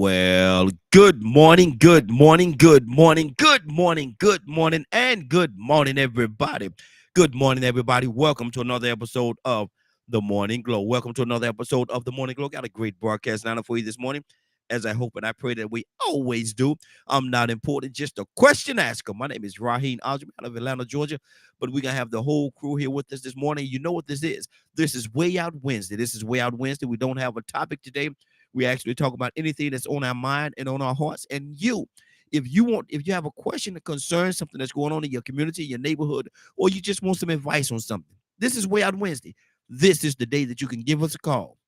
Well, good morning, good morning, good morning, good morning, good morning, and good morning, everybody. Good morning, everybody. Welcome to another episode of The Morning Glow. Welcome to another episode of The Morning Glow. Got a great broadcast lineup for you this morning, as I hope and I pray that we always do. I'm not important, just a question asker. My name is Raheem Algebra out of Atlanta, Georgia, but we're going to have the whole crew here with us this morning. You know what this is. This is Way Out Wednesday. This is Way Out Wednesday. We don't have a topic today. We actually talk about anything that's on our mind and on our hearts. And if you have a question, a concern, something that's going on in your community, your neighborhood, or you just want some advice on something, this is Way Out Wednesday. This is the day that you can give us a call.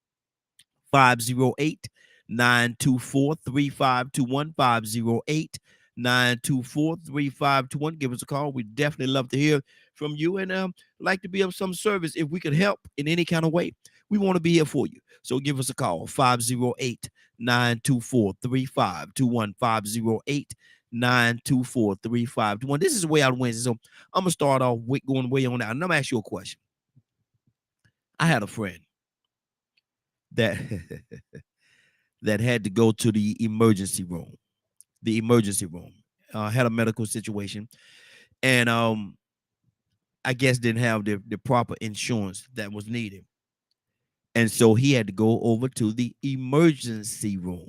508 924 3521. 508 924 3521. Give us a call. We definitely love to hear from you and like to be of some service. If we could help in any kind of way, we want to be here for you. So give us a call. 508 924 3521. 508 924 3521. This is Way Out Wednesday. So I'm going to start off with going way on out. And I'm going to ask you a question. I had a friend that that had to go to the emergency room. The emergency room had a medical situation, and I guess didn't have the proper insurance that was needed, and so he had to go over to the emergency room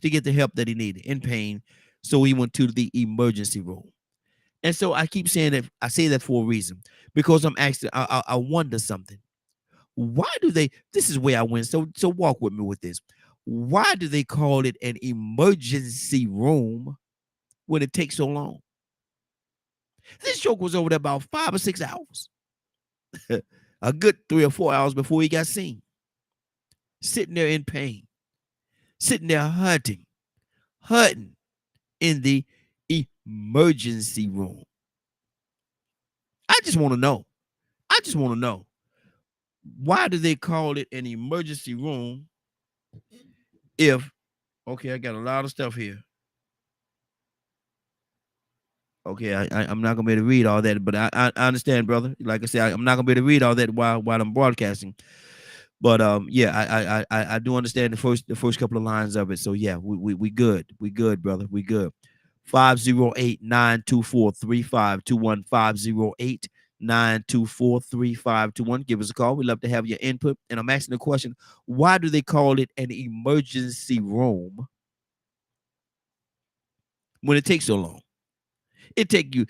to get the help that he needed in pain. So he went to the emergency room, and so I keep saying that. I say that for a reason because I'm actually I wonder something. Why do they? This is where I went. So walk with me with this. Why do they call it an emergency room when it takes so long? This joke was over there about 5 or 6 hours, a good 3 or 4 hours before he got seen, sitting there in pain, sitting there hurting in the emergency room. I just want to know. I just want to know, why do they call it an emergency room if, okay, I got a lot of stuff here. Okay, I'm not gonna be able to read all that, but I understand, brother. Like I said, I'm not gonna be able to read all that while I'm broadcasting. But yeah, I do understand the first couple of lines of it. So yeah, we good. We good, brother. We good. 508 924 3521. 508 924 3521. Give us a call. We love to have your input. And I'm asking the question, why do they call it an emergency room when it takes so long? It take you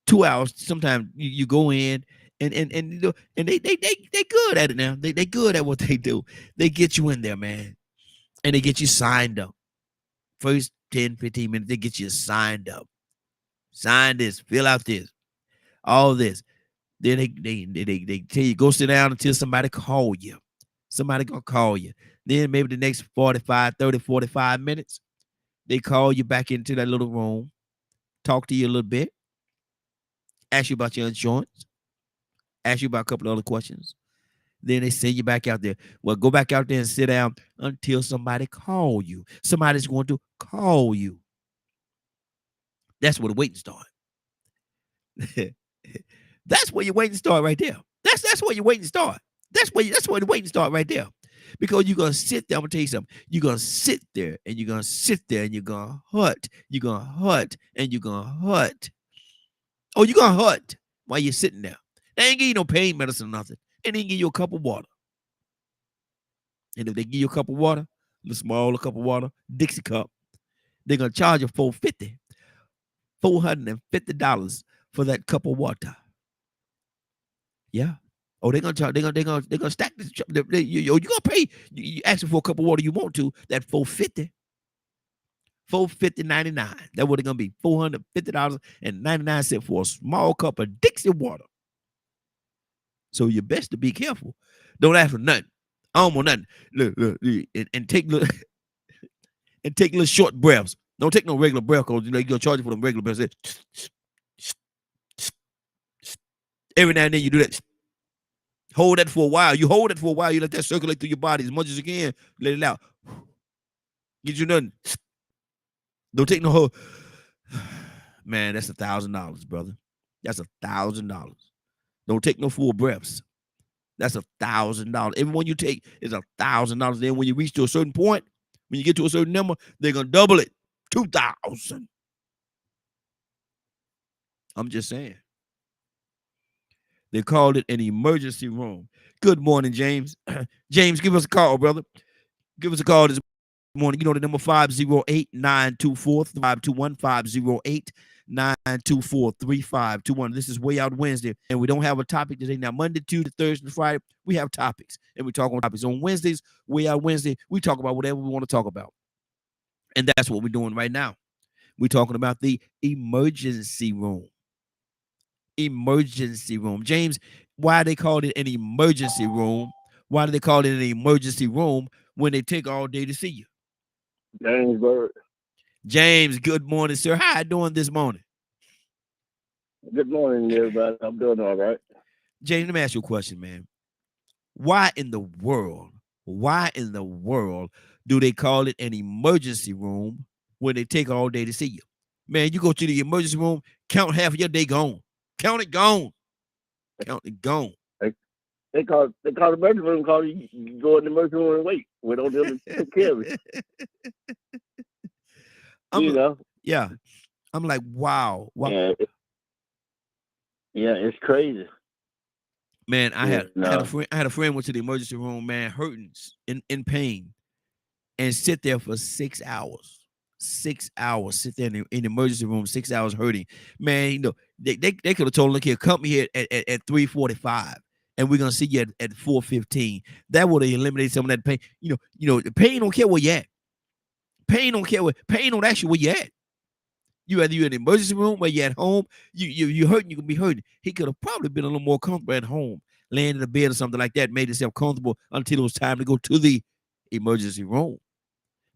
2 hours. Sometimes you go in and you know, and they good at it now. They good at what they do. They get you in there, man, and they get you signed up. First 10, 15 minutes, they get you signed up. Sign this, fill out this, all this. Then they tell you go sit down until somebody call you. Somebody gonna call you. Then maybe the next 45, 30, 45 minutes, they call you back into that little room, talk to you a little bit, ask you about your insurance, ask you about a couple of other questions. Then they send you back out there. Well, go back out there and sit down until somebody call you. Somebody's going to call you. That's where the waiting start. That's where your waiting start right there. That's where your waiting start. That's where the waiting start right there. Because you're gonna sit there. I'm gonna tell you something. You're gonna sit there and you're gonna sit there and you're gonna hurt. You're gonna hurt and you're gonna hurt. Oh, you're gonna hurt while you're sitting there. They ain't give you no pain medicine or nothing. And they give you a cup of water. And if they give you a cup of water, a small cup of water, Dixie cup, they're gonna charge you $450 for that cup of water. Yeah. Oh, they're gonna charge. They're gonna stack this. You gonna pay. You asking for a cup of water you want to. That $450. $450.99. That's what it's gonna be. $450.99 for a small cup of Dixie water. So you best to be careful. Don't ask for nothing. I don't want nothing. Look, and take little and take little short breaths. Don't take no regular breath because you're gonna charge you for them regular breaths. Every now and then you do that. Hold that for a while. You hold it for a while. You let that circulate through your body as much as you can. Let it out. Get you nothing. Don't take no whole. Man, that's $1,000, brother. That's $1,000. Don't take no full breaths. That's $1,000. Every one you take is $1,000. Then when you reach to a certain point, When you get to a certain number, they're gonna double it. 2,000. I'm just saying. They called it an emergency room. Good morning, James. James, give us a call, brother. Give us a call this morning. You know the number 508-924-3521, 508-924-3521. This is Way Out Wednesday, and we don't have a topic today. Now, Monday, Tuesday, Thursday, Friday, we have topics, and we talk on topics. On Wednesdays, Way Out Wednesday, we talk about whatever we want to talk about, and that's what we're doing right now. We're talking about the emergency room. Emergency room. James, why they called it an emergency room? Why do they call it an emergency room when they take all day to see you? James Bird. James, good morning, sir. How you doing this morning? Good morning, everybody. I'm doing all right. James, let me ask you a question, man. Why in the world do they call it an emergency room when they take all day to see you? Man, you go to the emergency room, count half of your day gone. Count it gone. Count it gone. They call the emergency room. Call you go in the emergency room and wait. We don't be able to take care of it. Yeah. I'm like, wow. Yeah, it's crazy. Man, I had a friend went to the emergency room, man, hurting in pain, and sit there for 6 hours. 6 hours, sit there in the emergency room, 6 hours hurting. Man, you know, they could have told him, look here, come here at 3:45, and we're gonna see you at 4:15. That would have eliminated some of that pain. You know, the pain don't care where you at. Pain don't ask you where you at. You either you're in the emergency room or you're at home, you hurting, you can be hurting. He could have probably been a little more comfortable at home, laying in a bed or something like that, made himself comfortable until it was time to go to the emergency room.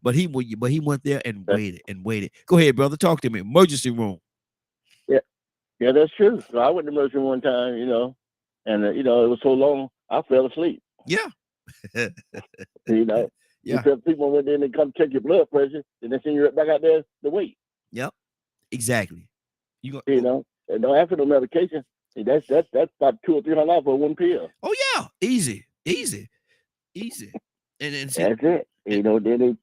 But he went there and waited. Go ahead, brother. Talk to me. Emergency room. Yeah, that's true. So I went to emergency room one time, and it was so long I fell asleep. Yeah. Yeah. You feel people went in and come check your blood pressure, and they send you right back out there to wait. Yep. Exactly. And don't have to no medication. That's about $200 or $300 for one pill. Oh yeah, easy. And that's it. Then they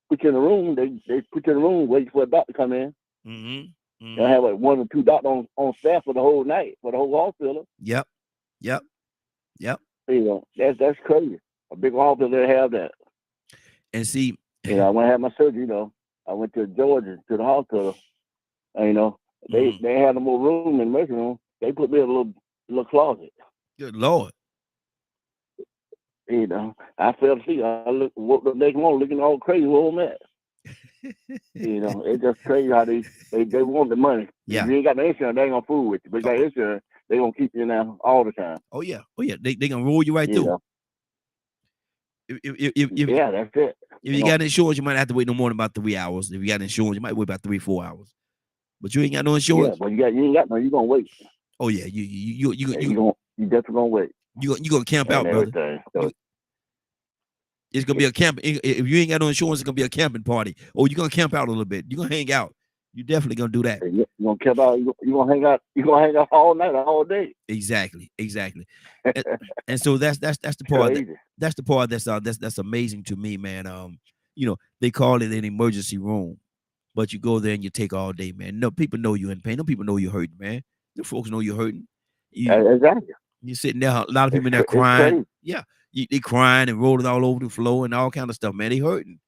put you in the room. They put you in the room, wait for a doctor to come in. Mm-hmm. They'll have like 1 or 2 doctors on staff for the whole night, for the whole hospital. Yep. That's crazy. A big hospital, they have that. And see, when I had my surgery, I went to Georgia to the hospital. They had no more room in the emergency room. They put me in a little closet. Good Lord. I fell asleep. I woke the next morning looking all crazy. Where I'm at. It's just crazy how they want the money. Yeah. If you ain't got the insurance, they ain't gonna fool with you. But you got insurance, they gonna keep you now all the time. Oh yeah. They gonna roll you right through. Yeah, that's it. If you got insurance, you might have to wait no more than about 3 hours. If you got insurance, you might wait about 3-4 hours. But you ain't got no insurance. Yeah, but you ain't got no. You gonna wait. Oh yeah, you definitely gonna wait. You gonna camp out, brother. It's gonna be a camp. If you ain't got no insurance, it's gonna be a camping party. Oh, you're gonna camp out a little bit. You're gonna hang out. You definitely gonna do that. You gonna camp out. You gonna hang out. You gonna hang out all night, all day. Exactly. and so that's the part. That's the part that's amazing to me, man. They call it an emergency room, but you go there and you take all day, man. No people know you're in pain. No people know you're hurting, man. The folks know you're hurting. Exactly. You're sitting there. A lot of people in there crying. Yeah. They crying and rolling all over the floor and all kind of stuff, man. They hurting.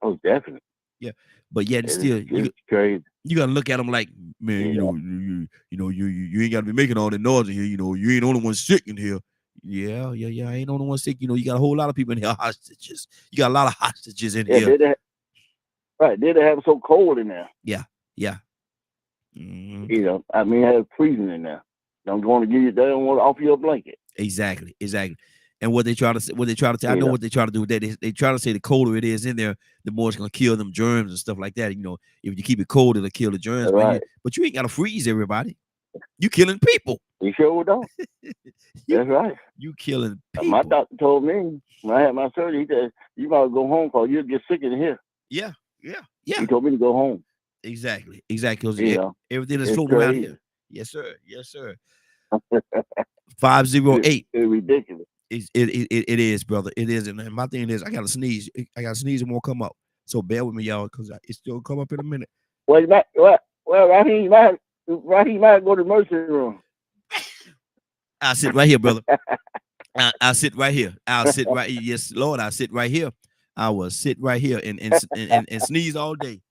Oh, definitely. Yeah, but yet still, crazy. You gotta look at them like, man, you ain't gotta be making all the noise in here. You ain't the only one sick in here. Yeah. I ain't the only one sick. You got a whole lot of people in here hostages. You got a lot of hostages in here. Right? They have it so cold in there. Yeah. Mm-hmm. It has freezing in there. Don't want to give you. They don't want to offer you a blanket. Exactly. And what they try to say, I know what they try to do with that. They try to say the colder it is in there, the more it's gonna kill them germs and stuff like that. If you keep it cold, it'll kill the germs. Right. But you ain't gotta freeze everybody. You killing people. You sure don't. That's right. You killing people. My doctor told me when I had my surgery, he said, you gotta go home because you'll get sick in here. Yeah. He told me to go home. Exactly. Everything is floating around here. Yes, sir. 508. It's ridiculous. It is, brother. It is. And my thing is, I got to sneeze. I got to sneeze and won't come up. So bear with me, y'all, because it's still come up in a minute. Well, Raheem might go to the emergency room. I'll sit right here, brother. I'll sit right here. I'll sit right. Yes, Lord, I'll sit right here. I will sit right here and sneeze all day.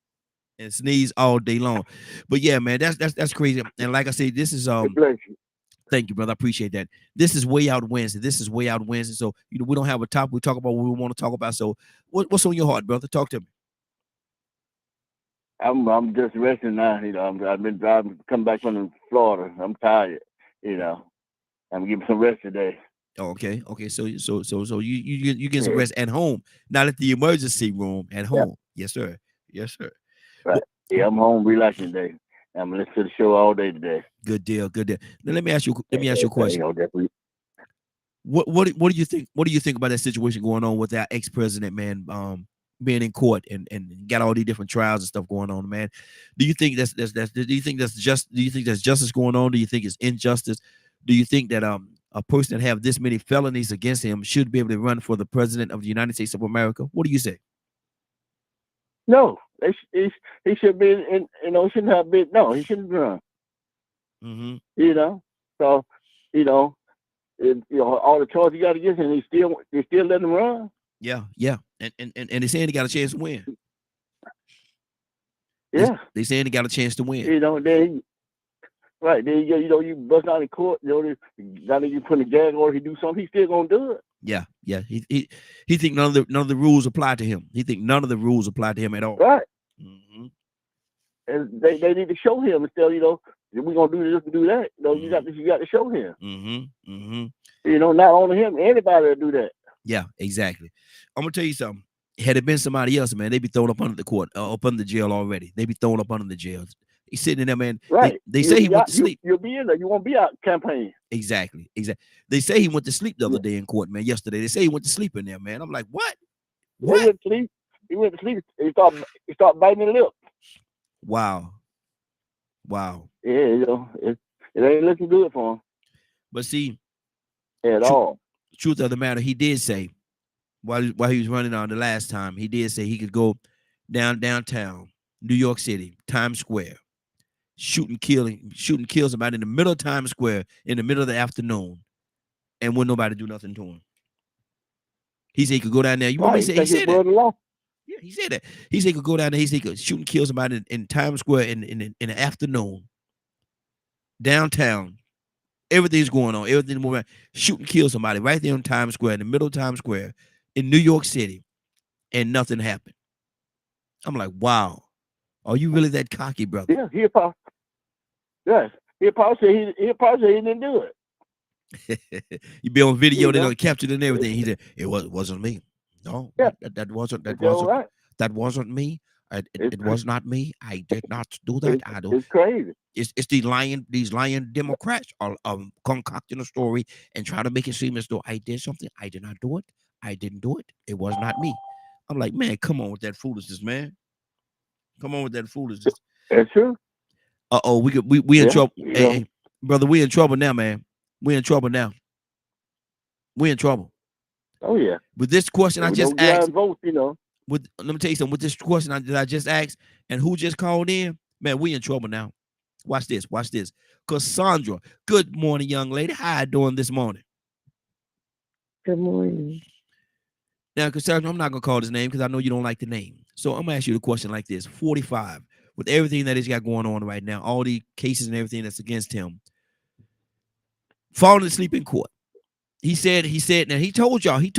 And sneeze all day long. But yeah, man, that's crazy. And like I said, this is Bless you. thank you, brother. I appreciate that. This is Way Out Wednesday. This is Way Out Wednesday. So we don't have a topic. We talk about what we want to talk about. So what's on your heart, brother? Talk to me. I'm just resting now. I've been driving, come back from Florida. I'm tired. I'm getting some rest today. Oh, okay. So you get some rest at home, not at the emergency room. At home. Yeah. Yes, sir. Yes, sir. Right. Yeah, I'm home relaxing today. I'm listening to the show all day today. Good deal. Good deal. Now let me ask you a question. What do you think? What do you think about that situation going on with our ex-president, man? Being in court and got all these different trials and stuff going on, man. Do you think that's do you think that's just? Do you think that's justice going on? Do you think it's injustice? Do you think that a person that have this many felonies against him should be able to run for the president of the United States of America? What do you say? No, he should be in. Shouldn't have been. No, he shouldn't run. Mm-hmm. So all the charges you got against him, they still letting him run. Yeah, and they're saying he got a chance to win. Yeah, they saying he got a chance to win. Then right then you bust out in court. Now that you put in the jag order, he do something, he's still gonna do it. Yeah. He think none of the rules apply to him. He think none of the rules apply to him at all. Right. Mm-hmm. And they need to show him instead. We're gonna do this and do that. You got to show him. Mm-hmm. Mm-hmm. Not only him, anybody will do that. Yeah, exactly. I'm gonna tell you something. Had it been somebody else, man, they'd be thrown up under the court, up under the jail already. They'd be thrown up under the jail. He's sitting in there, man. Right. They say he went to sleep. You'll be in there. You won't be out campaigning. Exactly. They say he went to sleep the other day in court, man. Yesterday, they say he went to sleep in there, man. I'm like, what? What? He went to sleep. He started biting his lip. Wow. Yeah, it ain't looking good for him. But see, at all. Truth of the matter, he did say while he was running on the last time, he did say he could go downtown New York City, Times Square, shoot and kill somebody in the middle of Times Square in the middle of the afternoon, and wouldn't nobody do nothing to him. He said he could go down there. You remember he said that? Yeah, he said that. He said he could go down there. He said he could shoot and kill somebody in Times Square in the afternoon, downtown. Everything's going on. Everything's moving. Shoot and kill somebody right there in Times Square, in the middle of Times Square, in New York City, and nothing happened. I'm like, wow. Are you really that cocky, brother? Yeah, he'll probably say he didn't do it. You be on video, they're gonna capture it and everything. He said, it wasn't me. No, yeah. that wasn't right. That wasn't me. It was not me. I did not do that. It's crazy. It's these lying Democrats are concocting a story and trying to make it seem as though I did something. I did not do it. I didn't do it. It was not me. I'm like, man, come on with that foolishness, man. Come on with that foolishness. That's true. We in trouble. Hey, brother, we in trouble now, man. We in trouble now. We in trouble. Oh yeah. With this question I just asked, vote, let me tell you something. With this question that I just asked, and who just called in, man, we in trouble now. Watch this. Cassandra, good morning, young lady. How you doing this morning? Good morning. Now, Cassandra, I'm not gonna call his name because I know you don't like the name. So I'm gonna ask you the question like this: 45, with everything that he's got going on right now, all the cases and everything that's against him, falling asleep in court. He said, now he told y'all, he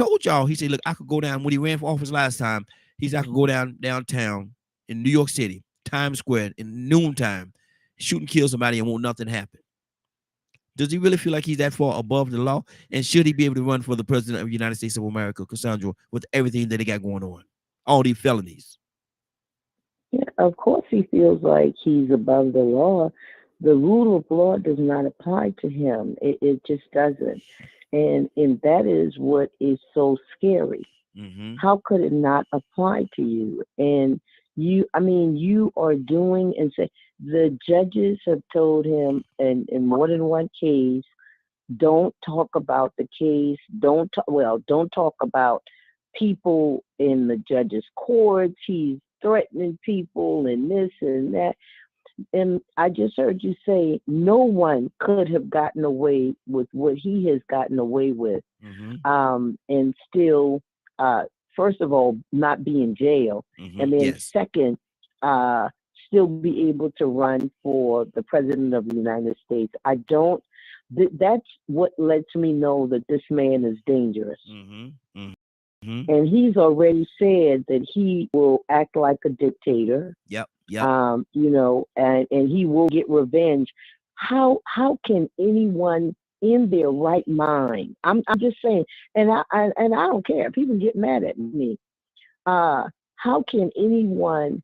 said, look, I could go down when he ran for office last time. He said, I could go downtown in New York City, Times Square in noontime, shoot and kill somebody and won't nothing happen. Does he really feel like he's that far above the law? And should he be able to run for the president of the United States of America, Cassandra, with everything that he got going on, all these felonies? Yeah, of course he feels like he's above the law. The rule of law does not apply to him. It just doesn't. And that is what is so scary. Mm-hmm. How could it not apply to you? And you are doing and say the judges have told him in more than one case Don't talk about the case. Don't talk about people in the judge's courts. He's threatening people and this and that. And I just heard you say no one could have gotten away with what he has gotten away with, and still, first of all, not be in jail, and then Yes. second, still be able to run for the president of the United States. I don't. That's what lets me know that this man is dangerous. And he's already said that he will act like a dictator. Yep. And he will get revenge. How can anyone in their right mind? I'm just saying, and I don't care. People get mad at me. How can anyone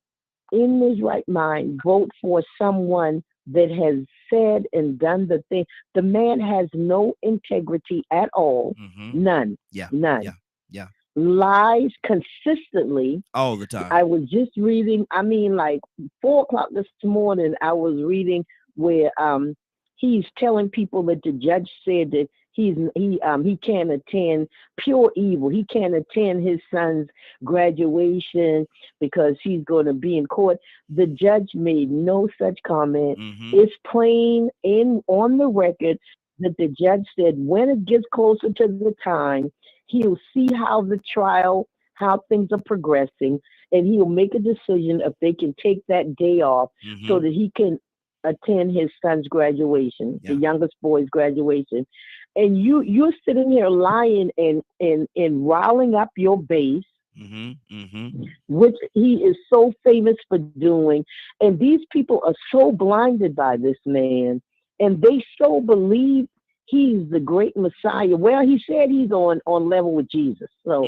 in his right mind vote for someone that has said and done the thing? The man has no integrity at all. None. None. Yeah. Lies consistently all the time. I was just reading, like 4 o'clock this morning, I was reading where he's telling people that the judge said that he can't attend, pure evil. He can't attend his son's graduation because he's going to be in court. The judge made no such comment. It's plain on the record that the judge said when it gets closer to the time, he'll see how things are progressing, and he'll make a decision if they can take that day off so that he can attend his son's graduation, the youngest boy's graduation. And you're sitting here lying and riling up your base, which he is so famous for doing. And these people are so blinded by this man, and they so believe he's the great Messiah. Well, he said he's on level with Jesus. So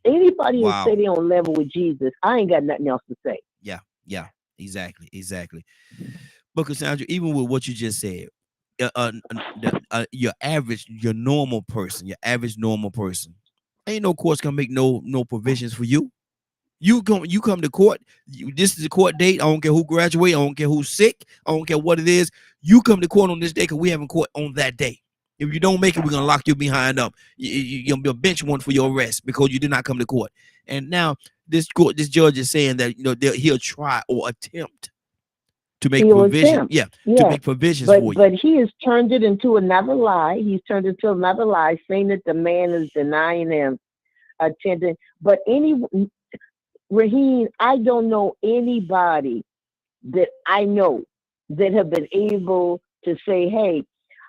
anybody who say they're on level with Jesus, I ain't got nothing else to say. Yeah, exactly. But Cassandra, even with what you just said, your normal person, ain't no court's gonna make no provisions for you. You come to court. This is a court date. I don't care who graduate. I don't care who's sick. I don't care what it is. You come to court on this day because we having court on that day. If you don't make it, we're gonna lock you behind up. You'll be a bench warrant for your arrest because you did not come to court. And now this judge is saying that he'll try or attempt to make provision. To make provisions for you. But he has turned it into another lie. He's turned it into another lie, saying that the man is denying him attending. But Raheem, I don't know anybody that I know that have been able to say, hey,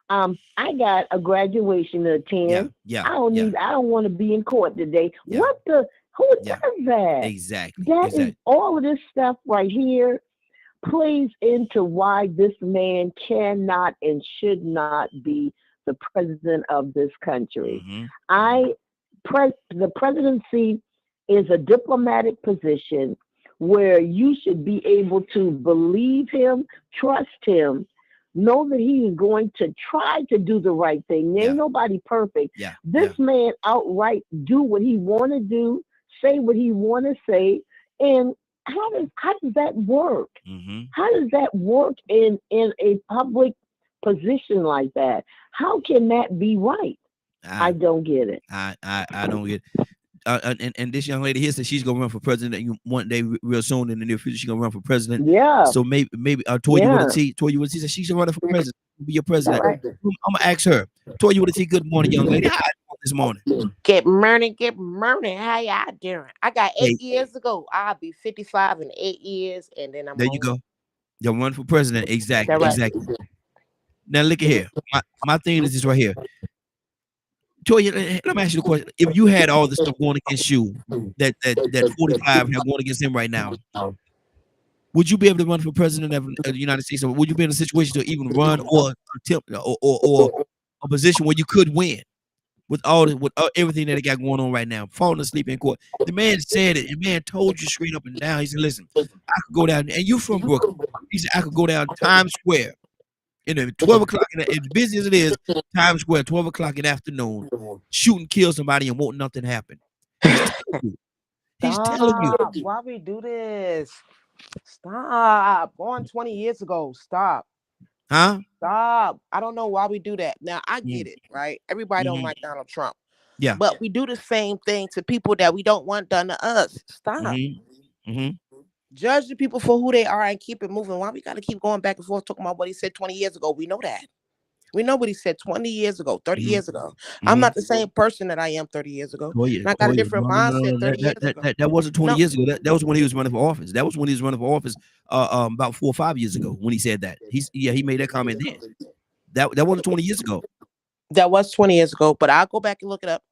I got a graduation to attend. I don't want to be in court today. Who does that? Exactly. Is all of this stuff right here plays into why this man cannot and should not be the president of this country. The presidency is a diplomatic position where you should be able to believe him, trust him, know that he is going to try to do the right thing. There ain't nobody perfect. This man outright do what he want to do, say what he want to say, and how does that work? How does that work in a public position like that? How can that be right? I don't get it. I don't get it. And this young lady here says she's gonna run for president one day real soon in the near future. She's gonna run for president. Yeah. So maybe Toya with a T. Toya with a T says she's running for president. Be your president. I'm gonna ask her. Toya with a T. Good morning, young lady. How are you this morning? Good morning. How y'all doing? I got 8 years to go. I'll be 55 in 8 years, and then I'm. There you go. You'll run for president. Exactly. Exactly. Now look at here. My thing is this right here. Toya, let me ask you the question. If you had all this stuff going against you, that 45 have going against him right now, would you be able to run for president of the United States? Or would you be in a situation to even run or attempt or a position where you could win with everything that he got going on right now? Falling asleep in court. The man said it. The man told you straight up and down. He said, listen, I could go down, and you from Brooklyn. He said, I could go down Times Square. 12 o'clock, as busy as it is, Times Square, 12 o'clock in the afternoon, shoot and kill somebody and won't nothing happen. He's telling you. Why we do this? Stop. Born 20 years ago. Stop. Huh? Stop. I don't know why we do that. Now I Mm, get it, right? Everybody don't mhm. like Donald Trump. Yeah. But we do the same thing to people that we don't want done to us. Stop. Mhm. Mhm. Judge the people for who they are and keep it moving. Why we got to keep going back and forth talking about what he said 20 years ago? We know that. We know what he said 20 years ago, 30 Mhm. years ago. I'm Mhm. not the same person that I am 30 years ago. Toya, And I got a Toya. different No, no, no, mindset no. 30 years ago. That wasn't 20 No, years ago. That was when he was running for office. That was when he was running for office. About 4 or 5 years ago when he said that. He made that comment then. That wasn't 20 years ago. that was 20 years ago, but I'll go back and look it up.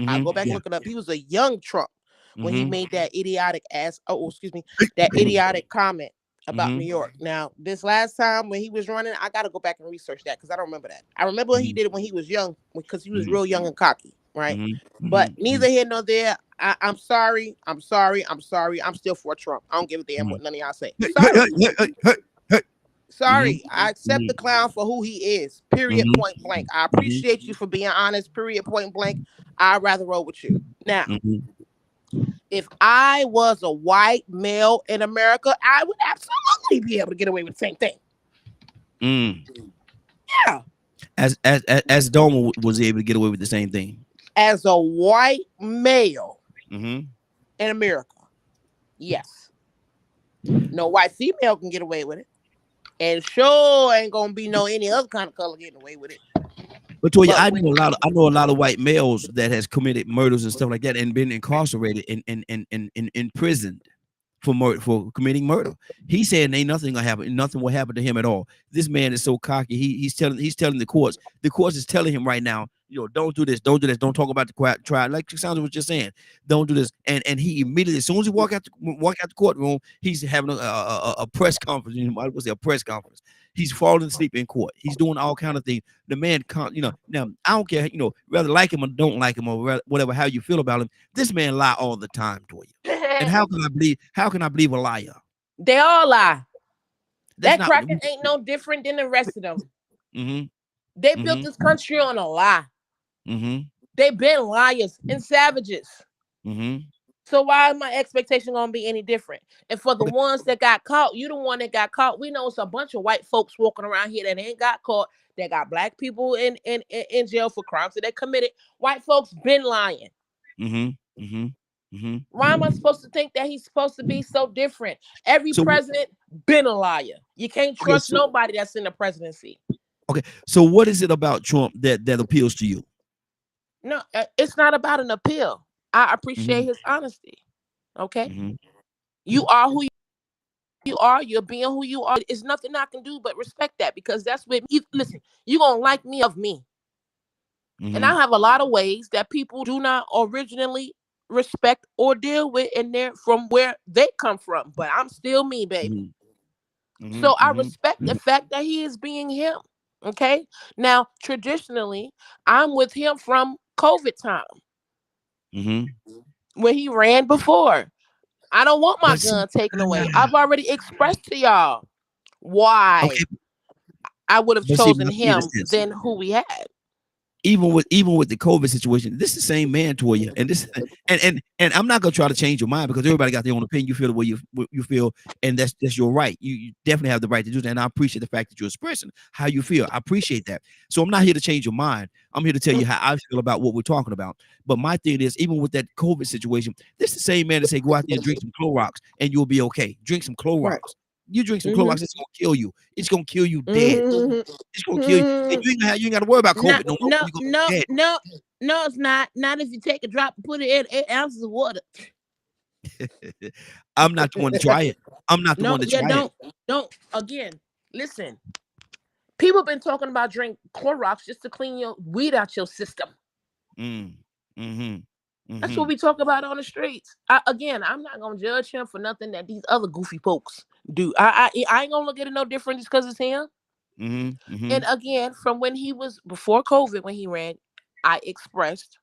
I'll go Mhm. back and Yeah. look it up. He was a young Trump when he Mhm. made that idiotic that idiotic comment about New Mhm. York. Now, this last time when he was running, I got to go back and research that because I don't remember that. I remember he Mhm. did it when he was young because he was Mhm. real young and cocky, right? Mhm. But Mhm. neither here nor there. I'm sorry. I'm sorry. I'm sorry. I'm still for Trump. I don't give a damn Mhm. what none of y'all say. Hey, hey, hey, Sorry. hey, hey, hey, hey. Mhm. Sorry. I accept the Mhm. clown for who he is. Period. Mhm. Point blank. I Mhm. appreciate you for being honest. Period. Point blank. I'd rather roll with you. Now, Mhm. if I was a white male in America, I would absolutely be able to get away with the same thing. Mm. Yeah. As Doma was able to get away with the same thing. As a white male Mhm. in America, yes. No white female can get away with it. And sure ain't gonna be no any other kind of color getting away with it. But Toya, But when I know a lot of white males that has committed murders and stuff like that and been incarcerated and imprisoned for committing murder. He's saying ain't nothing gonna happen, nothing will happen to him at all. This man is so cocky. He's telling the courts. The courts is telling him right now, don't do this, don't do this, don't talk about the trial. Like Sandra was just saying, don't do this. And he immediately, as soon as he walk out the courtroom, he's having a press conference. I would say a press conference. He's falling asleep in court. He's doing all kind of things. The man can't, now I don't care, whether like him or don't like him or whatever, how you feel about him. This man lie all the time to you. And how can I believe a liar? they all lie. That's That not. cracker ain't no different than the rest of them. Mm-hmm. They built Mm-hmm. this country on a lie. Mm-hmm. They been liars and savages. Mm-hmm. So why is my expectation gonna be any different? And for the Okay. ones that got caught, you the one that got caught. We know it's a bunch of white folks walking around here that ain't got caught. That got black people in jail for crimes that they committed. White folks been lying. Mm-hmm. Mm-hmm. Mm-hmm. Why am I supposed to think that he's supposed to be so different? Every So president been a liar. You can't okay, trust nobody that's in the presidency. so what is it about Trump that appeals to you? No, it's not about an appeal. I appreciate Mm-hmm. his honesty. Okay, Mm-hmm. you are who you are. You're being who you are. It's nothing I can do but respect that because that's what. Listen, you gonna like me of me, and Mm-hmm. I have a lot of ways that people do not originally respect or deal with, and they're from where they come from. But I'm still me, baby. So I Mm-hmm. respect the fact that he is being him. Okay. Now, traditionally, I'm with him from COVID time Mm-hmm. when he ran before. I don't want my But see, gun taken away. I've already expressed to y'all why okay, I would have but see, chosen my thing is him this. than who we had. Even with the COVID situation, this is the same man to you, and this and I'm not gonna try to change your mind because everybody got their own opinion. You feel the way you feel, and that's your right. You definitely have the right to do that, and I appreciate the fact that you're expressing how you feel. I appreciate that. So I'm not here to change your mind. I'm here to tell you how I feel about what we're talking about. But my thing is, even with that COVID situation, this is the same man that say go out there and drink some Clorox and you'll be okay. Drink some Clorox. Right. You drink some Mm-hmm. Clorox, it's gonna kill you. It's gonna kill you dead. Mm-hmm. It's gonna kill you. And Mm-hmm. you ain't got to worry about No, COVID no more. no, You're gonna no, be dead. no, no, it's not. Not if you take a drop and put it in 8 ounces of water. I'm not the one to try it. I'm not the No, one to yeah, try it. don't. Again, listen. People been talking about drink Clorox just to clean your weed out your system. Mm, mhm, That's what mhm, we talk about on the streets. Again, I'm not gonna judge him for nothing that these other goofy folks do. I ain't gonna look at it no different just because it's him. mhm, And mhm, again, from when he was before COVID, when he ran, I expressed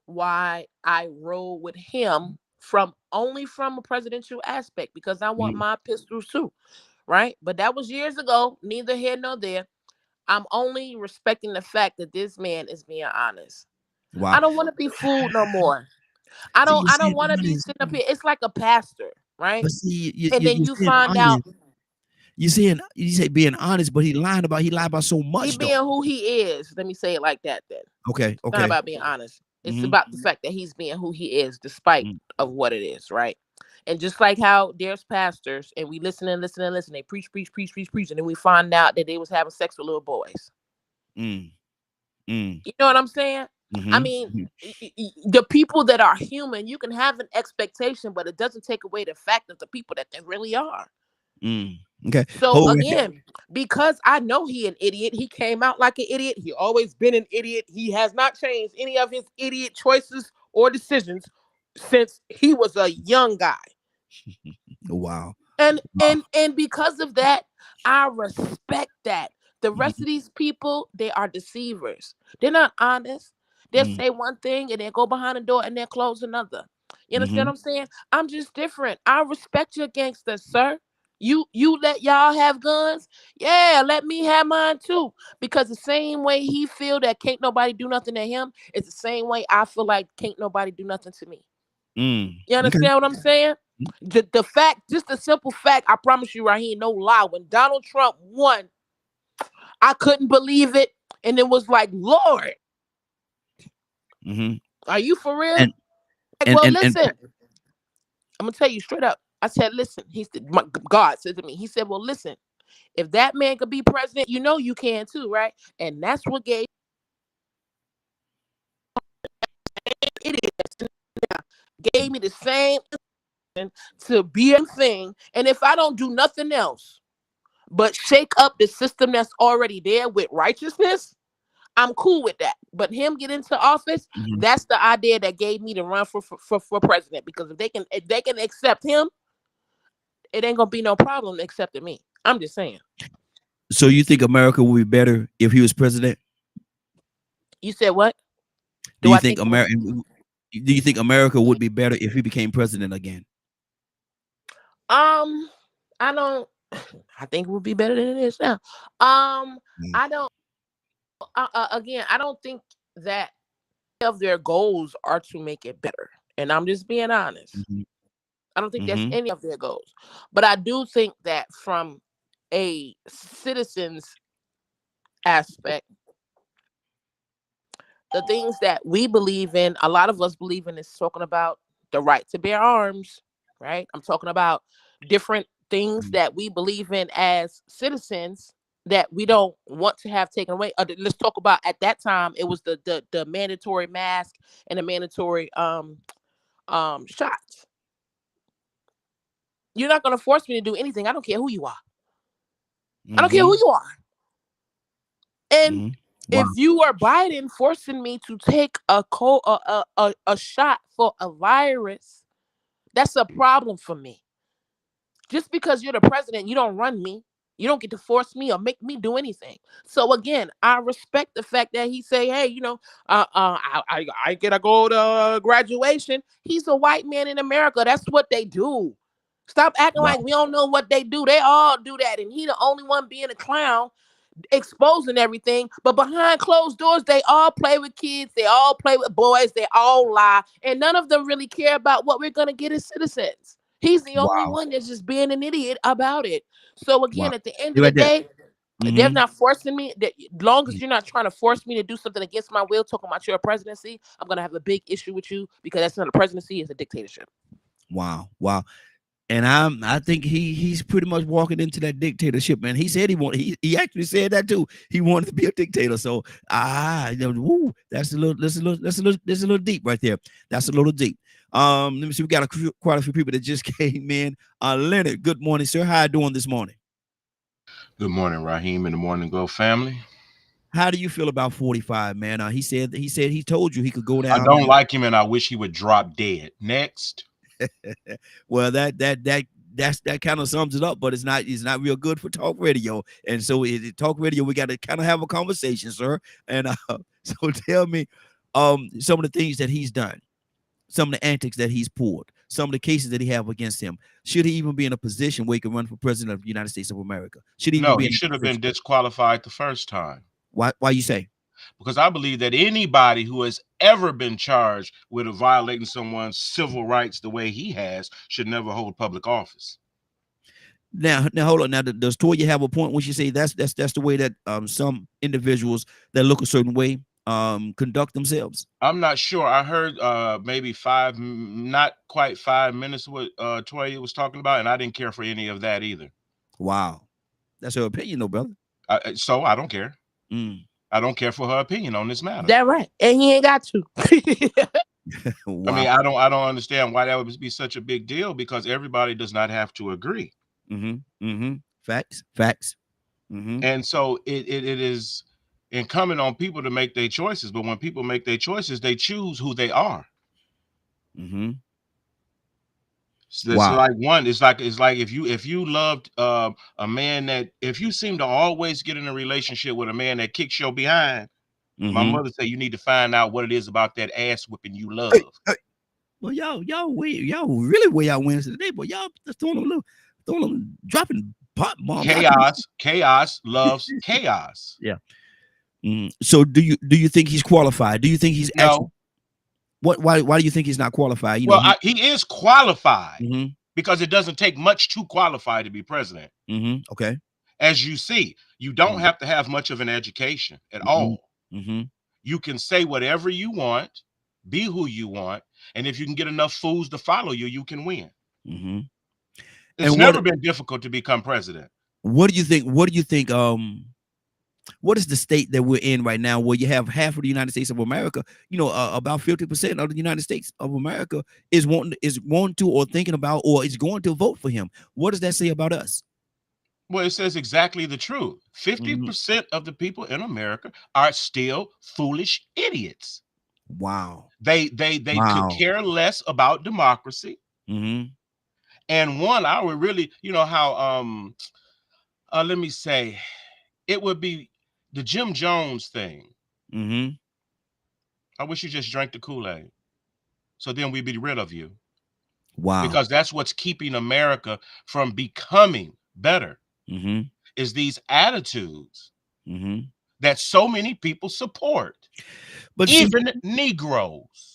why I roll with him from only from a presidential aspect because I want mhm. my pistols too, right? But that was years ago. Neither here nor there. I'm only respecting the fact that this man is being honest. I Wow. don't want to be fooled no more. I See, don't you're I don't saying want to be honest, sitting up here. It's like a pastor, right? but see, And then you're you saying find out honest. You say being honest, but he lied about so He much being though. who he is. Let me say it like that then. Okay, It's not okay. about being honest. It's Mm-hmm. about the fact that he's being who he is despite of what it is, right? And just like how there's pastors and we listen and listen and listen, they preach, and then we find out that they was having sex with little boys. Mm, mm, You know what I'm saying? I mean, mm-hmm. the people that are human, you can have an expectation, but it doesn't take away the fact of the people that they really are. Mm. Okay. So Hold right there. again, because I know he an idiot, he came out like an idiot. He always been an idiot. He has not changed any of his idiot choices or decisions since he was a young guy. Wow. And because of that, I respect that. The rest Mm-hmm. of these people, they are deceivers. They're not honest. They'll Mm, say one thing and then go behind the door and then close another. You understand mm-hmm. what I'm saying? I'm just different. I respect your gangsters, sir. You let y'all have guns? Yeah, let me have mine too. Because the same way he feel that can't nobody do nothing to him, it's the same way I feel like can't nobody do nothing to me. You Okay. understand what I'm saying? The fact, just the simple fact, I promise you, Raheem, no lie. When Donald Trump won, I couldn't believe it. And it was like, Lord, Mm-hmm. are you for real? And Like, and well, and and listen, I'm gonna tell you straight up. I said, listen, he said, God said to me, he said, well, listen, if that man could be president, you know you can too, right? And that's what it is. Gave me the same to be a thing. And if I don't do nothing else but shake up the system that's already there with righteousness, I'm cool with that. But him get into office, mhm. that's the idea that gave me to run for president. Because if they can accept him, it ain't gonna be no problem accepting me. I'm just saying. So you think America would be better if he was president? You said what? Do Do you I think think it would? America? Do you think America would be better if he became president again? I don't. I think it would be better than it is now. Mm, I don't. Again, I don't think that of their goals are to make it better. And I'm just being honest. mhm, I don't think that's mhm, any of their goals. But I do think that from a citizen's aspect, the things that we believe in, a lot of us believe in, is talking about the right to bear arms, right? I'm talking about different things mhm. that we believe in as citizens that we don't want to have taken away. Let's talk about, at that time it was the mandatory mask and the mandatory shots. You're not going to force me to do anything. I don't care who you are. I don't care who Mhm. you are. And Mhm. if Wow. you are Biden forcing me to take a shot for a virus, that's a problem for me. Just because you're the president, you don't run me. You don't get to force me or make me do anything. So again, I respect the fact that he say, "Hey, I get to go to graduation." He's a white man in America. That's what they do. Stop acting Wow. like we don't know what they do. They all do that, and he the only one being a clown, exposing everything. But behind closed doors, they all play with kids. They all play with boys. They all lie, and none of them really care about what we're gonna get as citizens. He's the only Wow. one that's just being an idiot about it. So Wow. again, at the end Stay of the right there. day, they're Mhm. not forcing me. As long as you're not trying to force me to do something against my will, talking about your presidency, I'm gonna have a big issue with you, because that's not a presidency; it's a dictatorship. Wow. Wow. And I think he's pretty much walking into that dictatorship, man. He said he actually said that too. He wanted to be a dictator. So woo, that's a little deep right there. That's a little deep. Let me see. We got quite a few people that just came in. Leonard, good morning, sir. How you doing this morning? Good morning, Raheem and the Morning Glow family. How do you feel about 45, man? He said he told you he could go I down don't and like him and I wish he would drop dead. Next. well, that kind of sums it up, but it's not real good for talk radio. And so talk radio, we got to kind of have a conversation, sir. And so tell me some of the things that he's done, some of the antics that he's pulled, some of the cases that he have against him. Should he even be in a position where he can run for president of the United States of America? Should he even No, be he in that should have been position? disqualified the first time. Why you say? Because I believe that anybody who has ever been charged with violating someone's civil rights the way he has should never hold public office. Now hold on. Now, does Toya have a point when she say that's the way that some individuals that look a certain way conduct themselves? I'm not sure. I heard maybe not quite 5 minutes what Toya was talking about, and I didn't care for any of that either. Wow, that's her opinion, though, brother. So I don't care. Mm. I don't care for her opinion on this matter. That right, and he ain't got to. Wow. I mean, I don't understand why that would be such a big deal, because everybody does not have to agree. Facts. And so it is incumbent on people to make their choices. But when people make their choices, they choose who they are. So it's Wow. it's like if you loved a man that, if you seem to always get in a relationship with a man that kicks your behind, my mother said you need to find out what it is about that ass whipping you love. Hey. Well, y'all really way out Wednesday today, but y'all just throwing them dropping pot bombs. Chaos loves chaos. Yeah. So do you think he's qualified? Do you think he's actually? Why do you think he's not qualified? He is qualified because it doesn't take much to qualify to be president. Okay. As you see, you don't have to have much of an education at all. You can say whatever you want, be who you want, and if you can get enough fools to follow you, you can win. It's never been difficult to become president. What do you think? What is the state that we're in right now, where you have half of the United States of America, about 50% of the United States of America is wanting to, or thinking about, or is going to vote for him? What does that say about us? Well, it says exactly the truth. 50% of the people in America are still foolish idiots. Wow. They could care less about democracy. And one, I would really, how let me say, it would be the Jim Jones thing. I wish you just drank the Kool-Aid, so then we'd be rid of you. Wow. Because that's what's keeping America from becoming better, is these attitudes that so many people support, but even Negroes.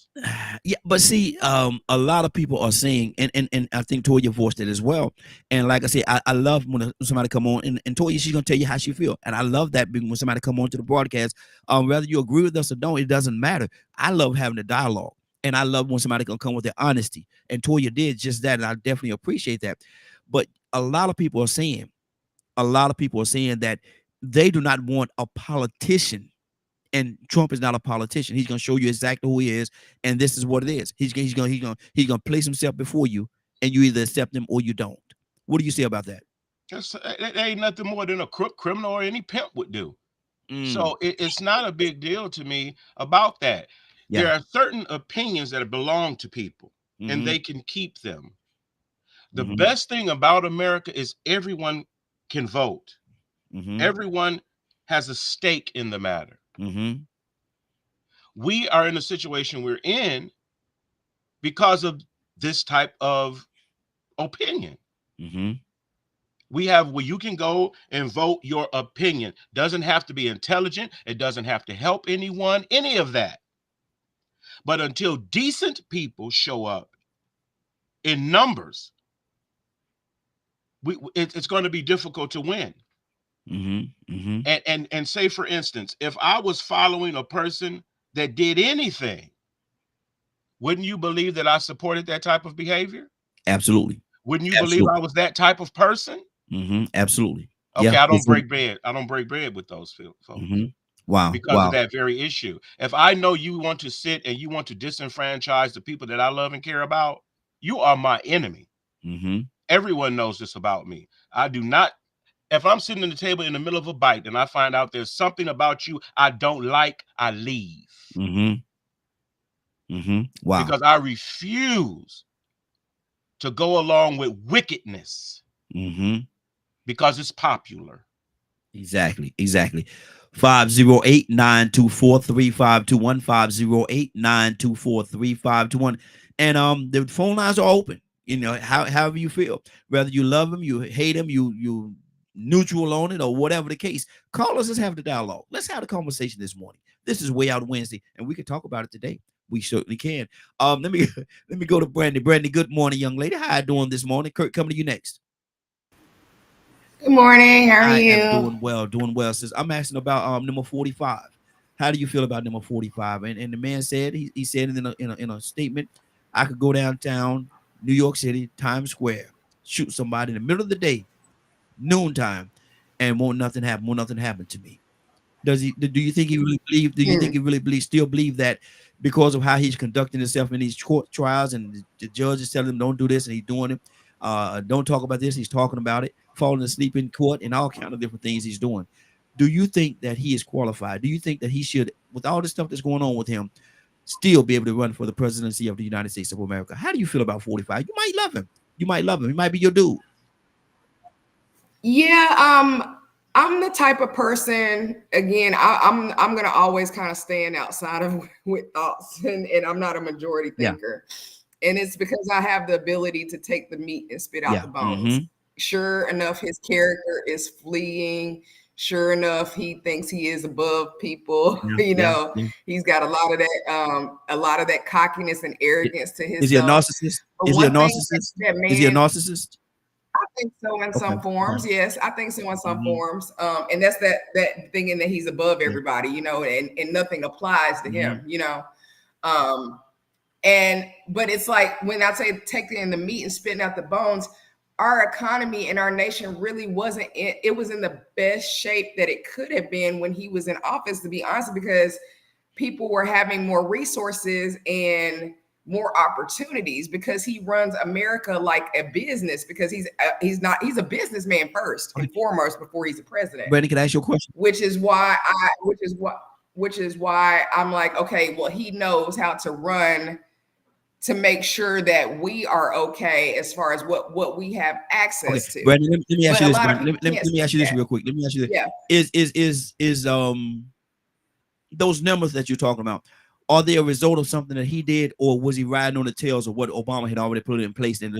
Yeah, but see, a lot of people are saying, and I think Toya voiced it as well. And like I said, I love when somebody come on, and Toya, she's gonna tell you how she feel, and I love that when somebody come on to the broadcast. Whether you agree with us or don't, it doesn't matter. I love having a dialogue, and I love when somebody can come with their honesty. And Toya did just that, and I definitely appreciate that. But a lot of people are saying that they do not want a politician. And Trump is not a politician. He's gonna show you exactly who he is, and this is what it is. He's gonna place himself before you, and you either accept him or you don't. What do you say about that? It ain't nothing more than a crook, criminal, or any pimp would do. So it's not a big deal to me about that. Yeah. There are certain opinions that belong to people, and they can keep them. The best thing about America is everyone can vote. Everyone has a stake in the matter. We are in a situation we're in because of this type of opinion. We have where you can go and vote your opinion. Doesn't have to be intelligent. It doesn't have to help anyone, any of that. But until decent people show up in numbers, it's going to be difficult to win. And say, for instance, if I was following a person that did anything, wouldn't you believe that I supported that type of behavior? Absolutely. Wouldn't you believe I was that type of person? Absolutely. Okay, yeah, I don't break bread. I don't break bread with those folks. Wow. Because of that very issue. If I know you want to sit and you want to disenfranchise the people that I love and care about, you are my enemy. Everyone knows this about me. I do not. If I'm sitting at the table in the middle of a bite and I find out there's something about you I don't like, I leave. Wow. Because I refuse to go along with wickedness because it's popular. Exactly. 508-924-3521, 508-924-3521. And the phone lines are open. However you feel, whether you love him, you hate him, you neutral on it, or whatever the case, call us. Let's have the dialogue. Let's have the conversation this morning. This is Way Out Wednesday, and we can talk about it today. We certainly can. Let me go to Brandy. Brandy, good morning, young lady. How you doing this morning? Kurt, coming to you next. Good morning. How are I you? am doing well. Since I'm asking about number 45. How do you feel about number 45? And the man said he said in a statement, I could go downtown New York City, Times Square, shoot somebody in the middle of the day, noontime, and won't nothing happen to me. Do you think he really believe? Do you think he really still believe that because of how he's conducting himself in these court trials and the judge is telling him don't do this and he's doing it, don't talk about this, he's talking about it, falling asleep in court and all kind of different things he's doing. Do you think that he is qualified? Do you think that he should, with all the stuff that's going on with him, still be able to run for the presidency of the United States of America? How do you feel about 45? You might love him. You might love him. He might be your dude. Yeah, I'm the type of person. Again, I'm gonna always kind of stand outside of with thoughts, and I'm not a majority thinker. Yeah. And it's because I have the ability to take the meat and spit out the bones. Mm-hmm. Sure enough, his character is fleeing. Sure enough, he thinks he is above people. Yeah, he's got a lot of that cockiness and arrogance to his. Is he a narcissist? Is he a narcissist? Is he a narcissist? I think so in some forms. Yes, I think so in some forms. And that's that thinking that he's above everybody, and nothing applies to him, but it's like when I say taking the meat and spitting out the bones, our economy and our nation really wasn't it was in the best shape that it could have been when he was in office, to be honest, because people were having more resources and more opportunities because he runs America like a business, because he's a businessman first and foremost before he's a president. Brandon, can I ask you a question? Which is why I'm like, okay, well, he knows how to run to make sure that we are okay as far as what we have access to. Brandon, let me ask you this. Let me ask you this real quick. Let me ask you this. Yeah. Is those numbers that you're talking about, are they a result of something that he did, or was he riding on the tails of what Obama had already put in place? And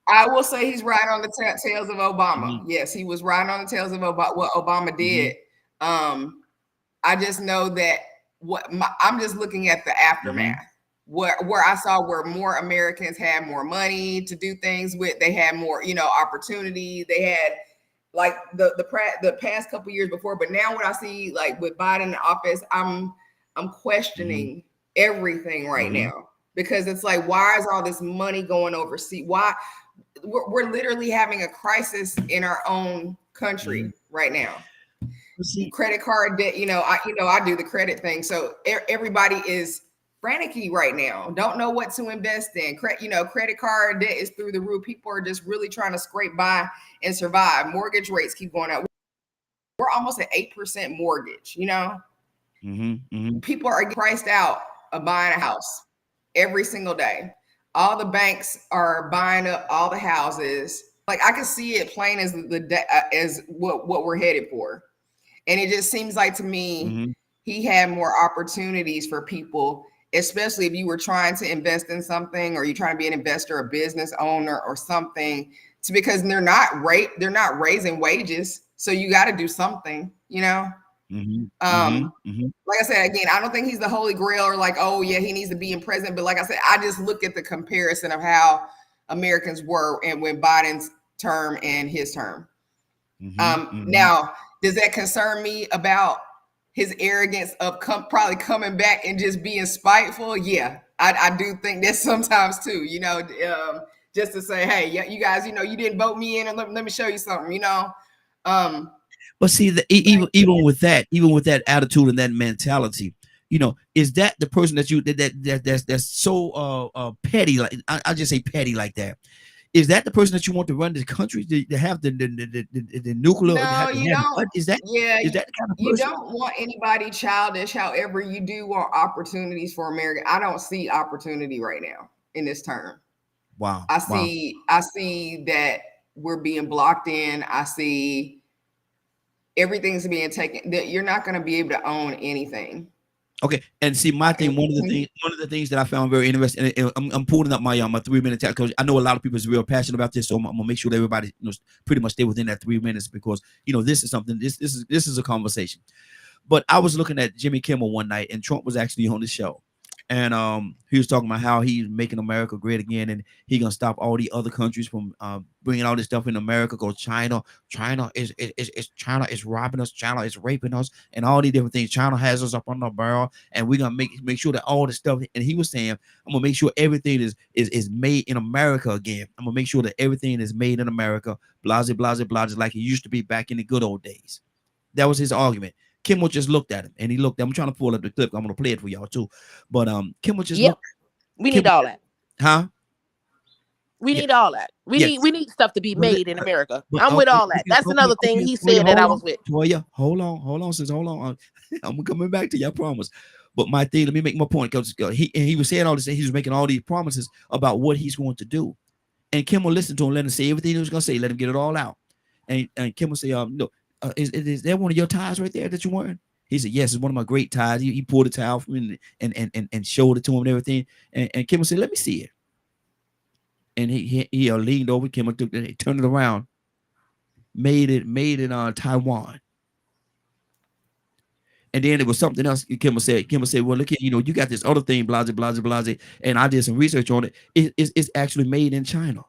I will say he's riding on the tails of Obama. Mm-hmm. Yes, he was riding on the tails of what Obama did. Mm-hmm. I just know that I'm just looking at the aftermath. Mm-hmm. Where I saw where more Americans had more money to do things with, they had more, opportunity. They had like the past couple years before, but now what I see like with Biden in office, I'm questioning everything right now, because it's like, why is all this money going overseas? Why we're literally having a crisis in our own country right now. Credit card debt, I do the credit thing, so everybody is frantic right now. Don't know what to invest in. Credit card debt is through the roof. People are just really trying to scrape by and survive. Mortgage rates keep going up. We're almost at 8% mortgage. People are priced out of buying a house every single day. All the banks are buying up all the houses. Like, I can see it plain as as what we're headed for. And it just seems like to me, he had more opportunities for people, especially if you were trying to invest in something, or you're trying to be an investor, a business owner or something, because they're not raising wages. So you got to do something, Like I said, again, I don't think he's the holy grail, or like, oh yeah, he needs to be in president. But like I said, I just look at the comparison of how Americans were and when Biden's term and his term. Now, does that concern me about his arrogance of probably coming back and just being spiteful? Yeah, I do think that sometimes too, just to say, hey, you guys, you didn't vote me in, and let me show you something, But see, even with that attitude and that mentality, is that the person that that's so petty? Like, I just say petty like that. Is that the person that you want to run the country, to have the nuclear? No, you don't. Is that the kind of person? You don't want anybody childish. However, you do want opportunities for America. I don't see opportunity right now in this term. Wow. I see that we're being blocked in. I see everything's being taken. That you're not going to be able to own anything. Okay, and see, my thing, one of the things that I found very interesting, and I'm pulling up my 3-minute tag, because I know a lot of people is real passionate about this, so I'm gonna make sure that everybody pretty much stay within that 3 minutes, because this is something, this is a conversation. But I was looking at Jimmy Kimmel one night, and Trump was actually on the show, And he was talking about how he's making America great again, and he gonna stop all the other countries from bringing all this stuff in America. Because China is robbing us, China is raping us, and all these different things. China has us up on the barrel, and we're gonna make sure that all the stuff. And he was saying, I'm gonna make sure everything is made in America again. I'm gonna make sure that everything is made in America, blase, like it used to be back in the good old days. That was his argument. Kimmel just looked at him, and he looked. I'm trying to pull up the clip. I'm gonna play it for y'all too. But Kimmel just Yep. looked. We Kimmel, need all that. huh? We Yeah. need all that. We Yes. need stuff to be But made in America. But I'm with all that. That's another thing he Toya, said that I was with. Toya, hold on, sis, hold on. I'm coming back to you, I promise. But my thing, let me make my point, because he was saying all this, he was making all these promises about what he's going to do. And Kimmel listened to him, let him say everything he was going to say, let him get it all out. And Kimmel said, no, is that one of your ties right there that you're wearing? He said, yes, it's one of my great ties. He pulled the towel from me and showed it to him and everything. And Kimmel said, let me see it. And he leaned over, Kimmel took it, turned it around, made it on Taiwan. And then it was something else. Kimmel said, well, look here, you got this other thing, blase, and I did some research on it. It's actually made in China.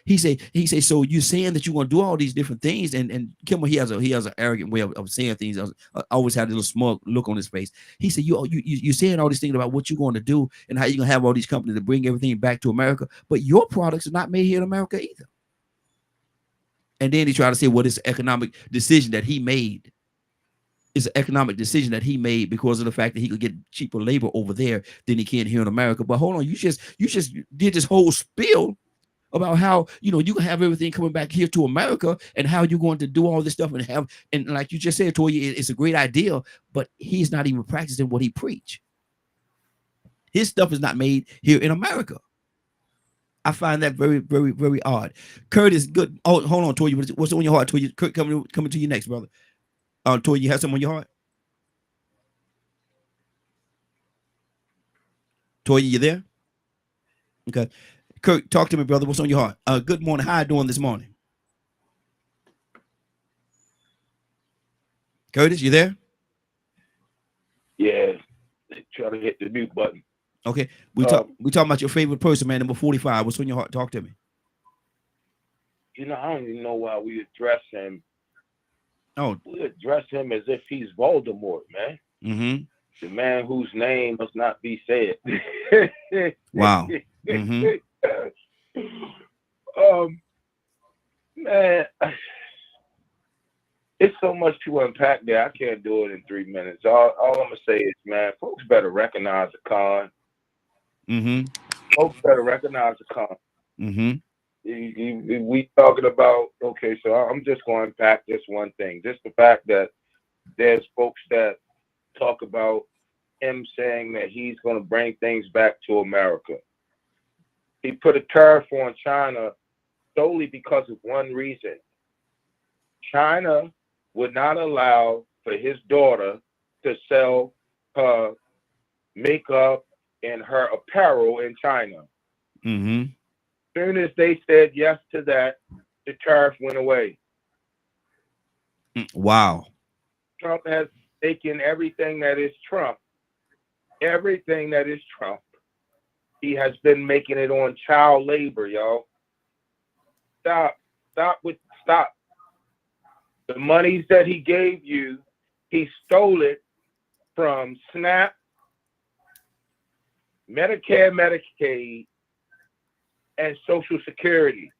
He said, so you're saying that you're going to do all these different things, and Kimmel, he has an arrogant way of saying things. I always had a little smug look on his face. He said, you're saying all these things about what you're going to do and how you're going to have all these companies to bring everything back to America, but your products are not made here in America either. And then he tried to say, well, it's an economic decision that he made. It's an economic decision that he made because of the fact that he could get cheaper labor over there than he can here in America. But hold on, you just did this whole spiel about how you can have everything coming back here to America and how you're going to do all this stuff and like you just said, Toya, it's a great idea, but he's not even practicing what he preached. His stuff is not made here in America. I find that very, very, very odd. Curtis, good. Oh, hold on, Toya. What's on your heart, Toya? Kurt, coming to you next, brother. Toya, you have something on your heart? Toya, you there? Okay. Kurt, talk to me, brother. What's on your heart? Good morning. How you doing this morning? Curtis, you there? Yeah. Try to hit the mute button. Okay. We talking about your favorite person, man, number 45. What's on your heart? Talk to me. I don't even know why we address him. Oh. We address him as if he's Voldemort, man. Mm-hmm. The man whose name must not be said. Wow. Mm-hmm. Man, it's so much to unpack there. I can't do it in 3 minutes. All I'm gonna say is, man, folks better recognize the con. Mm-hmm. Folks better recognize the con. Mm-hmm. We talking about, okay, so I'm just going to unpack this one thing. Just the fact that there's folks that talk about him saying that he's going to bring things back to America. He put a tariff on China solely because of one reason. China would not allow for his daughter to sell her makeup and her apparel in China. Mm-hmm. As soon as they said yes to that, the tariff went away. Wow. Trump has taken everything that is Trump. He has been making it on child labor, y'all. Stop. The monies that he gave you, he stole it from SNAP, Medicare, Medicaid, and Social Security.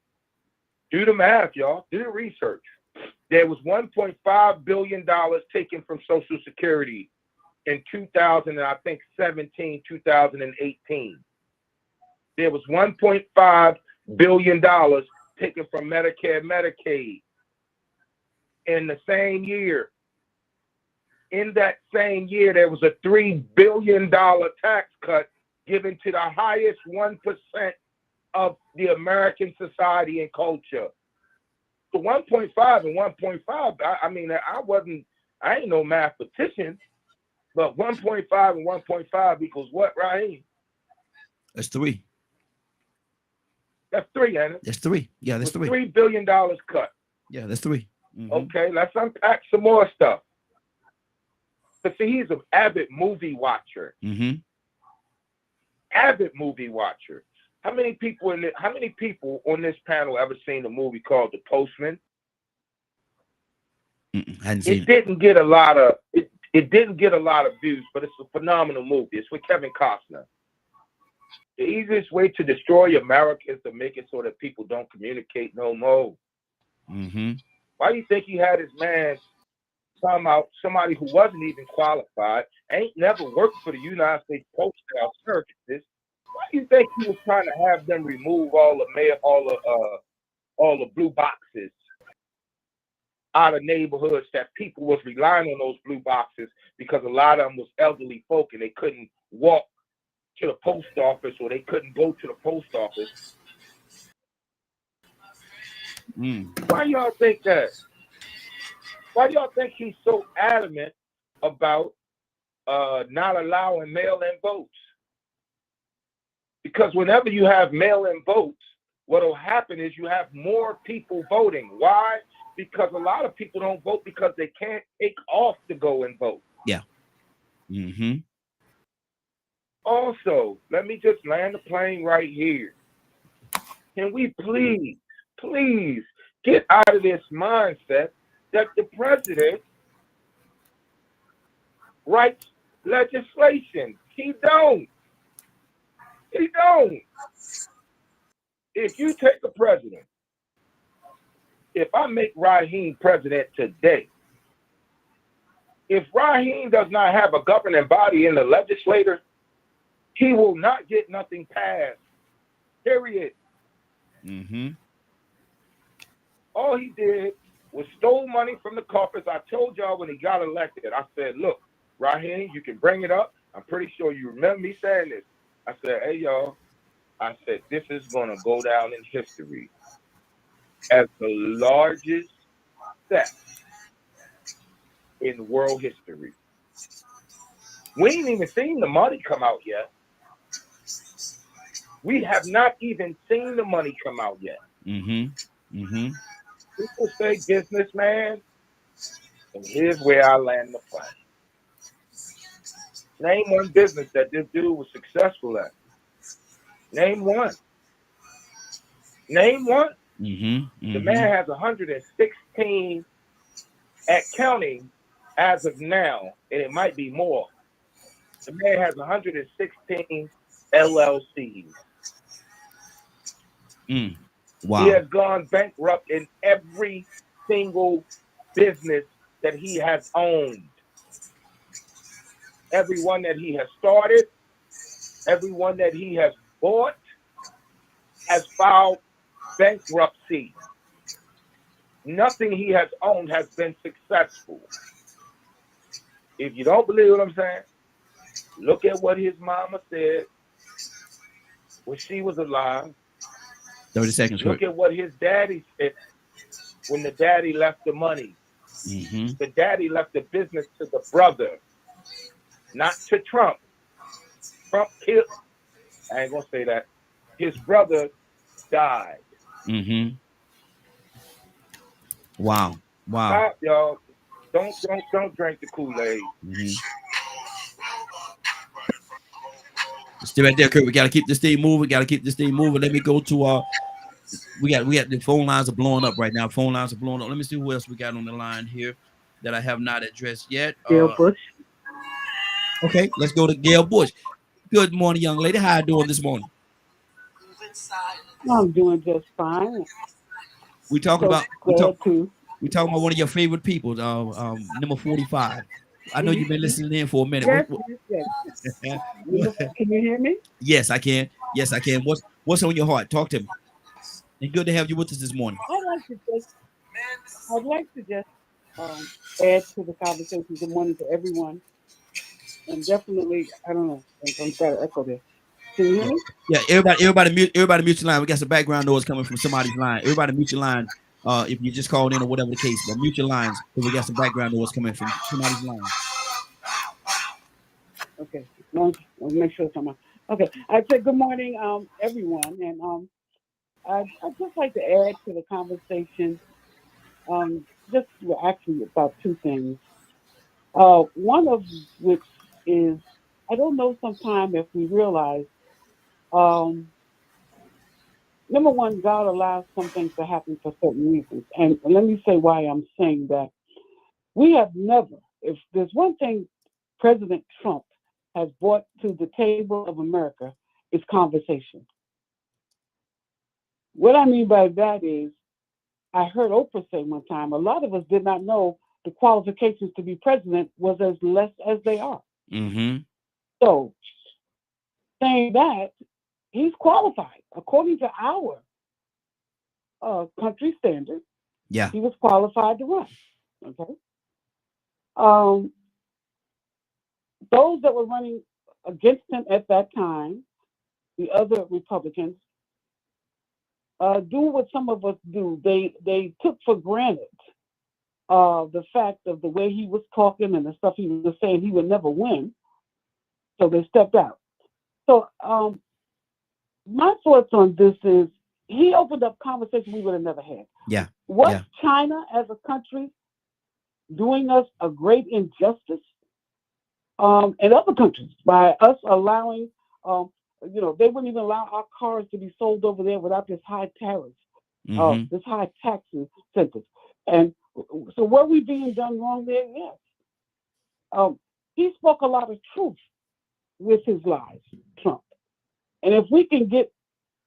Do the math, y'all. Do the research. There was $1.5 billion taken from Social Security in 2017, 2018. There was $1.5 billion taken from Medicare, Medicaid in the same year. In that same year, there was a $3 billion tax cut given to the highest 1% of the American society and culture. So 1.5 and 1.5, I ain't no mathematician, but 1.5 and 1.5 equals what, Raheem? That's 3. That's 3, ain't it? That's 3. Yeah, that's 3. $3 billion cut. Yeah, that's 3. Mm-hmm. Okay, let's unpack some more stuff. But see, he's an avid movie watcher. Mm-hmm. avid movie watcher. How many people on this panel ever seen a movie called The Postman? Hadn't seen It didn't get a lot of views, but it's a phenomenal movie. It's with Kevin Costner. The easiest way to destroy America is to make it so that people don't communicate no more. Why do you think he had his man come out, somebody who wasn't even qualified, ain't never worked for the United States Postal Services? Why do you think he was trying to have them remove all the blue boxes out of neighborhoods that people was relying on those blue boxes because a lot of them was elderly folk and they couldn't walk to the post office or they couldn't go to the post office? Why y'all think that? Why do y'all think he's so adamant about not allowing mail-in votes? Because whenever you have mail-in votes, what will happen is you have more people voting. Why? Because a lot of people don't vote because they can't take off to go and vote. Yeah. Also, let me just land the plane right here. Can we please get out of this mindset that the president writes legislation? He don't. If you take a president, if I make Raheem president today, if Raheem does not have a governing body in the legislature, he will not get nothing passed. Period. All he did was stole money from the coffers. I told y'all when he got elected, I said, look, Raheem, you can bring it up. I'm pretty sure you remember me saying this. I said, hey, y'all, I said, this is going to go down in history as the largest theft in world history. We ain't even seen the money come out yet. We have not even seen the money come out yet. People say businessman, and here's where I land the plane. Name one business that this dude was successful at. Name one. The man has 116 at counting as of now, and it might be more. The man has 116 LLCs. Wow. He has gone bankrupt in every single business that he has owned. Every one that he has started, every one that he has bought, has filed bankruptcy. Nothing he has owned has been successful. If you don't believe what I'm saying, look at what his mama said when she was alive. 30 seconds. Look at what his daddy said when the daddy left the money. The daddy left the business to the brother, not to Trump. Trump killed. I ain't gonna say that. His brother died. Wow. Stop, y'all. Don't drink the Kool-Aid. Stay right there, Kurt. We gotta keep this thing moving. Let me go to we got the phone lines are blowing up right now. Let me see who else we got on the line here that I have not addressed yet. Gail Bush. Okay, let's go to Gail Bush. Good morning, young lady. How you doing this morning? I'm doing just fine. We talking So about we talking about one of your favorite people, number 45. I know you've been listening in for a minute. Yes. Can you hear me? Yes, I can. What's on your heart? Talk to me. And good to have you with us this morning. I'd like to just add to the conversation. Good morning to everyone. And definitely, I don't know. I'm trying to echo this. Can you hear me? Yeah, everybody mute your line. We got some background noise coming from somebody's line. Everybody mute your line. If you just called in or whatever the case, but mute your lines because we got some background noise coming from somebody's line. Okay. No, I'll make sure it's on my. Okay. I said good morning, everyone, and I'd just like to add to the conversation. Just actually about two things. One of which is I don't know sometimes if we realize Number one, God allows some things to happen for certain reasons. And let me say why I'm saying that. We have never, if there's one thing President Trump has brought to the table of America, it's conversation. What I mean by that is, I heard Oprah say one time, a lot of us did not know the qualifications to be president was as less as they are. Mm-hmm. So, saying that, he's qualified according to our country standards. Yeah. He was qualified to run. Okay. Those that were running against him at that time, the other Republicans, do what some of us do. They took for granted the fact of the way he was talking and the stuff he was saying he would never win. So they stepped out. So my thoughts on this is he opened up conversation we would have never had. Yeah. Was China as a country doing us a great injustice? And other countries by us allowing, they wouldn't even allow our cars to be sold over there without this high tariffs, this high tax incentive. And so were we being done wrong there? Yes. He spoke a lot of truth with his lies, Trump. And if we can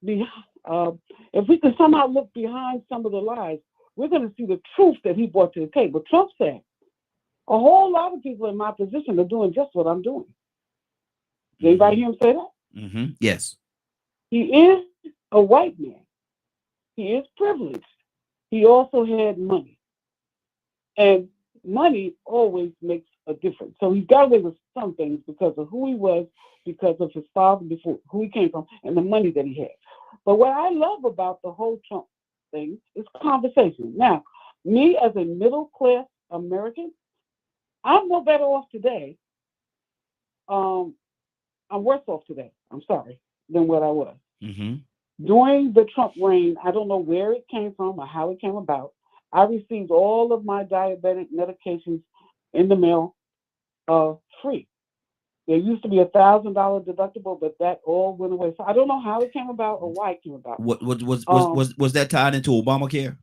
if we can somehow look behind some of the lies, we're going to see the truth that he brought to the table. Trump said, a whole lot of people in my position are doing just what I'm doing. Did anybody hear him say that? Mm-hmm. Yes. He is a white man. He is privileged. He also had money. And money always makes a difference. So he got away with some things because of who he was, because of his father, before who he came from, and the money that he had. But what I love about the whole Trump thing is conversation. Now, me as a middle-class American, I'm no better off today. I'm worse off today, I'm sorry, than what I was. Mm-hmm. During the Trump reign, I don't know where it came from or how it came about. I received all of my diabetic medications in the mail free. There used to be $1,000 deductible, but that all went away. So I don't know how it came about or why it came about. Was that tied into Obamacare?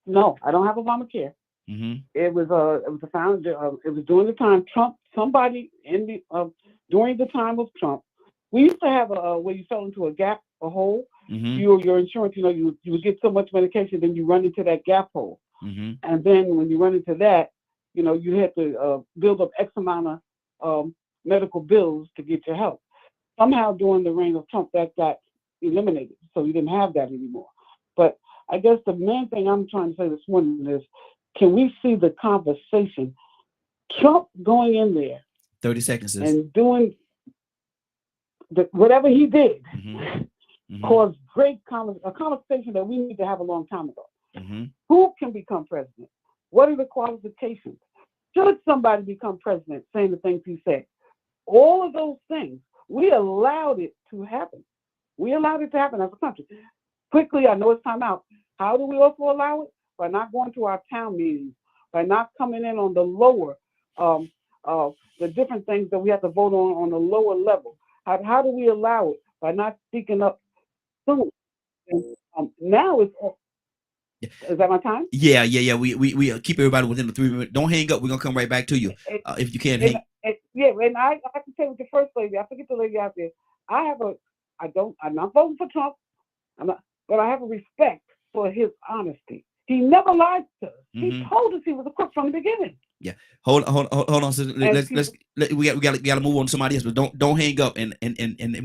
No, I don't have Obamacare. Mm-hmm. It was it was during the time Trump. Somebody during the time of Trump, we used to have where you fell into a gap, a hole. Mm-hmm. Your insurance, you would get so much medication, then you run into that gap hole, mm-hmm. and then when you run into that, you had to build up X amount of medical bills to get your help. Somehow during the reign of Trump, that got eliminated, so you didn't have that anymore. But I guess the main thing I'm trying to say this morning is, can we see the conversation? Trump going in there 30 seconds and doing whatever he did caused a conversation that we need to have a long time ago. Mm-hmm. Who can become president? What are the qualifications? Should somebody become president saying the things he said? All of those things, we allowed it to happen. We allowed it to happen as a country. Quickly, I know it's time out. How do we also allow it? By not going to our town meetings, by not coming in on the lower, the different things that we have to vote on the lower level. How do we allow it? By not speaking up soon. Now it's. Is that my time? Yeah. We keep everybody within the 3 minutes. Don't hang up. We're gonna come right back to you if you can't hang. And I have to say with the first lady, I forget the lady out there. I'm not voting for Trump. But I have a respect for his honesty. He never lied to us. He told us he was a crook from the beginning. Yeah. Hold on. So we got to move on to somebody else. But don't hang up. And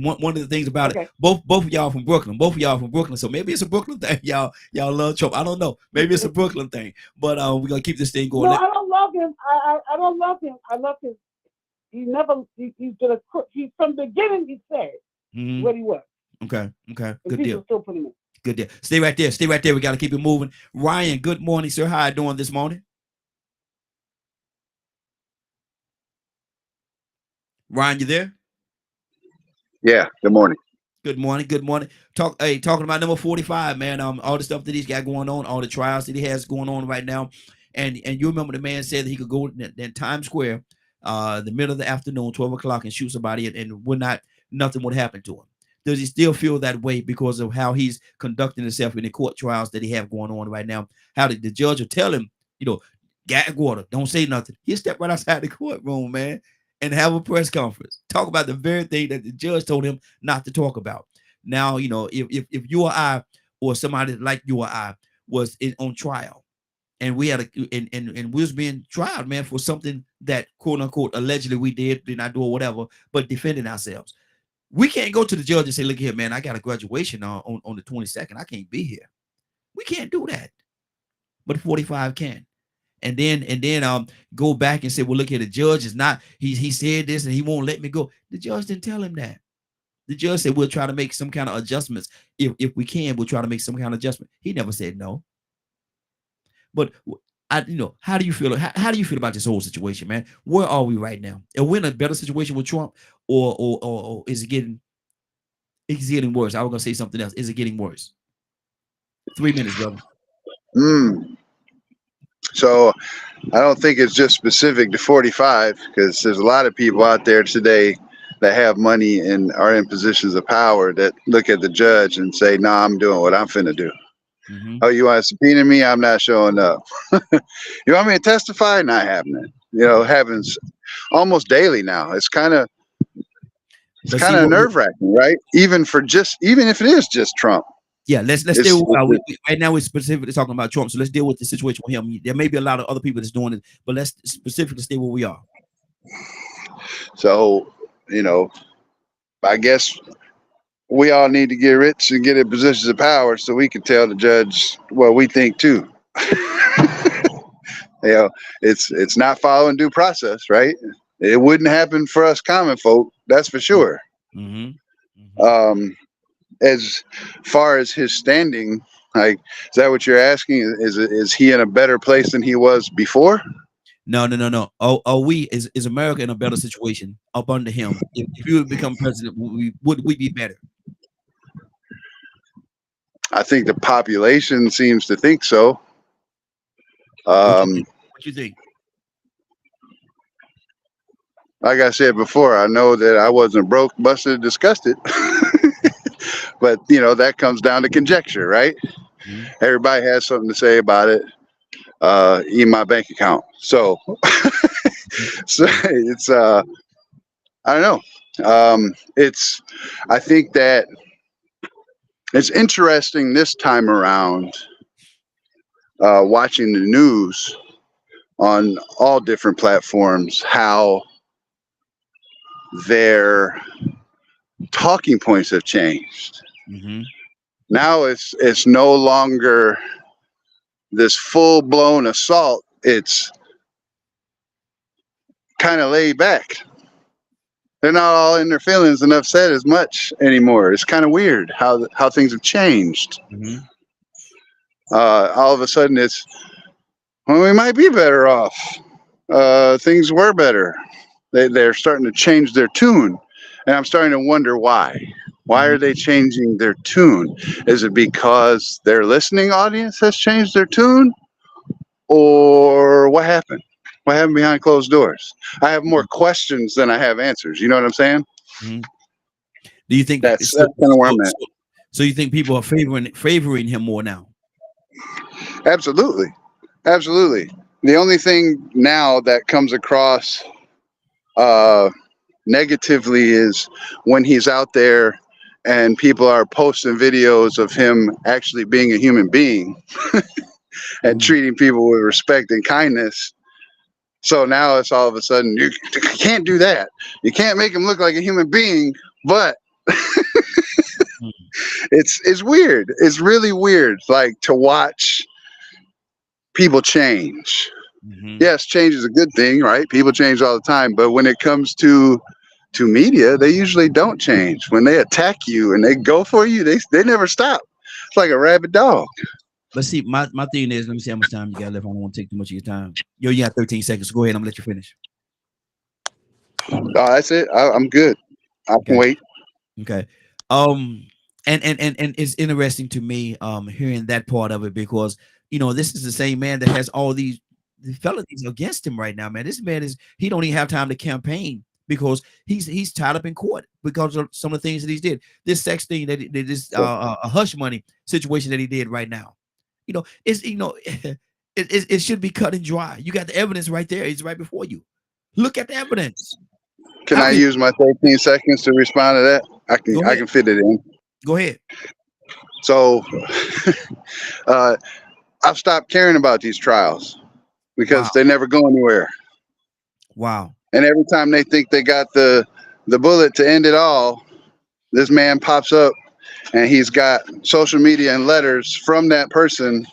one of the things about it, both of y'all from Brooklyn. So maybe it's a Brooklyn thing. Y'all love Trump. I don't know. Maybe it's a Brooklyn thing. But we're gonna keep this thing going. No, I don't love him. I don't love him. I love him. He's been a crook. He from the beginning he said what he was. Okay. And Good deal. Still put him in. Good deal. Stay right there. We got to keep it moving. Ryan, good morning, sir. How are you doing this morning? Ryan, you there? Yeah. Good morning. Good morning. Talking about number 45, man. All the stuff that he's got going on, all the trials that he has going on right now. And you remember the man said that he could go in Times Square, the middle of the afternoon, 12 o'clock, and shoot somebody and would not nothing would happen to him? Does he still feel that way because of how he's conducting himself in the court trials that he have going on right now? How did the judge will tell him, gag water, don't say nothing. He'll step right outside the courtroom, man, and have a press conference. Talk about the very thing that the judge told him not to talk about. Now, if you or I, or somebody like you or I, was on trial, and we had and we was being tried, man, for something that quote unquote allegedly we did not do or whatever, but defending ourselves. We can't go to the judge and say, look here, man, I got a graduation on the 22nd. I can't be here. We can't do that. But 45 can. And then go back and say, well, look here, the judge is not, he said this and he won't let me go. The judge didn't tell him that. The judge said, we'll try to make some kind of adjustments. If we can, we'll try to make some kind of adjustment. He never said no. But how do you feel? How do you feel about this whole situation, man? Where are we right now? Are we in a better situation with Trump, or is it getting worse? I was gonna say something else. Is it getting worse? 3 minutes, brother. So I don't think it's just specific to 45, because there's a lot of people out there today that have money and are in positions of power that look at the judge and say, "No, I'm doing what I'm finna do." Mm-hmm. Oh, you want to subpoena me? I'm not showing up. You want me to testify? Not happening. Happens almost daily now. It's kind of nerve-wracking, right? Even if it is just Trump. Yeah, let's deal with right now. We're specifically talking about Trump, so let's deal with the situation with him. There may be a lot of other people that's doing it, but let's specifically stay where we are. So, I guess we all need to get rich and get in positions of power so we can tell the judge what we think too. It's not following due process, right? It wouldn't happen for us common folk, that's for sure. Mm-hmm. Mm-hmm. As far as his standing, like, is that what you're asking? Is he in a better place than he was before? No. Is America in a better situation up under him? If you would become president, would we be better? I think the population seems to think so. What you think? Like I said before, I know that I wasn't broke, busted, disgusted. But, that comes down to conjecture, right? Mm-hmm. Everybody has something to say about it. In my bank account. So, it's, I don't know. I think that it's interesting this time around, watching the news on all different platforms, how their talking points have changed. Mm-hmm. Now it's no longer this full-blown assault. It's kind of laid back. They're not all in their feelings and upset as much anymore. It's kind of weird how things have changed. Mm-hmm. All of a sudden we might be better off. Things were better. They're starting to change their tune, and I'm starting to wonder why. Why are they changing their tune? Is it because their listening audience has changed their tune? Or what happened? What happened behind closed doors? I have more questions than I have answers. You know what I'm saying? Mm-hmm. Do you think that's kind of where I'm at? So you think people are favoring him more now? Absolutely. Absolutely. The only thing now that comes across negatively is when he's out there and people are posting videos of him actually being a human being and treating people with respect and kindness. So now it's all of a sudden, you can't do that. You can't make him look like a human being, but it's weird. It's really weird, like, to watch people change. Mm-hmm. Yes, change is a good thing, right? People change all the time, but when it comes to media, they usually don't change. When they attack you and they go for you, they never stop. It's like a rabid dog. But see, my thing is, let me see how much time you got left. I don't want to take too much of your time. Yo, you got 13 seconds. Go ahead. I'm gonna let you finish. That's it. I'm good. I can wait. Okay. And it's interesting to me hearing that part of it, because this is the same man that has all these felonies against him right now, man. This man he don't even have time to campaign because he's tied up in court because of some of the things that he did. This sex thing this a hush money situation that he did right now. It's it should be cut and dry. You got the evidence right there. It's right before you. Look at the evidence. Can I use my 13 seconds to respond to that? I can fit it in. Go ahead. So I've stopped caring about these trials because they never go anywhere. Wow. And every time they think they got the bullet to end it all, this man pops up and he's got social media and letters from that person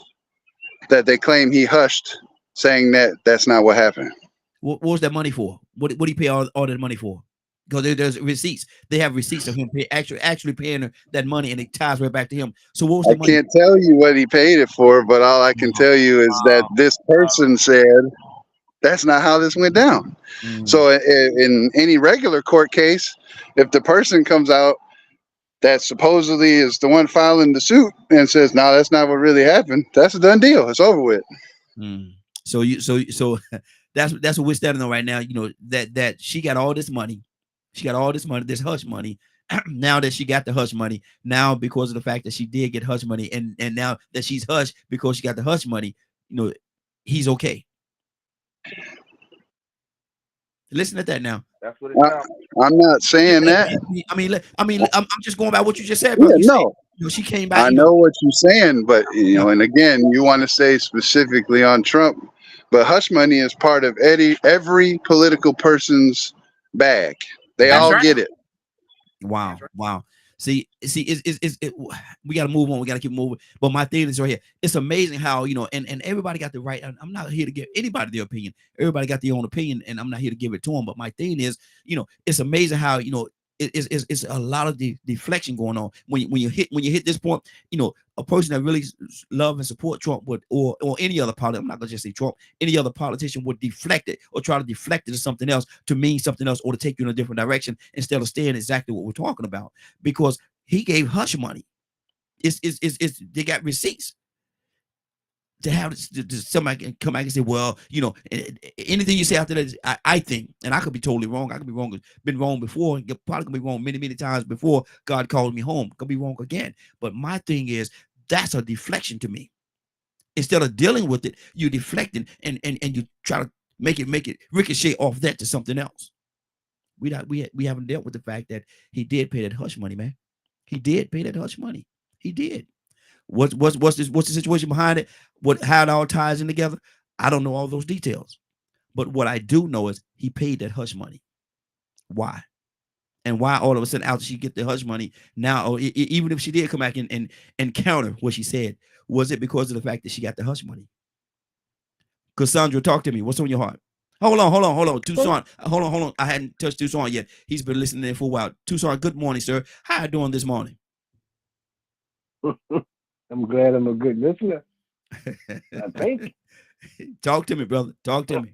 that they claim he hushed, saying that that's not what happened. What was that money for? What did he pay all that money for? Because there's receipts. They have receipts of him actually paying that money, and it ties right back to him. So what was the money? I can't tell you what he paid it for, but all I can tell you is that this person said that's not how this went down. So in any regular court case, if the person comes out that supposedly is the one filing the suit and says, no, that's not what really happened, that's a done deal. It's over with. So that's what we're standing on right now. That she got all this money. She got all this money, this hush money. Now that she got the hush money, now because of the fact that she did get hush money, and now that she's hushed because she got the hush money, he's okay. Listen at that now. That's what it's I'm not saying that. I'm just going by what you just said, Yeah, bro. no. She came back. I know what you're saying, but and again, you want to say specifically on Trump, but hush money is part of every political person's bag. They all get it. Wow. See, we got to move on. We got to keep moving. But my thing is right here. It's amazing how, and everybody got the right. I'm not here to give anybody their opinion. Everybody got their own opinion, and I'm not here to give it to them. But my thing is, it's amazing how, it's a lot of deflection going on when you hit this point. A person that really love and support Trump would, or any other politician, I'm not gonna just say Trump, any other politician would deflect it or try to deflect it to something else, to mean something else, or to take you in a different direction instead of staying exactly what we're talking about. Because he gave hush money. They got receipts. To have somebody can come back and say, well, anything you say after that, I think, and I could be totally wrong. I could be wrong, been wrong before, and probably could be wrong many, many times before God called me home. Could be wrong again. But my thing is, that's a deflection to me. Instead of dealing with it, you deflecting and you try to make it ricochet off that to something else. We haven't dealt with the fact that he did pay that hush money, man. He did pay that hush money. He did. What's the situation behind it? How it all ties in together? I don't know all those details, but what I do know is he paid that hush money. Why? And why all of a sudden after she get the hush money now, or even if she did come back and counter what she said, was it because of the fact that she got the hush money? Cassandra, talk to me. What's on your heart? Hold on. Tucson, hold on. I hadn't touched Tucson yet. He's been listening in for a while. Tucson, good morning, sir. How are you doing this morning? I'm glad I'm a good listener. I think. Talk to me, brother. Talk to me.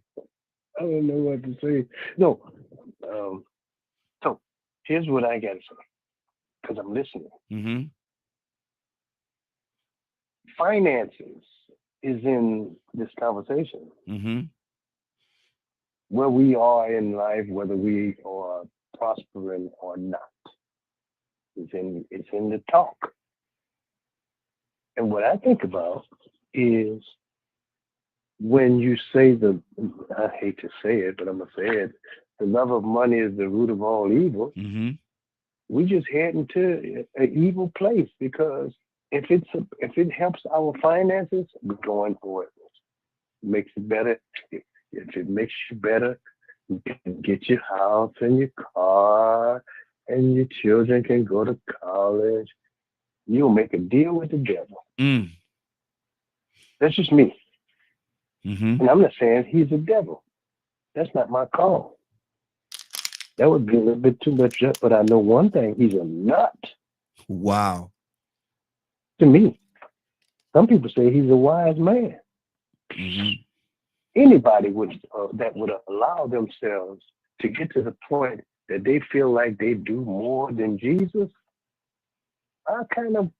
I don't know what to say. No. So here's what I got to say, because I'm listening. Mm-hmm. Finances is in this conversation. Mm-hmm. Where we are in life, whether we are prospering or not, it's in the talk. And what I think about is when you say I hate to say it, but I'm going to say it, the love of money is the root of all evil. Mm-hmm. We just head into an evil place, because if it helps our finances, we're going for it. Makes it better. If it makes you better, you can get your house and your car, and your children can go to college. You'll make a deal with the devil. Mm. That's just me. Mm-hmm. And I'm not saying he's a devil. That's not my call. That would be a little bit too much, but I know one thing: he's a nut. Wow. To me, some people say he's a wise man. Mm-hmm. Anybody that would allow themselves to get to the point that they feel like they do more than Jesus, I kind of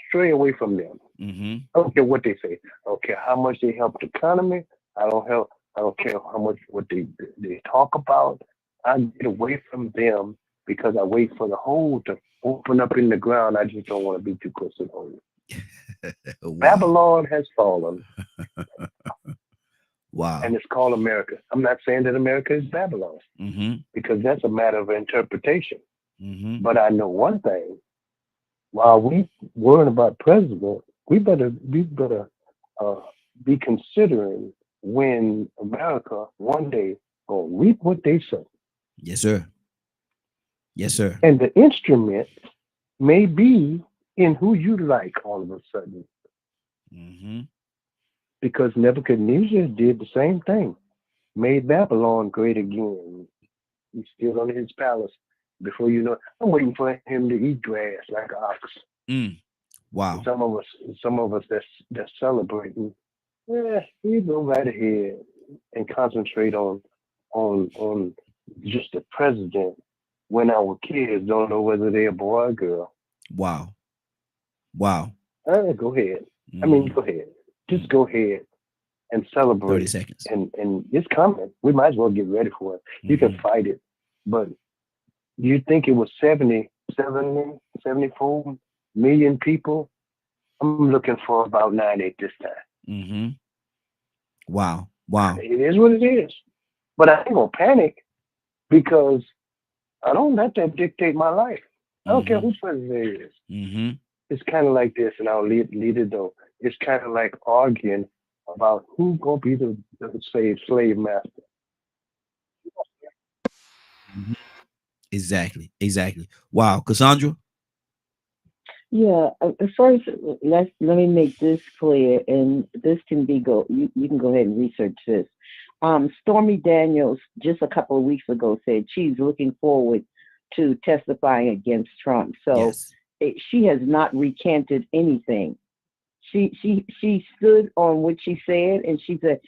stray away from them. Mm-hmm. I don't care what they say. I don't care how much they help the economy. I don't care how much what they talk about. I get away from them because I wait for the hole to open up in the ground. I just don't want to be too close to the hole. Wow. Babylon has fallen, Wow. and it's called America. I'm not saying that America is Babylon, because that's a matter of interpretation. But I know one thing: while we worrying about president, we better be considering when America one day gonna reap what they sow. Yes, sir. Yes, sir. And the instrument may be in who you like all of a sudden. Because Nebuchadnezzar did the same thing, made Babylon great again. He's still under his palace. Before you know it, I'm waiting for him to eat grass like an ox. Wow. Some of us that's celebrating, we go right ahead and concentrate on just the president when our kids don't know whether they're a boy or girl. Wow. Wow. Go ahead. I mean, go ahead. Just go ahead and celebrate. 30 seconds. And it's coming. We might as well get ready for it. You can fight it. But you think it was 74 million people? I'm looking for about 98 this time. Wow. Wow. It is what it is. But I ain't gonna panic because I don't let that dictate my life. I don't care who president is. It's kind of like this, and I'll lead it though. It's kind of like arguing about who's gonna be the slave master. Exactly. Wow. Cassandra? Yeah, first, let me make this clear, and this can be you can go ahead and research this. Stormy Daniels just a couple of weeks ago said she's looking forward to testifying against Trump. So she has not recanted anything. She stood on what she said, and she said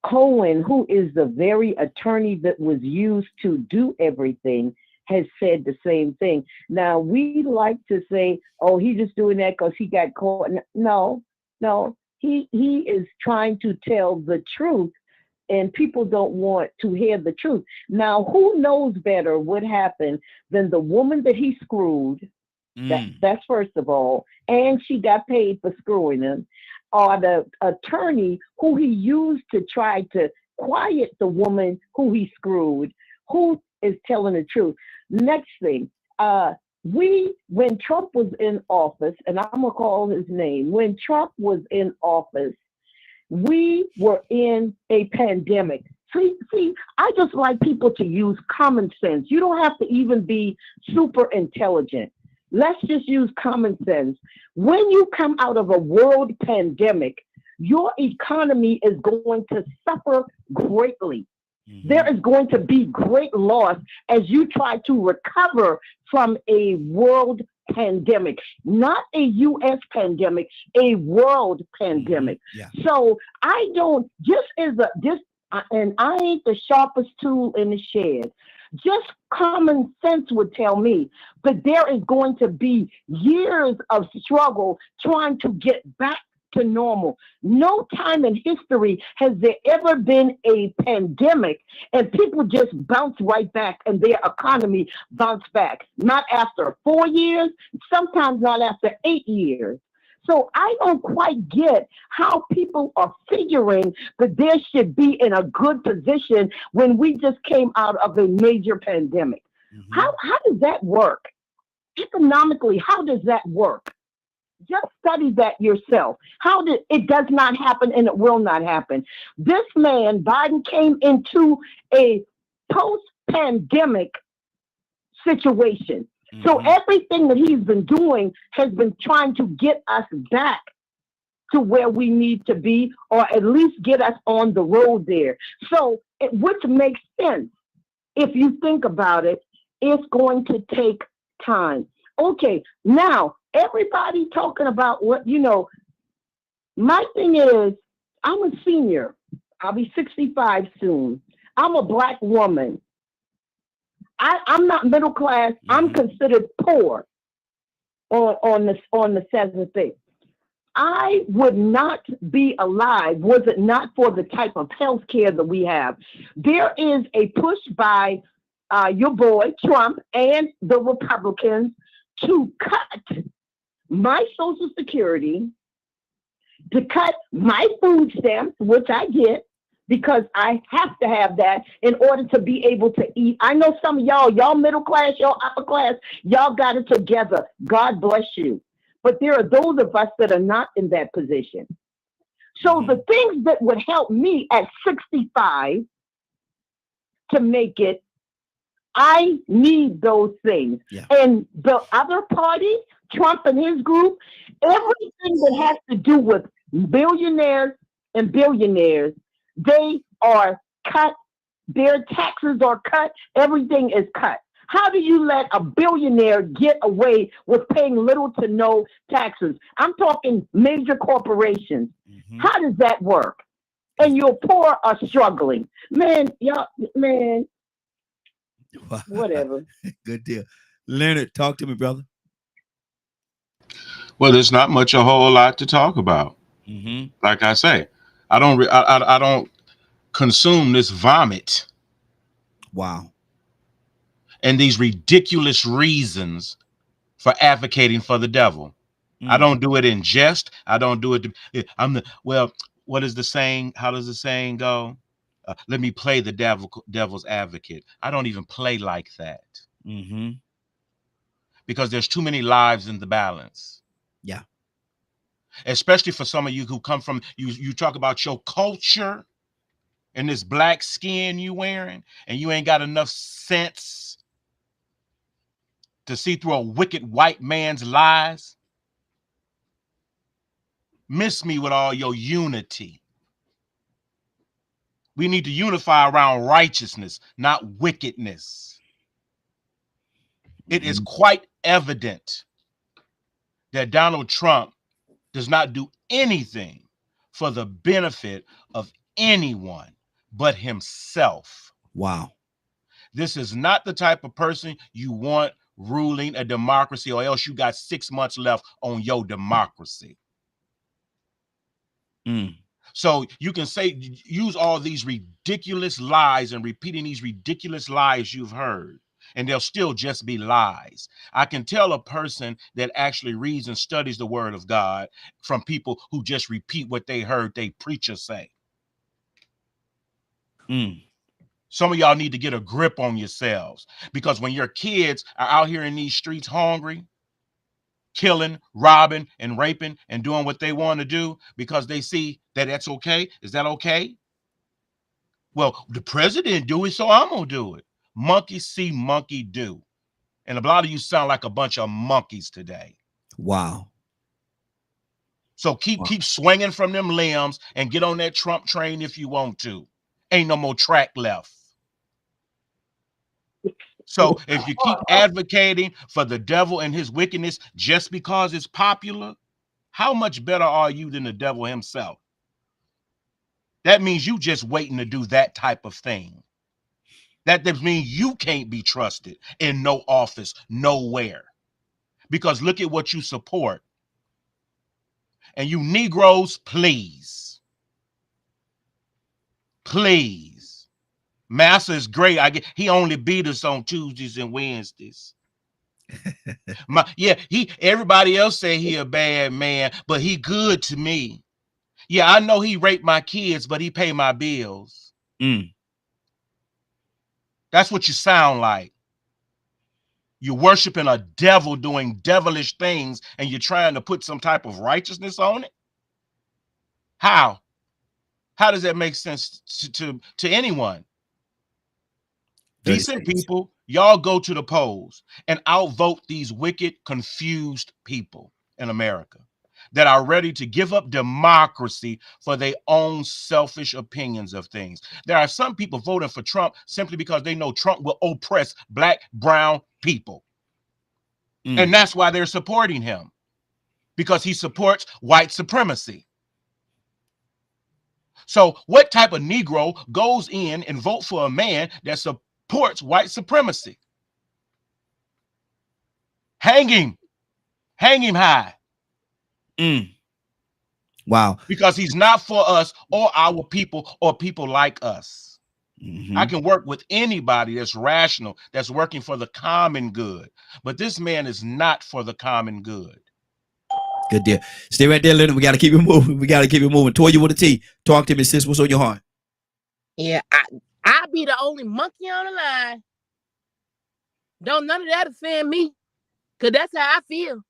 Cohen, who is the very attorney that was used to do everything, has said the same thing. Now, we like to say, oh, he's just doing that because he got caught. No, he is trying to tell the truth, and people don't want to hear the truth. Now, who knows better what happened than the woman that he screwed? That's first of all, and she got paid for screwing him, or the attorney who he used to try to quiet the woman who he screwed, who is telling the truth. Next thing, when Trump was in office, and I'm gonna call his name, when Trump was in office, we were in a pandemic. See, I just like people to use common sense. You don't have to even be super intelligent. Let's just use common sense. When you come out of a world pandemic, your economy is going to suffer greatly. There is going to be great loss as you try to recover from a world pandemic, not a U.S. pandemic, a world pandemic. So I don't, and I ain't the sharpest tool in the shed. Just common sense would tell me that there is going to be years of struggle trying to get back to normal. No time in history has there ever been a pandemic and people just bounce right back and their economy bounce back. Not after 4 years, sometimes not after 8 years. So I don't quite get how people are figuring that there should be in a good position when we just came out of a major pandemic. How does that work? Economically, how does that work? Just study that yourself. It does not happen and it will not happen. This man, Biden, came into a post-pandemic situation. So everything that he's been doing has been trying to get us back to where we need to be, or at least get us on the road there. So, which makes sense. If you think about it, it's going to take time. Okay, now, everybody talking about my thing is, I'm a senior. I'll be 65 soon. I'm a Black woman. I'm not middle class. I'm considered poor on the seventh day. I would not be alive was it not for the type of health care that we have. There is a push by your boy Trump and the Republicans to cut my Social Security, to cut my food stamps, which I get because I have to have that in order to be able to eat. I know some of y'all middle class, y'all upper class, y'all got it together. God bless you. But there are those of us that are not in that position. So the things that would help me at 65 to make it, I need those things. Yeah. And the other party, Trump and his group, everything that has to do with billionaires and billionaires, they are cut. Their taxes are cut. Everything is cut. How do you let a billionaire get away with paying little to no taxes? I'm talking major corporations. How does that work? And your poor are struggling. Man, y'all, man, whatever. Good deal. Leonard, talk to me, brother. Well, there's not much a whole lot to talk about. Like I say, I don't consume this vomit. Wow. And these ridiculous reasons for advocating for the devil. I don't do it in jest. I don't do it. What is the saying? How does the saying go? Let me play the devil's advocate. I don't even play like that. Because there's too many lives in the balance. Yeah. Especially for some of you who come from, you talk about your culture and this black skin you wearing, and you ain't got enough sense to see through a wicked white man's lies. Miss me with all your unity. We need to unify around righteousness, not wickedness. It is quite evident that Donald Trump does not do anything for the benefit of anyone but himself. Wow. This is not the type of person you want ruling a democracy, or else you got 6 months left on your democracy. So you can say, use all these ridiculous lies and repeating these ridiculous lies you've heard, and they'll still just be lies. I can tell a person that actually reads and studies the word of God from people who just repeat what they heard their preacher say. Some of y'all need to get a grip on yourselves, because when your kids are out here in these streets hungry, killing, robbing, and raping, and doing what they want to do because they see that that's okay. Is that okay? Well, the president do it, so I'm gonna do it. Monkey see, monkey do. And a lot of you sound like a bunch of monkeys today. Wow. So keep swinging from them limbs and get on that Trump train if you want to. Ain't no more track left. So if you keep advocating for the devil and his wickedness just because it's popular, how much better are you than the devil himself? That means you just waiting to do that type of thing. That means you can't be trusted in no office, nowhere. Because look at what you support. And you Negroes, please. Please. Massa is great. He only beat us on Tuesdays and Wednesdays. Everybody else say he a bad man, but he good to me. Yeah, I know he raped my kids, but he pay my bills. That's what you sound like. You're worshiping a devil doing devilish things, and you're trying to put some type of righteousness on it. How? How does that make sense to anyone? Decent people, y'all go to the polls and outvote these wicked, confused people in America that are ready to give up democracy for their own selfish opinions of things. There are some people voting for Trump simply because they know Trump will oppress black, brown people. And that's why they're supporting him, because he supports white supremacy. So what type of Negro goes in and vote for a man that supports white supremacy? Hang him high. Wow. Because he's not for us or our people or people like us. I can work with anybody that's rational, that's working for the common good. But this man is not for the common good. Good deal. Stay right there, Leonard. We got to keep it moving. Toya with a T. Talk to me, sis. What's on your heart? Yeah, I'll be the only monkey on the line. Don't none of that offend me, because that's how I feel.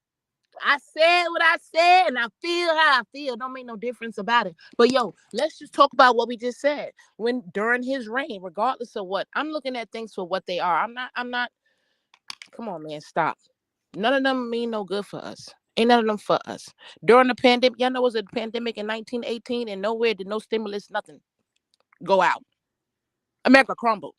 I said what I said, and I feel how I feel. Don't make no difference about it. But yo, let's just talk about what we just said. When during his reign, regardless of what, I'm looking at things for what they are. I'm not. Come on, man, stop. None of them mean no good for us. Ain't none of them for us. During the pandemic, y'all know it was a pandemic in 1918, and nowhere did no stimulus, nothing go out. America crumbled.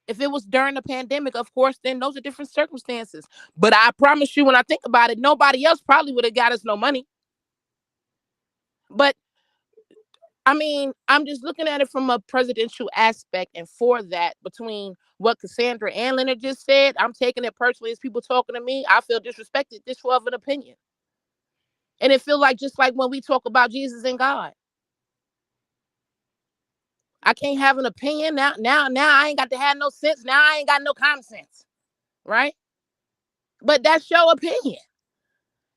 If it was during the pandemic, of course, then those are different circumstances. But I promise you, when I think about it, nobody else probably would have got us no money. But I mean, I'm just looking at it from a presidential aspect. And for that, between what Cassandra and Leonard just said, I'm taking it personally as people talking to me. I feel disrespected just for an opinion. And it feels like just like when we talk about Jesus and God. I can't have an opinion now. I ain't got to have no sense. Now I ain't got no common sense, right? But that's your opinion.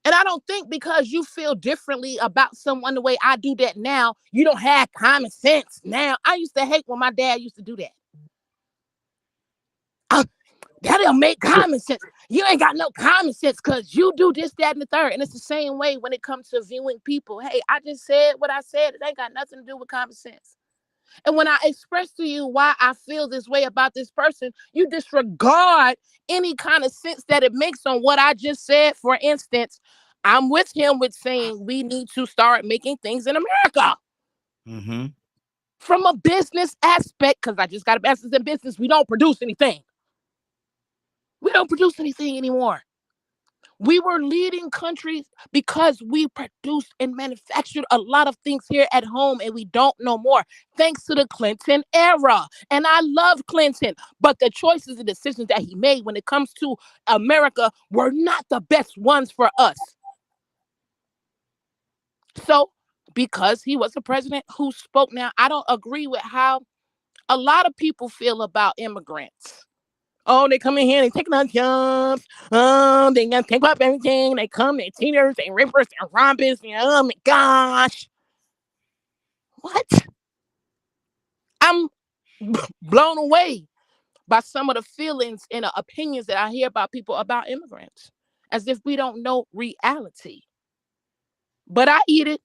And I don't think because you feel differently about someone the way I do that now, you don't have common sense now. I used to hate when my dad used to do that. That don't make common sense. You ain't got no common sense because you do this, that, and the third. And it's the same way when it comes to viewing people. Hey, I just said what I said. It ain't got nothing to do with common sense. And when I express to you why I feel this way about this person, you disregard any kind of sense that it makes on what I just said. For instance, I'm with him with saying we need to start making things in America. Mm-hmm. From a business aspect, because I just got a master's in business, we don't produce anything. We don't produce anything anymore. We were leading countries because we produced and manufactured a lot of things here at home, and we don't know more, thanks to the Clinton era. And I love Clinton, but the choices and decisions that he made when it comes to America were not the best ones for us. So, because he was a president who spoke, now I don't agree with how a lot of people feel about immigrants. Oh, they come in here, they taking our jobs. They gonna take up everything. They come, they're cheaters, they rippers, they're robbers. Oh my gosh. What? I'm blown away by some of the feelings and opinions that I hear about people about immigrants, as if we don't know reality. But I eat it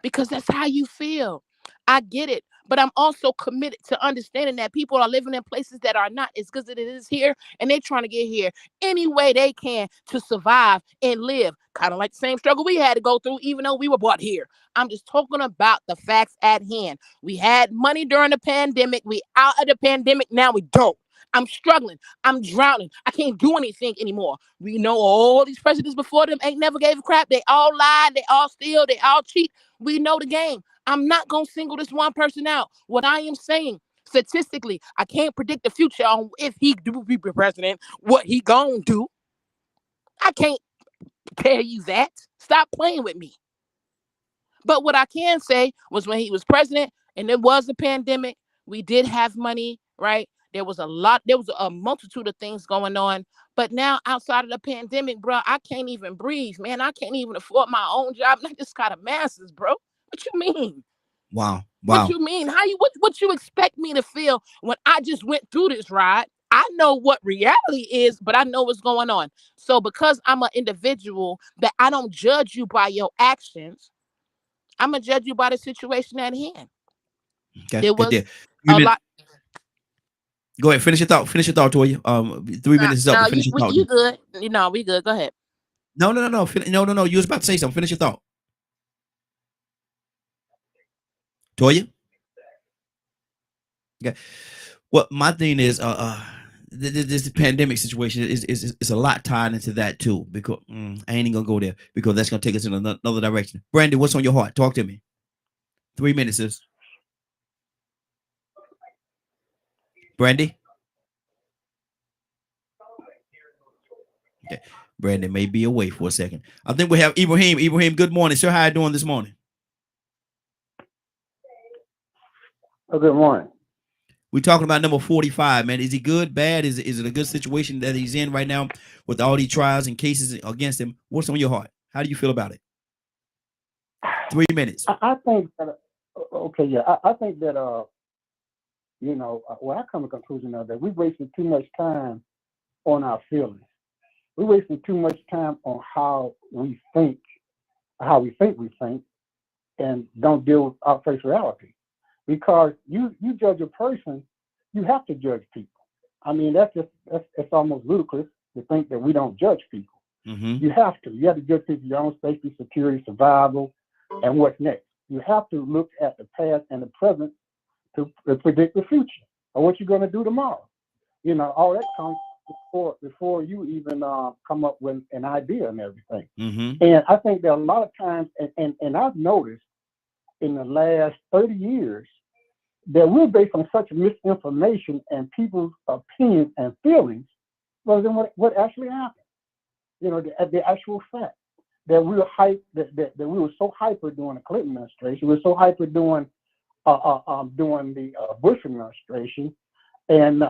because that's how you feel. I get it. But I'm also committed to understanding that people are living in places that are not as good as it is here. And they're trying to get here any way they can to survive and live. Kind of like the same struggle we had to go through, even though we were brought here. I'm just talking about the facts at hand. We had money during the pandemic. We out of the pandemic. Now we don't. I'm struggling. I'm drowning. I can't do anything anymore. We know all these presidents before them ain't never gave a crap. They all lied. They all steal. They all cheat. We know the game. I'm not going to single this one person out. What I am saying, statistically, I can't predict the future on if he do be president, what he gonna do. I can't tell you that. Stop playing with me. But what I can say was when he was president and there was a pandemic, we did have money, right? There was a multitude of things going on. But now outside of the pandemic, bro, I can't even breathe, man. I can't even afford my own job. And I just got a master's, bro. What you mean? Wow. What you mean? What you expect me to feel when I just went through this ride? I know what reality is, but I know what's going on. So because I'm an individual that I don't judge you by your actions, I'm gonna judge you by the situation at hand. Okay. There was a lot. Go ahead. Finish your thought. Toya. 3 minutes is up. Finish your thought. You good? We good. Go ahead. No. No. You was about to say something. Finish your thought. Toya. Okay. Well, my thing is, this pandemic situation is a lot tied into that too. Because I ain't even gonna go there because that's gonna take us in another direction. Brandy, what's on your heart? Talk to me. 3 minutes, sis. Brandy. Okay. Brandon may be away for a second. I think we have Ibrahim. Ibrahim, good morning, sir. How you doing this morning? Oh, good morning. We're talking about number 45, man. Is he good, bad? Is it a good situation that he's in right now with all these trials and cases against him? What's on your heart? How do you feel about it? 3 minutes. I think that, okay, yeah, I think that, you know, well, I come to the conclusion of that we wasted too much time on our feelings. We wasted too much time on how we think, we think, and don't deal with our face reality. Because you judge a person, you have to judge people. I mean, that's almost ludicrous to think that we don't judge people. Mm-hmm. You have to judge people, your own safety, security, survival, and what's next. You have to look at the past and the present to predict the future or what you're going to do tomorrow. You know, all that comes before you even come up with an idea and everything. Mm-hmm. And I think that a lot of times, and I've noticed in the last 30 years that we're based on such misinformation and people's opinions and feelings rather than what actually happened. You know, the actual fact that we were that we were so hyper during the Clinton administration, we were so hyper during the Bush administration, and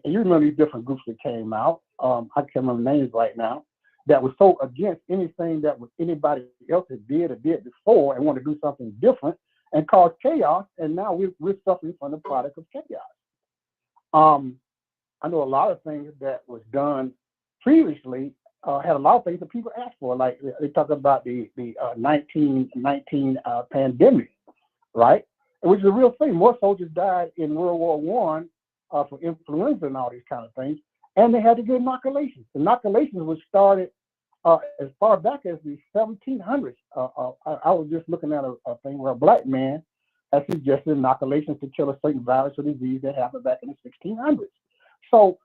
you remember these different groups that came out. I can't remember names right now. That was so against anything that anybody else had did or did before and wanted to do something different and cause chaos. And now we're suffering from the product of chaos. I know a lot of things that was done previously had a lot of things that people asked for. Like they talk about the 1919 pandemic, right? Which is a real thing. More soldiers died in World War I for influenza and all these kind of things. And they had to get inoculations. Inoculations was started as far back as the 1700s. I was just looking at a thing where a black man has suggested inoculations to kill a certain virus or disease that happened back in the 1600s. So,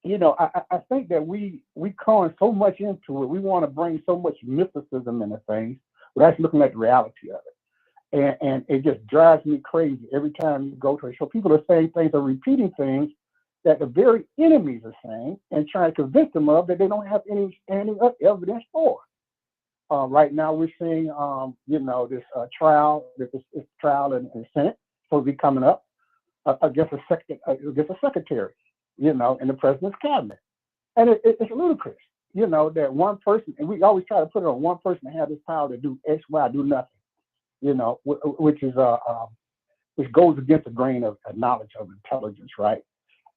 you know, I think that we con so much into it. We want to bring so much mysticism into things without looking at the reality of it. And it just drives me crazy every time you go to a show. People are saying things or repeating things that the very enemies are saying and trying to convince them of that they don't have any standing up evidence for. Right now we're seeing, you know, this trial in the Senate supposed to be coming up against a secretary, you know, in the president's cabinet. And it's ludicrous, you know, that one person, and we always try to put it on one person to have this power to do X, Y, do nothing, you know, which goes against the grain of knowledge of intelligence, right?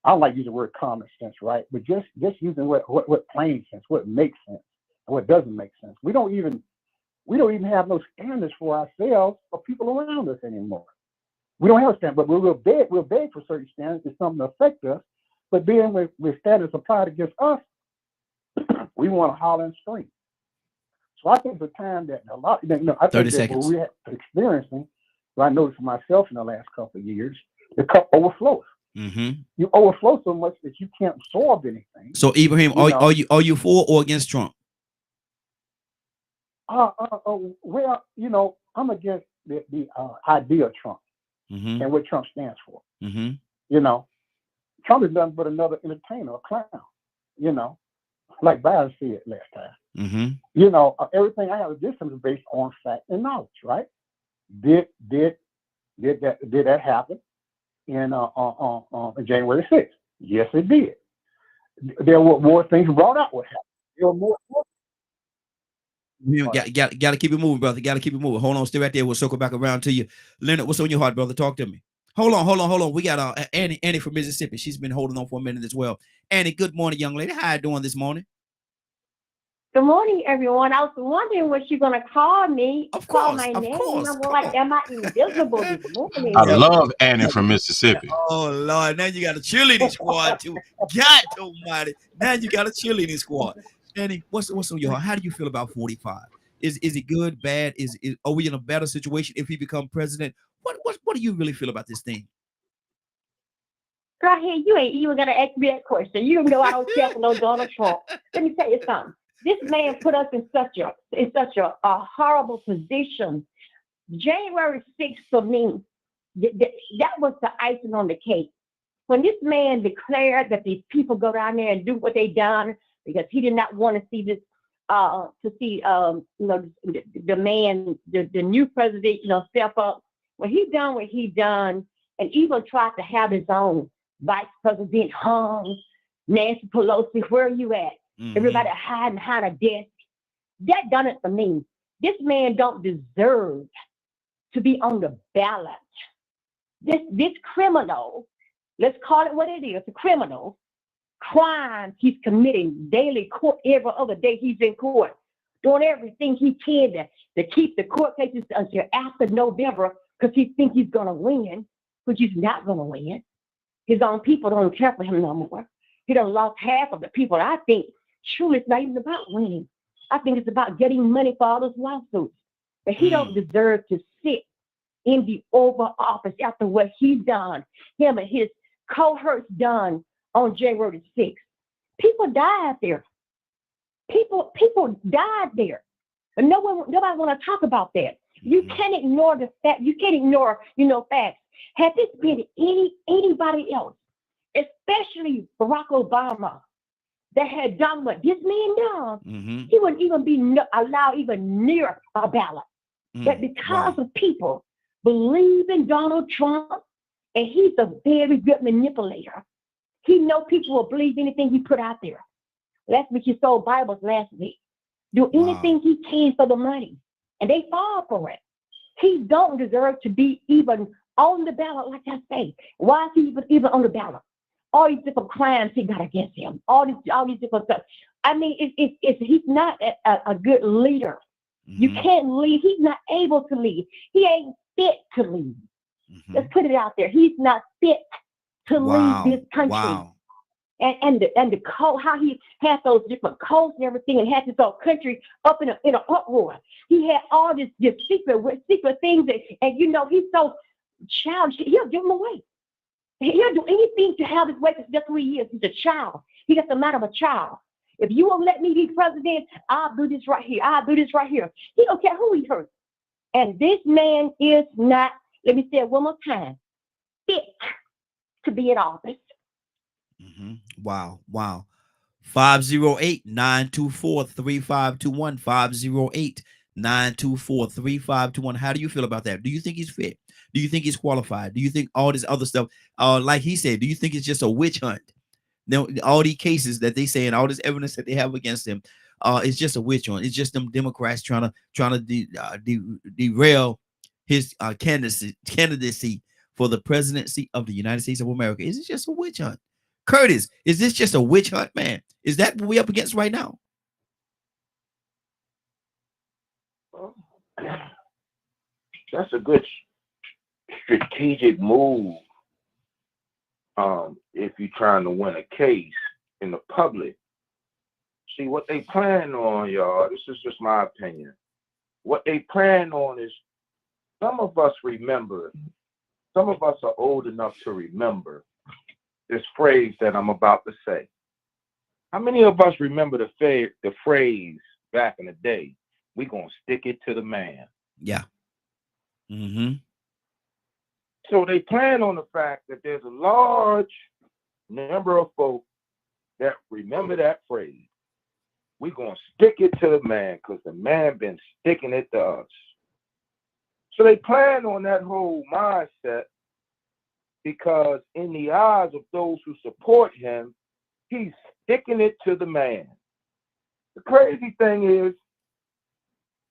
I don't like using the word common sense, right? But just using what plain sense, what makes sense, and what doesn't make sense. We don't even have no standards for ourselves or people around us anymore. We don't have a standard, but we'll beg for certain standards if something affect us. But then with standards applied against us, we want to holler and scream. So I think the time that a lot, you know, I 30 think that seconds. what we're experiencing, what I noticed myself in the last couple of years, the cup overflows. Mm-hmm. You overflow so much that you can't absorb anything. So Ibrahim, are you for or against Trump? Well, you know, I'm against the idea of Trump Mm-hmm. and what Trump stands for. Mm-hmm. You know, Trump is nothing but another entertainer, a clown. You know, like Biden said last time. Mm-hmm. You know, everything I have is based on fact and knowledge, right? Did that happen in on January 6th? Yes, it did. There were more things brought out what happened. There were more. Got to keep it moving, brother. Got to keep it moving. Hold on, stay right there. We'll circle back around to you. Leonard, what's on your heart, brother? Talk to me. Hold on. We got Annie from Mississippi. She's been holding on for a minute as well. Annie, good morning, young lady. How you doing this morning? Good morning, everyone. I was wondering was you going to call me? Of call course, my of name. course. I'm like, am I invisible this morning? I love Annie from Mississippi. Oh Lord, now you got a cheerleading squad too. God almighty. Now you got a cheerleading squad. Annie, what's on your heart? How do you feel about 45? Is it good, bad? Are we in a better situation if he become president? What do you really feel about this thing? Right here, you ain't even gonna ask me that question. You know I don't care for no Donald Trump. Let me tell you something. This man put us in such a horrible position. January 6th for me, that was the icing on the cake. When this man declared that these people go down there and do what they done because he did not want to see this, you know, the man, the new president, you know, step up. When he done what he done, and even tried to have his own vice president hung. Nancy Pelosi, where are you at? Everybody hiding behind a desk. That done it for me. This man don't deserve to be on the ballot. This criminal, let's call it what it is, a criminal, crimes he's committing daily court, every other day he's in court, doing everything he can to keep the court cases until after November because he thinks he's going to win, which he's not going to win. His own people don't care for him no more. He done lost half of the people. I think truly it's not even about winning. I think it's about getting money for all those lawsuits. But he don't deserve to sit in the Oval Office after what he's done, him and his cohorts done on January 6th. People died there. People died there. But nobody want to talk about that. You can't ignore the fact. You can't ignore, facts. Had this been anybody else, especially Barack Obama, that had done what this man done, he wouldn't even be allowed even near a ballot. But because of people believe in Donald Trump, and he's a very good manipulator, he know people will believe anything he put out there. Last week he sold Bibles last week. Do anything he can for the money, and they fall for it. He don't deserve to be even on the ballot, like I say. Why is he even on the ballot? All these different crimes he got against him, all these different stuff. I mean, he's not a good leader. You can't lead. He's not able to lead. He ain't fit to lead. Let's put it out there. He's not fit to lead this country. And the code, how he had those different codes and everything, and had this whole country up in an uproar. He had all this secret things, and he's so childish. He'll give them away. He'll do anything to have his way because that's who he is. He's a child. He gets the mind of a child. If you won't let me be president, I'll do this right here. I'll do this right here. He don't care who he hurts. And this man is not, let me say it one more time, fit to be in office. Wow. 508-924-3521. 508-924-3521. How do you feel about that? Do you think he's fit? Do you think he's qualified? Do you think all this other stuff, like he said, do you think it's just a witch hunt? Now, all these cases that they say and all this evidence that they have against him, it's just a witch hunt. It's just them Democrats trying to derail his candidacy for the presidency of the United States of America. Is it just a witch hunt? Curtis, is this just a witch hunt, man? Is that what we're up against right now? That's a good strategic move. If you're trying to win a case in the public. See, what they plan on, y'all, this is just my opinion. What they plan on is, some of us are old enough to remember this phrase that I'm about to say. How many of us remember the phrase back in the day, we gonna stick it to the man? Yeah. So they plan on the fact that there's a large number of folks that remember that phrase. We're going to stick it to the man because the man been sticking it to us. So they plan on that whole mindset because in the eyes of those who support him, he's sticking it to the man. The crazy thing is,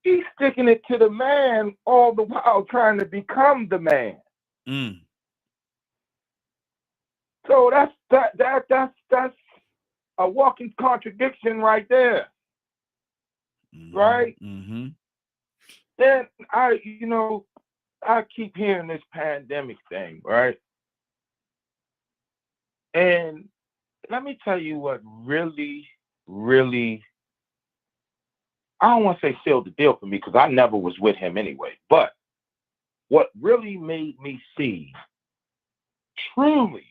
he's sticking it to the man all the while trying to become the man. So that's a walking contradiction right there. Right? Then I keep hearing this pandemic thing, right? And let me tell you what really, I don't want to say sealed the deal for me because I never was with him anyway. But what really made me see truly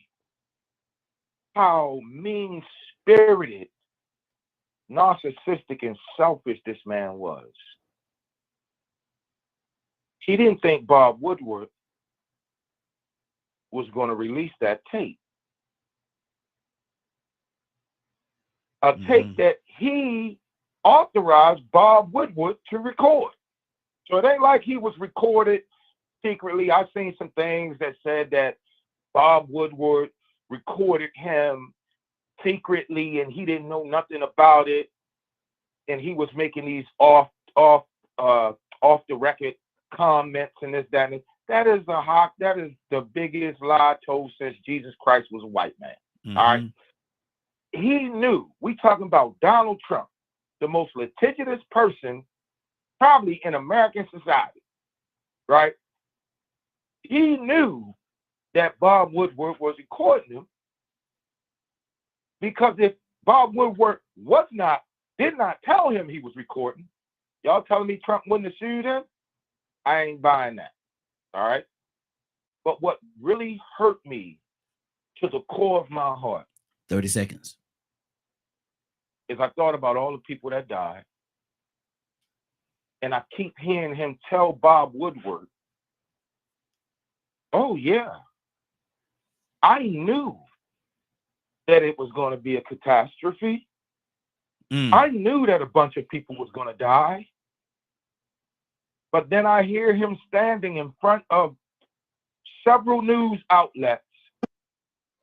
how mean-spirited, narcissistic, and selfish this man was. He didn't think Bob Woodward was going to release that tape. A tape that he authorized Bob Woodward to record. So it ain't like he was recorded secretly. I've seen some things that said that Bob Woodward recorded him secretly and he didn't know nothing about it, and he was making these off the record comments and this, that, and that is the biggest lie told since Jesus Christ was a white man. Mm-hmm. All right. He knew, we talking about Donald Trump, the most litigious person probably in American society, right? He knew that Bob Woodward was recording him, because if Bob Woodward did not tell him he was recording, y'all telling me Trump wouldn't have sued him? I ain't buying that. All right. But what really hurt me to the core of my heart, 30 seconds, is I thought about all the people that died. And I keep hearing him tell Bob Woodward, oh yeah, I knew that it was going to be a catastrophe. I knew that a bunch of people was going to die. But then I hear him standing in front of several news outlets,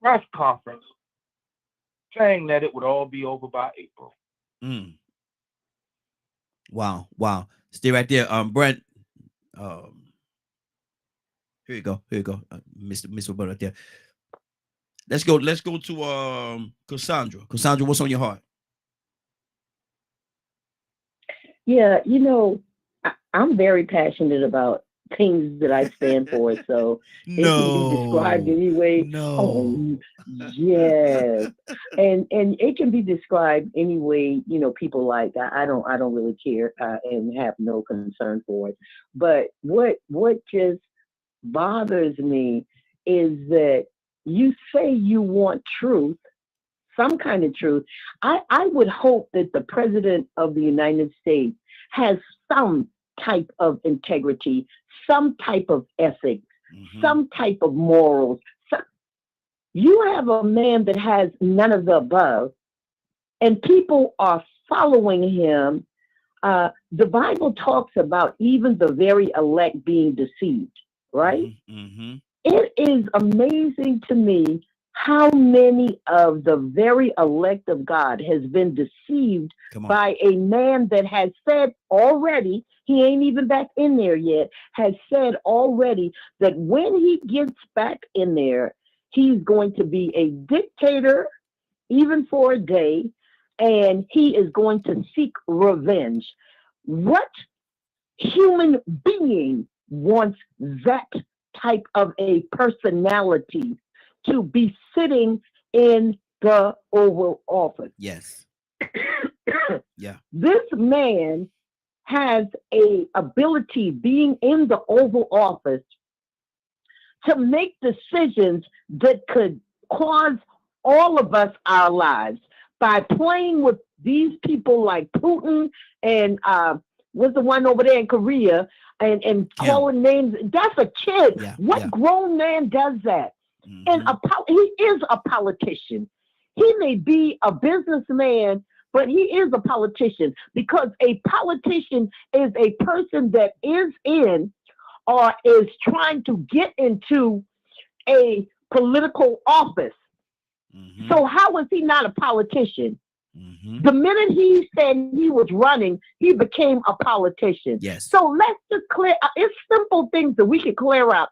press conference, saying that it would all be over by April. Wow. Stay right there. Brent. Here you go. Mr. Butler right there. Let's go to Cassandra. Cassandra, what's on your heart? Yeah, I'm very passionate about things that I stand for, so it can be described any way. Oh, yes, and it can be described any way people like. I don't really care and have no concern for it. But what just bothers me is that you say you want truth, some kind of truth. I would hope that the President of the United States has some type of integrity, some type of ethics, some type of morals. You have a man that has none of the above, and people are following him. The Bible talks about even the very elect being deceived, right? It is amazing to me how many of the very elect of God has been deceived by a man that has said already, he ain't even back in there yet, has said already that when he gets back in there, he's going to be a dictator, even for a day, and he is going to seek revenge. What human being wants that type of a personality to be sitting in the Oval Office? Yes. Yeah. This man has a ability, being in the Oval Office, to make decisions that could cause all of us our lives by playing with these people like Putin and what's the one over there in Korea and calling names. That's a kid. Yeah, what grown man does that? And he is a politician. He may be a businessman, but he is a politician, because a politician is a person that is in or is trying to get into a political office. So how was he not a politician? The minute he said he was running, he became a politician. Yes. So let's just clear. It's simple things that we can clear up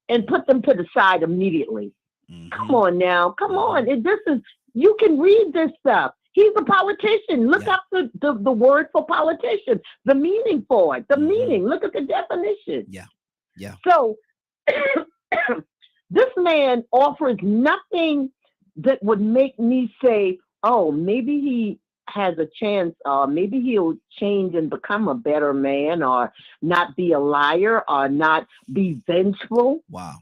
and put them to the side immediately. Come on now. Come on. You can read this stuff. He's a politician. Look up the word for politician, the meaning for it, the meaning. Look at the definition. Yeah. So this man offers nothing that would make me say, oh, maybe he has a chance, or maybe he'll change and become a better man, or not be a liar, or not be vengeful. Wow.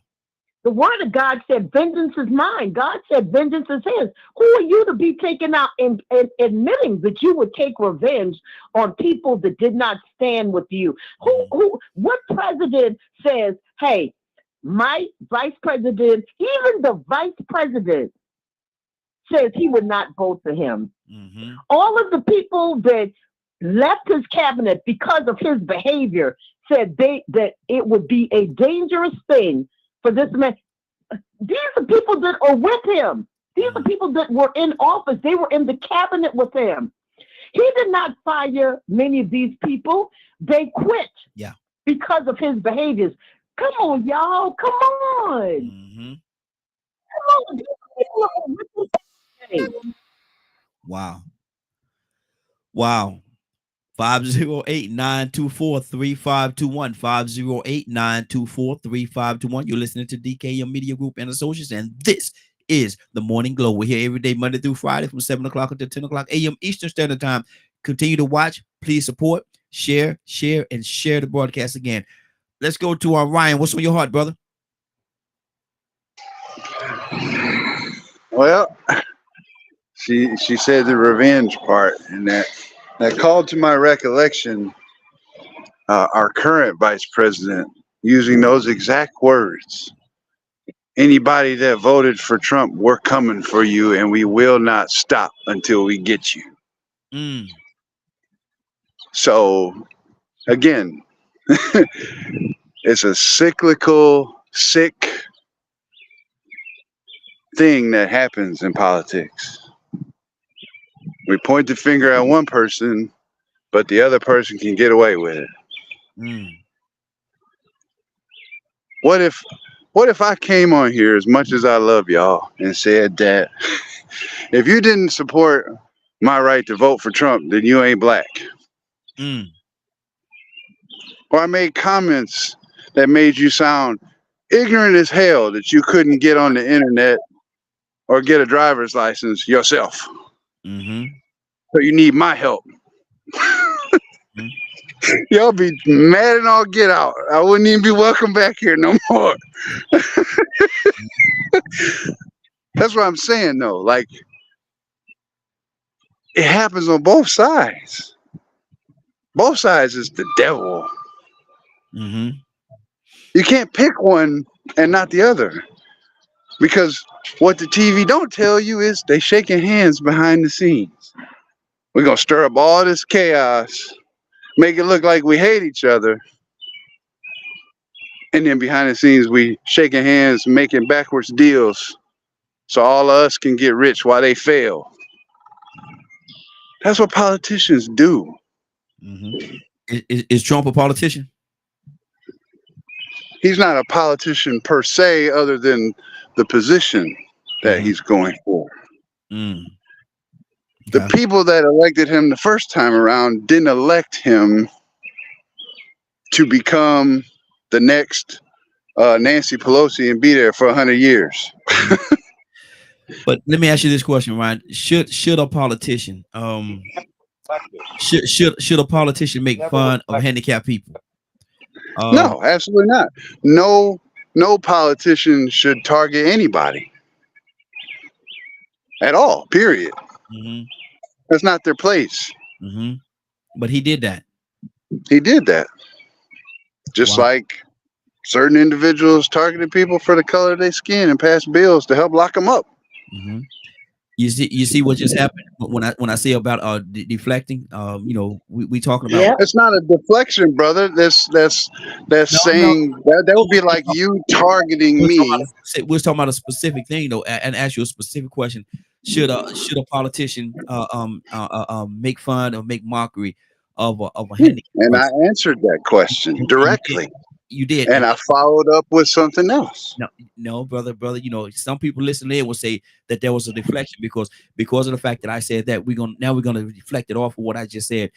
The word of God said, vengeance is mine. God said, vengeance is his. Who are you to be taken out and admitting that you would take revenge on people that did not stand with you? What president says, hey, my vice president, even the vice president says he would not vote for him. All of the people that left his cabinet because of his behavior said that it would be a dangerous thing for this man. These are people that are with him. These are people that were in office. They were in the cabinet with him. He did not fire many of these people. They quit. Yeah. Because of his behaviors. Come on, y'all. Come on. Mm-hmm. Come on. Wow. Wow. 508-924-3521. 508-924-3521. You're listening to DKM Media Group and Associates, and this is the Morning Glow. We're here every day, Monday through Friday, from 7 o'clock until 10 o'clock a.m. Eastern Standard Time. Continue to watch. Please support, share, and share the broadcast again. Let's go to our Ryan. What's on your heart, brother? Well, she said the revenge part, and that called to my recollection our current vice president using those exact words. Anybody that voted for Trump, we're coming for you, and we will not stop until we get you. So, again, it's a cyclical, sick thing that happens in politics. We point the finger at one person, but the other person can get away with it. What if I came on here, as much as I love y'all, and said that if you didn't support my right to vote for Trump, then you ain't black? Or I made comments that made you sound ignorant as hell, that you couldn't get on the internet or get a driver's license yourself. So you need my help. Y'all be mad and all get out. I wouldn't even be welcome back here no more. That's what I'm saying, though. Like, it happens on both sides. Both sides is the devil. You can't pick one and not the other, because what the TV don't tell you is they shaking hands behind the scenes. We're gonna stir up all this chaos, make it look like we hate each other, and then behind the scenes we shaking hands, making backwards deals, so all of us can get rich while they fail. That's what politicians do. Is Trump a politician? He's not a politician per se, other than the position that he's going for. The people that elected him the first time around didn't elect him to become the next Nancy Pelosi and be there for 100 years. But let me ask you this question, Ryan. Should a politician should a politician make fun of handicapped people? No, absolutely not. No politician should target anybody at all, period. That's not their place. But he did that. He did that. Just like certain individuals targeted people for the color of their skin and passed bills to help lock them up. You see what just happened when I say about deflecting. We talking about. It's not a deflection, brother. That's saying that would be like you targeting me. We're talking about a specific thing, though, and ask you a specific question. Should a politician make fun or make mockery of a handicap? And I answered that question directly. You did, and I followed up with something else. No, brother. Some people listening in will say that there was a deflection because of the fact that I said that we're gonna deflect it off of what I just said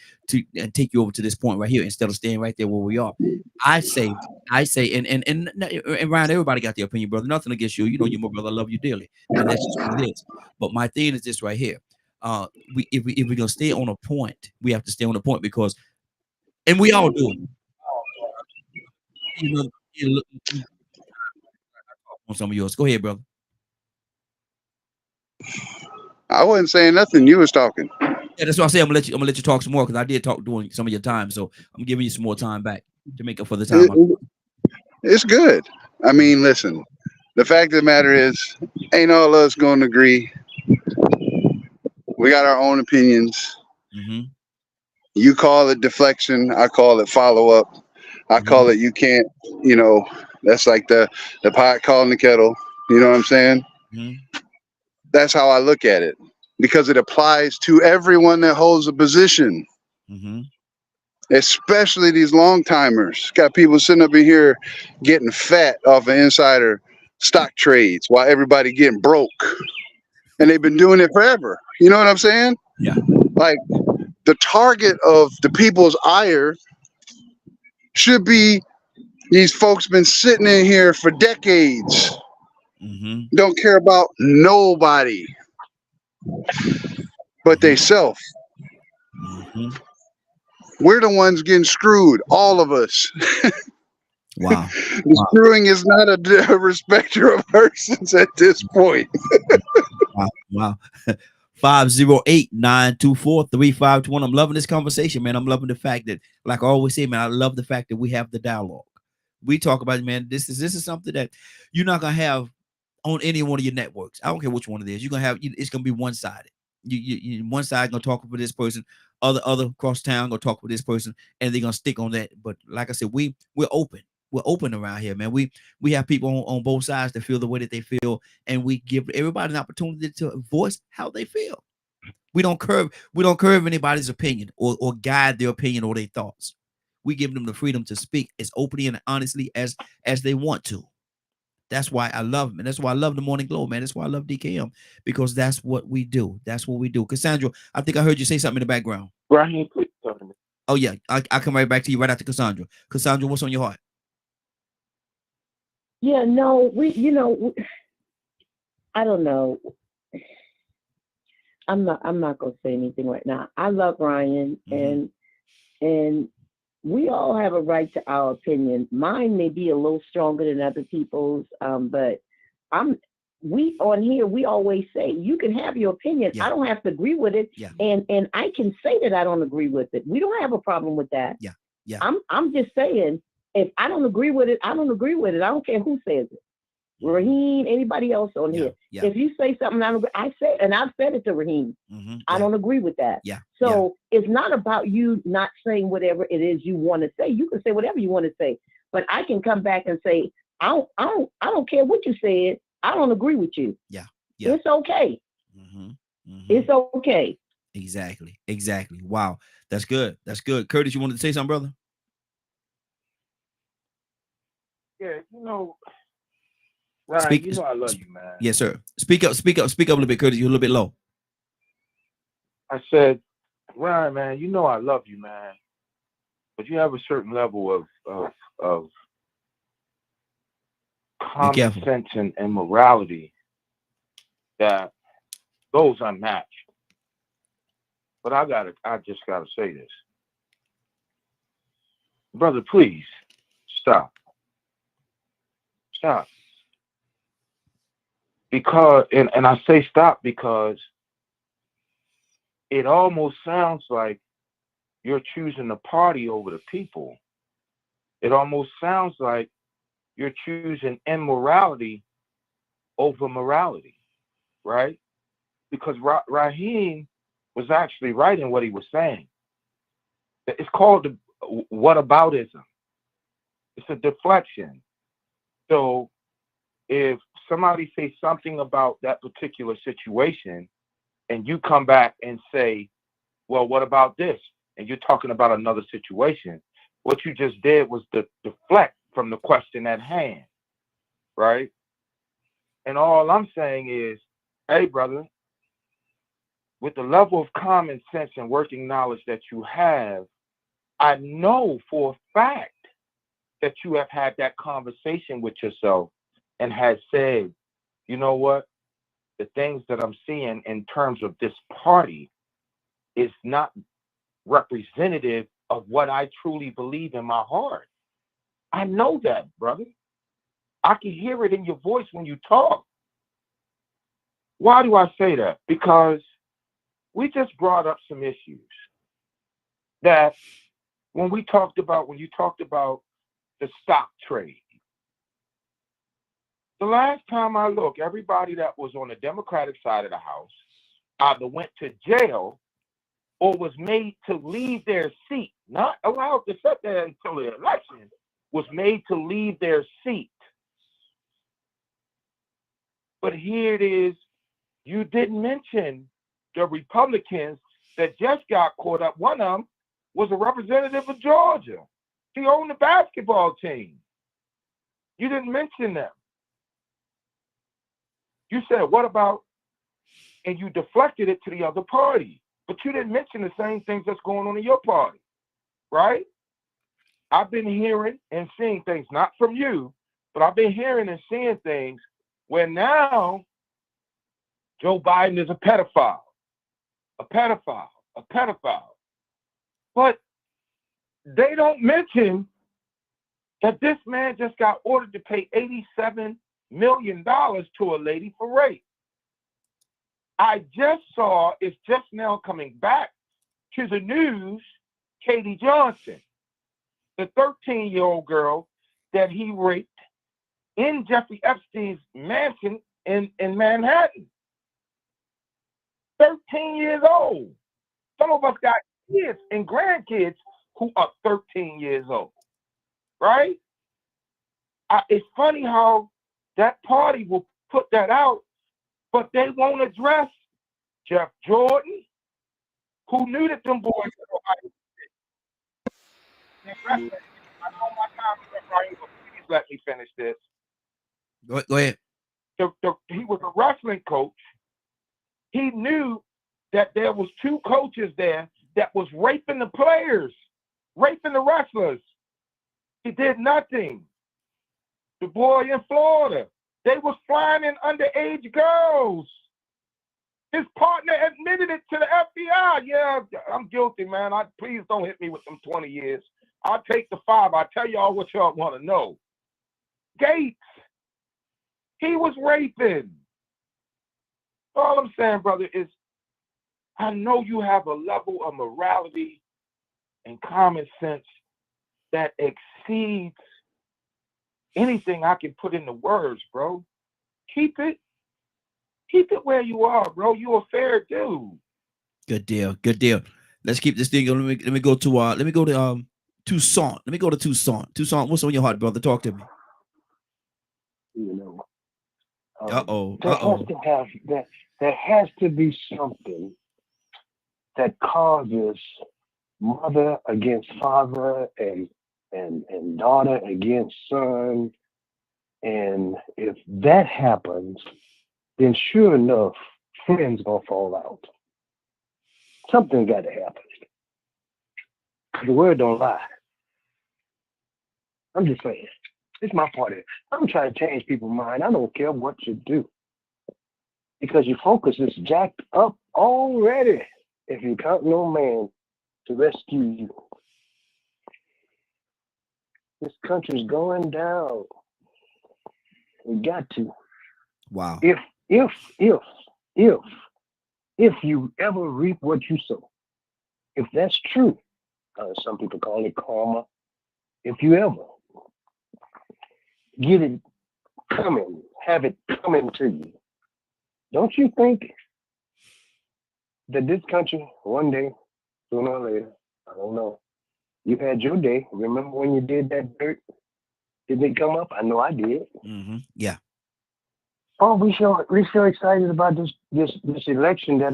and take you over to this point right here instead of staying right there where we are. I say, and Ryan, everybody got their opinion, brother. Nothing against you. You know, you're my brother. I love you dearly, and that's just what it is. But my thing is this right here. If we're gonna stay on a point, we have to stay on a point because, and we all do it. On some of yours. Go ahead, brother. I wasn't saying nothing. You was talking. Yeah, that's what I say. I'm gonna let you talk some more because I did talk during some of your time. So I'm giving you some more time back to make up for the time. It's good. I mean, listen. The fact of the matter is, ain't all of us going to agree. We got our own opinions. You call it deflection. I call it follow up. I call it you can't, that's like the pot calling the kettle. You know what I'm saying? Mm-hmm. That's how I look at it, because it applies to everyone that holds a position, Mm-hmm. especially these long timers. Got people sitting up in here getting fat off of insider stock trades while everybody getting broke. And they've been doing it forever. You know what I'm saying? Yeah. Like, the target of the people's ire should be these folks been sitting in here for decades. Mm-hmm. Don't care about nobody but they self. Mm-hmm. We're the ones getting screwed, all of us. Wow. The screwing is not a respecter of persons at this point. Wow. 508-924-3521. I'm loving this conversation, man. I'm loving the fact that, like I always say, man, I love the fact that we have the dialogue. We talk about it, man. This is something that you're not gonna have on any one of your networks. I don't care which one it is. You're gonna have, it's gonna be one-sided. You one side gonna talk for this person, other across town gonna talk with this person, and they're gonna stick on that. But like I said, we're open. We're open around here, man. We have people on both sides that feel the way that they feel, and we give everybody an opportunity to voice how they feel. We don't curve anybody's opinion or guide their opinion or their thoughts. We give them the freedom to speak as openly and honestly as they want to. That's why I love them. And that's why I love the Morning Glow, man. That's why I love DKM, because that's what we do. That's what we do. Cassandra, I think I heard you say something in the background. Raheem, please talk to me. Oh, yeah. I'll come right back to you right after Cassandra. Cassandra, what's on your heart? Yeah, no, I don't know. I'm not gonna say anything right now. I love Ryan, and we all have a right to our opinion. Mine may be a little stronger than other people's, but we on here, we always say you can have your opinion. Yeah. I don't have to agree with it. Yeah. And I can say that I don't agree with it. We don't have a problem with that. Yeah. Yeah. I'm just saying, if I don't agree with it, I don't agree with it. I don't care who says it. Raheem, anybody else on here. Yeah. If you say something, I say, and I've said it to Raheem. I don't agree with that. Yeah. So it's not about you not saying whatever it is you want to say. You can say whatever you want to say, but I can come back and say, I don't care what you said. I don't agree with you. Yeah. Yeah. It's okay. It's okay. Exactly. Wow. That's good. Curtis, you wanted to say something, brother? Yeah, Ryan, I love you, man. Yes, sir. Speak up a little bit, Curtis. You're a little bit low. I said, Ryan, man, I love you, man. But you have a certain level of common sense and morality that goes unmatched. But I just gotta say this. Brother, please stop. Because, and I say stop because it almost sounds like you're choosing the party over the people. It almost sounds like you're choosing immorality over morality, right? Because Raheem was actually right in what he was saying. It's called the whataboutism. It's a deflection. So if somebody says something about that particular situation and you come back and say, well, what about this? And you're talking about another situation. What you just did was deflect from the question at hand, right? And all I'm saying is, hey, brother, with the level of common sense and working knowledge that you have, I know for a fact that you have had that conversation with yourself and has said, you know what? The things that I'm seeing in terms of this party is not representative of what I truly believe in my heart. I know that, brother. I can hear it in your voice when you talk. Why do I say that? Because we just brought up some issues that when you talked about the stock trade. The last time I looked, everybody that was on the Democratic side of the House either went to jail or was made to leave their seat, not allowed to sit there until the election, was made to leave their seat. But here it is. You didn't mention the Republicans that just got caught up. One of them was a representative of Georgia. He owned the basketball team. You didn't mention them. You said, what about, and you deflected it to the other party. But you didn't mention the same things that's going on in your party, right? I've been hearing and seeing things, not from you, but I've been hearing and seeing things where now Joe Biden is a pedophile. But they don't mention that this man just got ordered to pay $87 million to a lady for rape. I just saw, it's just now coming back to the news, Katie Johnson, the 13-year-old girl that he raped in Jeffrey Epstein's mansion in Manhattan. 13 years old. Some of us got kids and grandkids who are 13 years old, right? It's funny how that party will put that out, but they won't address Jeff Jordan, who knew that them boys were I know my time is up, Ryan, but please let me finish this. Go ahead. He was a wrestling coach. He knew that there was 2 coaches there that was raping the players, raping the wrestlers. He did nothing. The boy in Florida, they was flying in underage girls. His partner admitted it to the FBI. Yeah, I'm guilty, man. Please don't hit me with them 20 years. I'll take the 5. I'll tell y'all what y'all want to know. Gates, he was raping. All I'm saying, brother, is I know you have a level of morality and common sense that exceeds anything I can put into words, bro. Keep it where you are, bro. You a fair dude. Good deal. Let's keep this thing going. Let me go to Tucson. Let me go to Tucson. Tucson, what's on your heart, brother? Talk to me. You know. There has to be something that causes mother against father and daughter against son. And if that happens, then sure enough, friends gonna fall out. Something got to happen. The word don't lie. I'm just saying. It's my party. I'm trying to change people's mind. I don't care what you do. Because your focus is jacked up already. If you count no man to rescue you. This country's going down. We got to. Wow. If you ever reap what you sow, if that's true, some people call it karma. If you ever get it coming, have it coming to you, don't you think that this country, one day, sooner or later, I don't know, you had your day. Remember when you did that dirt? Didn't it come up? I know I did. Mm-hmm. Yeah. Oh, we so excited about this election that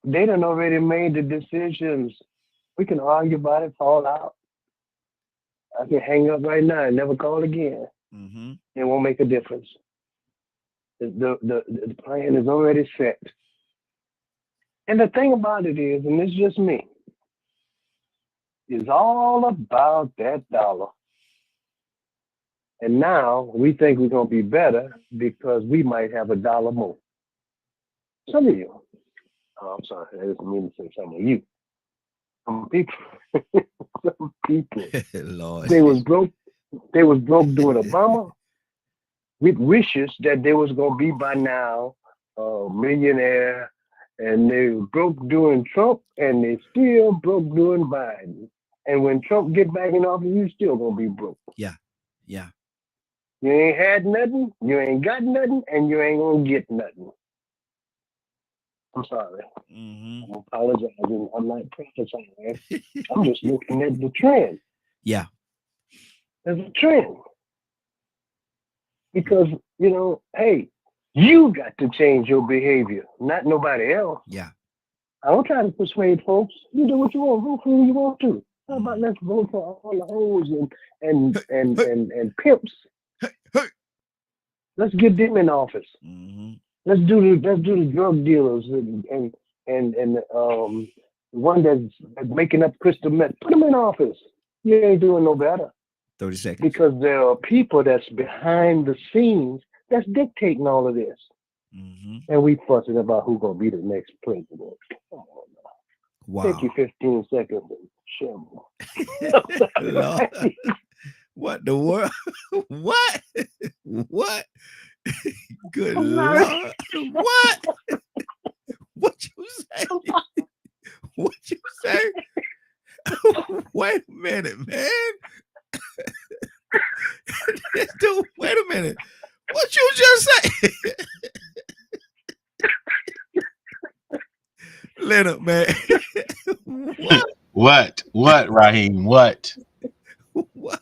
they done already made the decisions. We can argue about it, fall out. I can hang up right now and never call again. Mm-hmm. It won't make a difference. The plan is already set. And the thing about it is, and it's just me, it's all about that dollar. And now we think we're going to be better because we might have $1 more. Some of you, I'm sorry, I didn't mean to say some of you. Some people, Lord. they was broke during Obama with wishes that they was going to be by now a millionaire, and they broke during Trump, and they still broke during Biden. And when Trump get back in office, you still going to be broke. Yeah. You ain't had nothing, you ain't got nothing, and you ain't gonna get nothing. I'm sorry. Mm-hmm. I'm apologizing. I'm not prophesying. I'm just looking at the trend. Yeah. There's a trend. Because, hey, You got to change your behavior, not nobody else. Yeah. I don't try to persuade folks. You do what you want, vote for who you want to. How about let's vote for all the hoes and pimps? Let's get them in office. Let's do the drug dealers and one that's making up crystal meth. Put them in office. You ain't doing no better. 30 seconds. Because there are people that's behind the scenes that's dictating all of this. And we fussing about who's gonna be the next president. Come on now. Wow. Take you 15 seconds and share. What the world? What? What? Good Lord. What? What you say? What you say? Wait a minute, man. Dude, wait a minute. What you just say? Leonard, man. What, Raheem? What? What?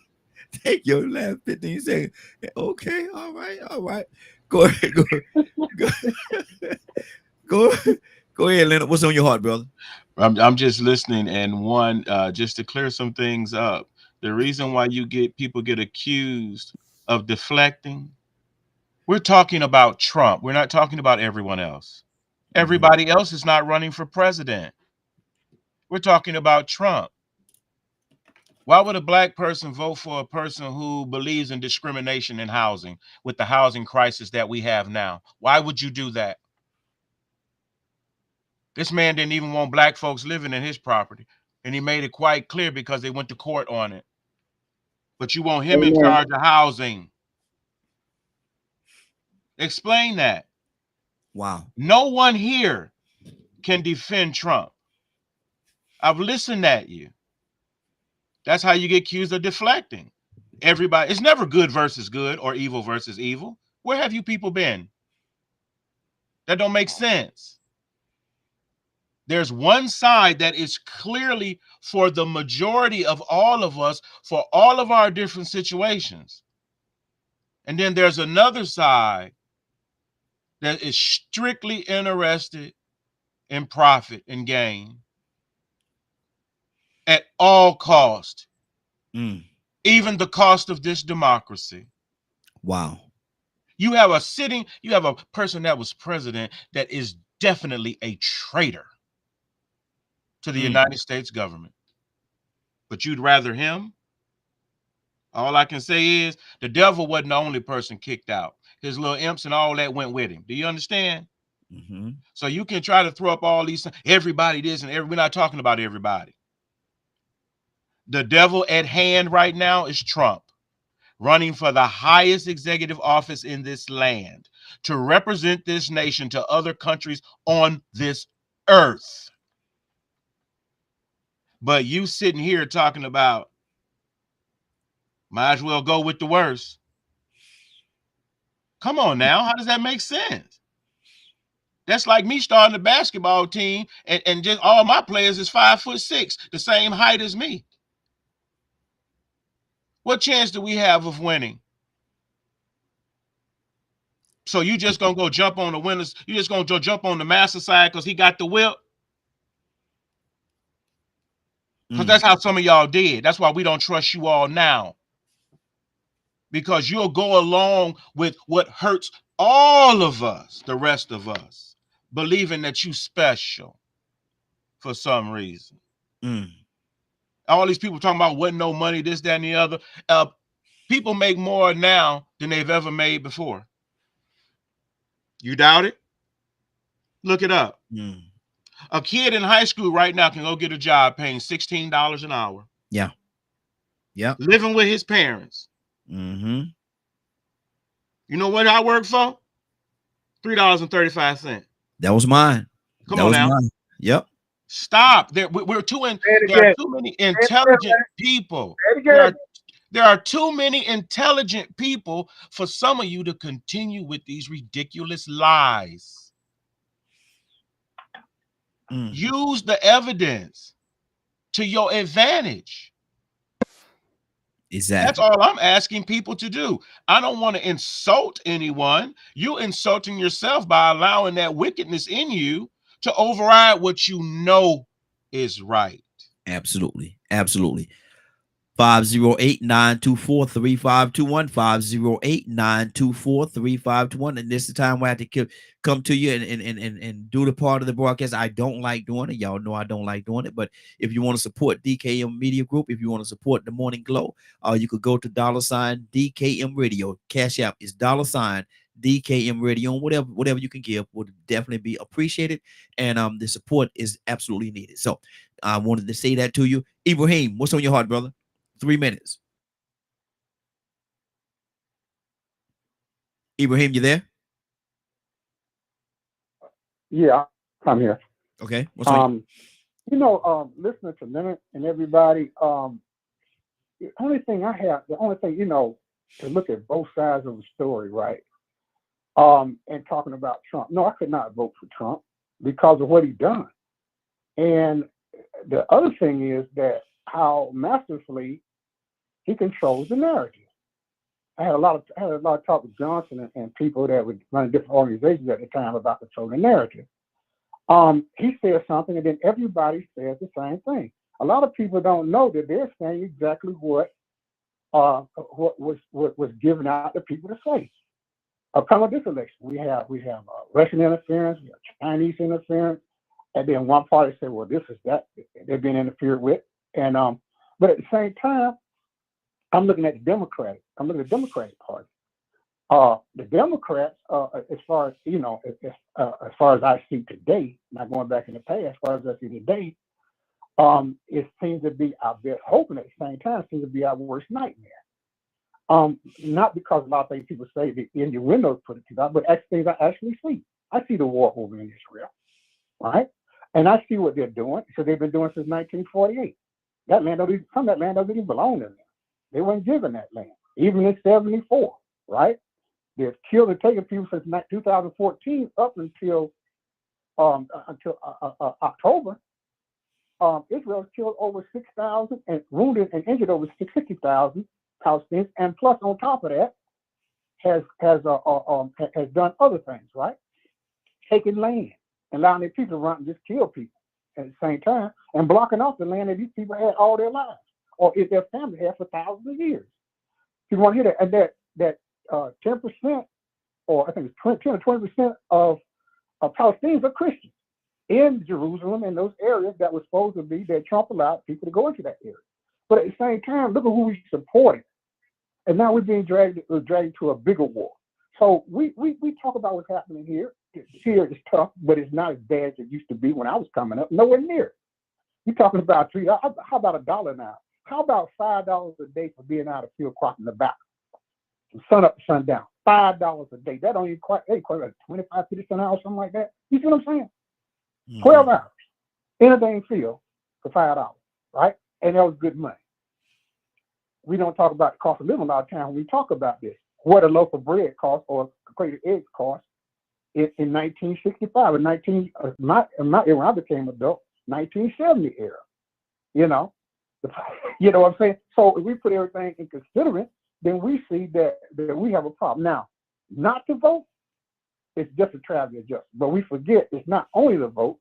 Take your last 15 seconds. Okay, all right. Go ahead, go ahead, Leonard. What's on your heart, brother? I'm just listening, and one, just to clear some things up. The reason why people get accused of deflecting, we're talking about Trump. We're not talking about everyone else. Everybody else is not running for president. We're talking about Trump. Why would a black person vote for a person who believes in discrimination in housing with the housing crisis that we have now? Why would you do that? This man didn't even want black folks living in his property, and he made it quite clear because they went to court on it. But you want him in charge of housing. Explain that. Wow. No one here can defend Trump. I've listened at you. That's how you get accused of deflecting. Everybody, it's never good versus good or evil versus evil. Where have you people been? That don't make sense. There's one side that is clearly for the majority of all of us, for all of our different situations. And then there's another side that is strictly interested in profit and gain at all cost, even the cost of this democracy. Wow. You have a person that was president that is definitely a traitor to the United States government. But you'd rather him? All I can say is the devil wasn't the only person kicked out. His little imps and all that went with him. Do you understand? So you can try to throw up all these, everybody this and we're not talking about everybody. The devil at hand right now is Trump, running for the highest executive office in this land to represent this nation to other countries on this earth. But you sitting here talking about, might as well go with the worst. Come on now, how does that make sense? That's like me starting a basketball team and just all my players is 5'6", the same height as me. What chance do we have of winning? So you just gonna go jump on the winners? You just gonna jump on the master side because he got the whip? Because that's how some of y'all did. That's why we don't trust you all now. Because you'll go along with what hurts all of us, the rest of us, believing that you special for some reason. All these people talking about what no money, this, that, and the other. People make more now than they've ever made before. You doubt it? Look it up. A kid in high school right now can go get a job paying $16 an hour. Yeah. Yeah. Living with his parents. You know what I work for? $3.35. That was mine. Come on now. Yep. Stop. There are too many intelligent people. There are too many intelligent people for some of you to continue with these ridiculous lies. Use the evidence to your advantage. Exactly. That's all I'm asking people to do. I don't want to insult anyone. You insulting yourself by allowing that wickedness in you to override what you know is right. Absolutely. Absolutely. 508-924-3521, 508-924-3521. And this is the time where I have to come to you and do the part of the broadcast I don't like doing it. Y'all know I don't like doing it. But if you want to support DKM Media Group, if you want to support the Morning Glow, you could go to $DKM Radio. Cash App is $DKM Radio. Whatever you can give would definitely be appreciated. And the support is absolutely needed. So I wanted to say that to you. Ibrahim, what's on your heart, brother? 3 minutes. Ibrahim, you there? Yeah, I'm here. Okay. What's on Listening to Leonard and everybody, the only thing, to look at both sides of the story, right? And talking about Trump. No, I could not vote for Trump because of what he done. And the other thing is that how masterfully he controls the narrative. I had a lot of talk with Johnson and people that were running different organizations at the time about controlling the narrative. He says something, and then everybody says the same thing. A lot of people don't know that they're saying exactly what was given out to people to say. Come with this election, we have Russian interference, we have Chinese interference, and then one party said, "Well, this is that they're being interfered with," and but at the same time, I'm looking at the Democratic Party. The Democrats, as far as as far as I see today, not going back in the past, as far as I see today, it seems to be our best hope, and at the same time, it seems to be our worst nightmare. Not because a lot of things people say the innuendos put it to that, but things I actually see. I see the war over in Israel, right? And I see what they're doing. So they've been doing since 1948. Some of that land doesn't even belong to them. They weren't given that land, even in 74, right? They've killed and taken people since 2014 up until October. Israel killed over 6,000 and wounded and injured over 60,000 Palestinians, and plus on top of that, has done other things, right? Taking land, allowing their people to run and just kill people at the same time, and blocking off the land that these people had all their lives, or if their family had for thousands of years. If you want to hear that, and that 10%, or I think it's 10 or 20% of Palestinians are Christians in Jerusalem and those areas that were supposed to be that Trump allowed people to go into that area. But at the same time, look at who we supported. And now we're being dragged to a bigger war. So we talk about what's happening here. Here it's tough, but it's not as bad as it used to be when I was coming up. Nowhere near. You're talking about $3. How about $1 now? How about $5 a day for being out of field crop in the back? From sun up to sundown. $5 a day. That don't even quite like 25, 50 cents an hour, something like that. You see what I'm saying? 12 hours in a dang field for $5, right? And that was good money. We don't talk about the cost of living a lot of times when we talk about this. What a loaf of bread cost or a crate of eggs cost in 1965, when I became adult, 1970 era. You know what I'm saying? So if we put everything in consideration, then we see that we have a problem. Now, not to vote, it's just a travel adjustment. But we forget it's not only the vote,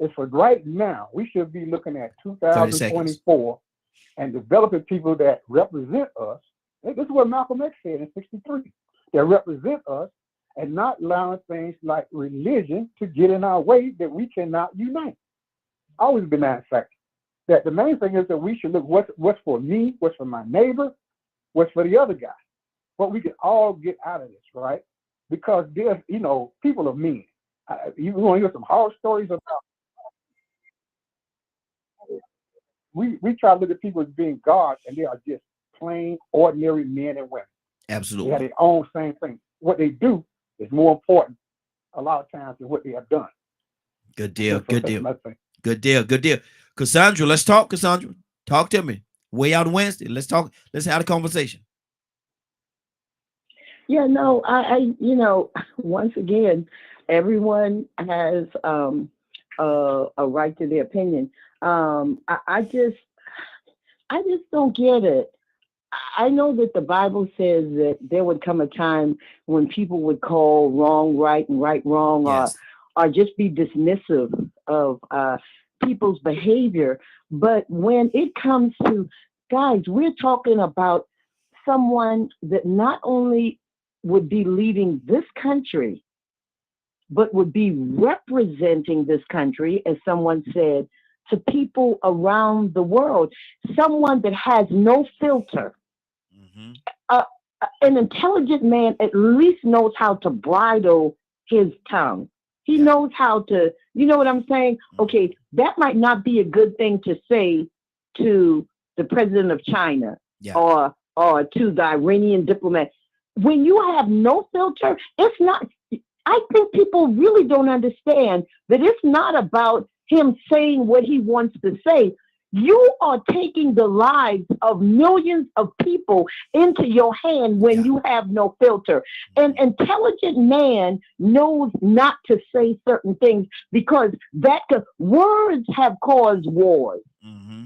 it's for right now. We should be looking at 2024 and developing people that represent us. This is what Malcolm X said in '63. That represent us and not allowing things like religion to get in our way that we cannot unite. Always been that fact. That the main thing is that we should look what's for me, what's for my neighbor, what's for the other guy. What we can all get out of this, right? Because there's, people are mean. You want to hear some horror stories about? We try to look at people as being gods, and they are just plain, ordinary men and women. Absolutely. They have their own same thing. What they do is more important a lot of times than what they have done. Good deal. Good deal. Good deal. Good deal. Cassandra, let's talk. Cassandra, talk to me. Way Out Wednesday. Let's talk. Let's have a conversation. Yeah, no, I once again, everyone has a right to their opinion. I just don't get it. I know that the Bible says that there would come a time when people would call wrong right and right wrong, Yes. or just be dismissive of people's behavior. But when it comes to, guys, we're talking about someone that not only would be leading this country, but would be representing this country, as someone said, to people around the world. Someone that has no filter. Mm-hmm. An intelligent man at least knows how to bridle his tongue. He Yeah. knows how to, you know what I'm saying? Okay, that might not be a good thing to say to the president of China, Yeah. or to the Iranian diplomat. When you have no filter, it's not, I think people really don't understand that it's not about him saying what he wants to say. You are taking the lives of millions of people into your hand when Yeah. you have no filter. An intelligent man knows not to say certain things because words have caused wars. Mm-hmm.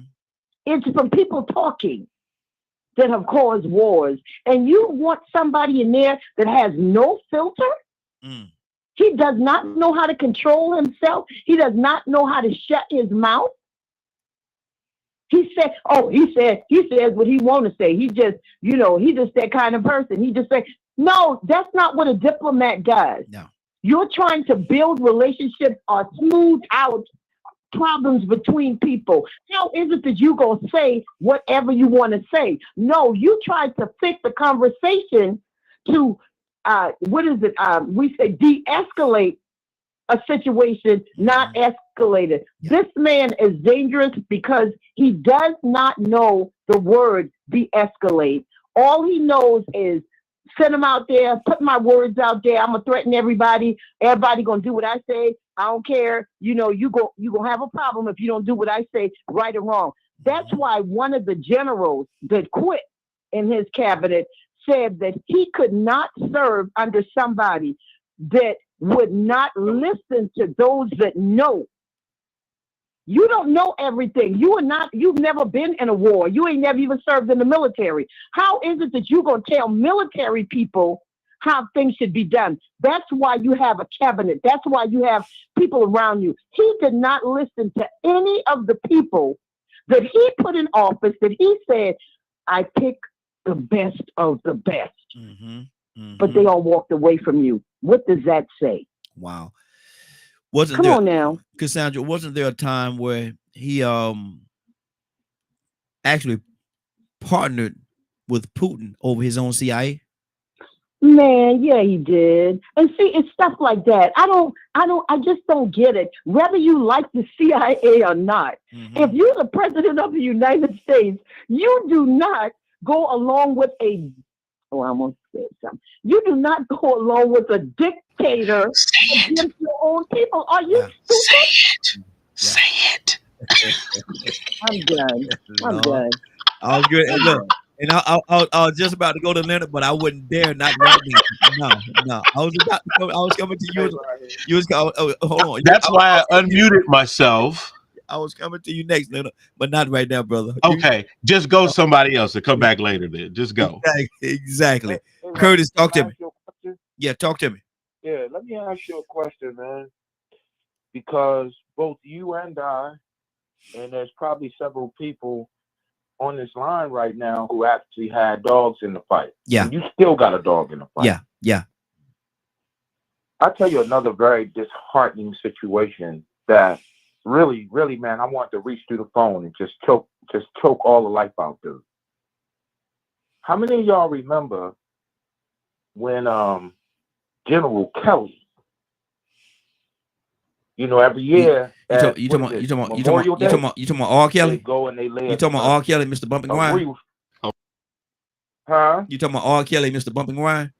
It's from people talking that have caused wars. And you want somebody in there that has no filter? Mm. He does not know how to control himself. He does not know how to shut his mouth. He says what he want to say. He just, he's just that kind of person. He just say, no, that's not what a diplomat does. No. You're trying to build relationships or smooth out problems between people. How is it that you gonna say whatever you want to say? No, you try to fix the conversation to we say de-escalate a situation, not escalate it. This man is dangerous because he does not know the word de-escalate. All he knows is send them out there, put my words out there. I'm gonna threaten everybody. Everybody gonna do what I say. I don't care. You gonna have a problem if you don't do what I say, right or wrong. That's why one of the generals that quit in his cabinet said that he could not serve under somebody that would not listen to those that know. You don't know everything. You've never been in a war. You ain't never even served in the military. How is it that you're going to tell military people how things should be done? That's why you have a cabinet. That's why you have people around you. He did not listen to any of the people that he put in office that he said, I pick the best of the best. Mm-hmm. Mm-hmm. But they all walked away from you. What does that say? Wow. Come on now. Cassandra, wasn't there a time where he actually partnered with Putin over his own CIA? Man, yeah, he did. And see, it's stuff like that. I just don't get it. Whether you like the CIA or not, if you're the president of the United States, you do not go along with I'm gonna say something. You do not go along with a dictator against your own people. Are you stupid? Say it. I'm done. I'm done. I was good. And look, and I was just about to go to Leonard, but I wouldn't dare not right now. No. I was coming to you. You was hold on. That's why I unmuted myself. I was coming to you next, Leonard, but not right now, brother. Okay, just go somebody else and come back later. Then just go. Exactly. Curtis, talk to me. Yeah, talk to me. Yeah, let me ask you a question, man. Because both you and I, and there's probably several people on this line right now who actually had dogs in the fight. Yeah. And you still got a dog in the fight. Yeah. I'll tell you another very disheartening situation that really, really, man, I want to reach through the phone and just choke all the life out, dude. How many of y'all remember when General Kelly, every year you talking about R. Kelly? They go and they lay. You talking about R. Kelly, Mr. Bumping Wine? Huh? You talking about R. Kelly, Mr. Bumping Wine?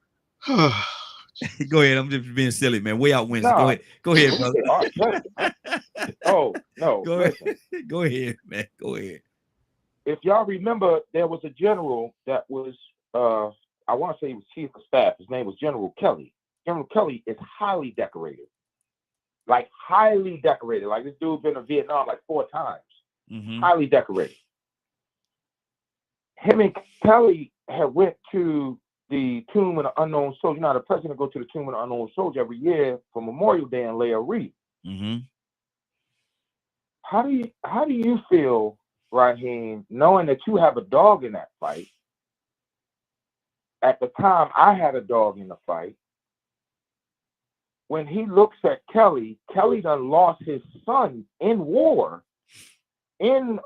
Go ahead. I'm just being silly, man. Way out Wednesday. No. Go ahead, brother. Oh no. Go ahead. Go ahead, man. Go ahead. If y'all remember, there was a general that was I want to say he was chief of staff. His name was General Kelly. General Kelly is highly decorated. Like highly decorated. Like this dude been in Vietnam like 4 times. Highly decorated. Him and Kelly had went to the Tomb of the Unknown Soldier. Now the president go to the Tomb of the Unknown Soldier every year for Memorial Day and lay a wreath. Mm-hmm. How do you feel, Raheem, knowing that you have a dog in that fight? At the time, I had a dog in the fight. When he looks at Kelly, Kelly done lost his son in war in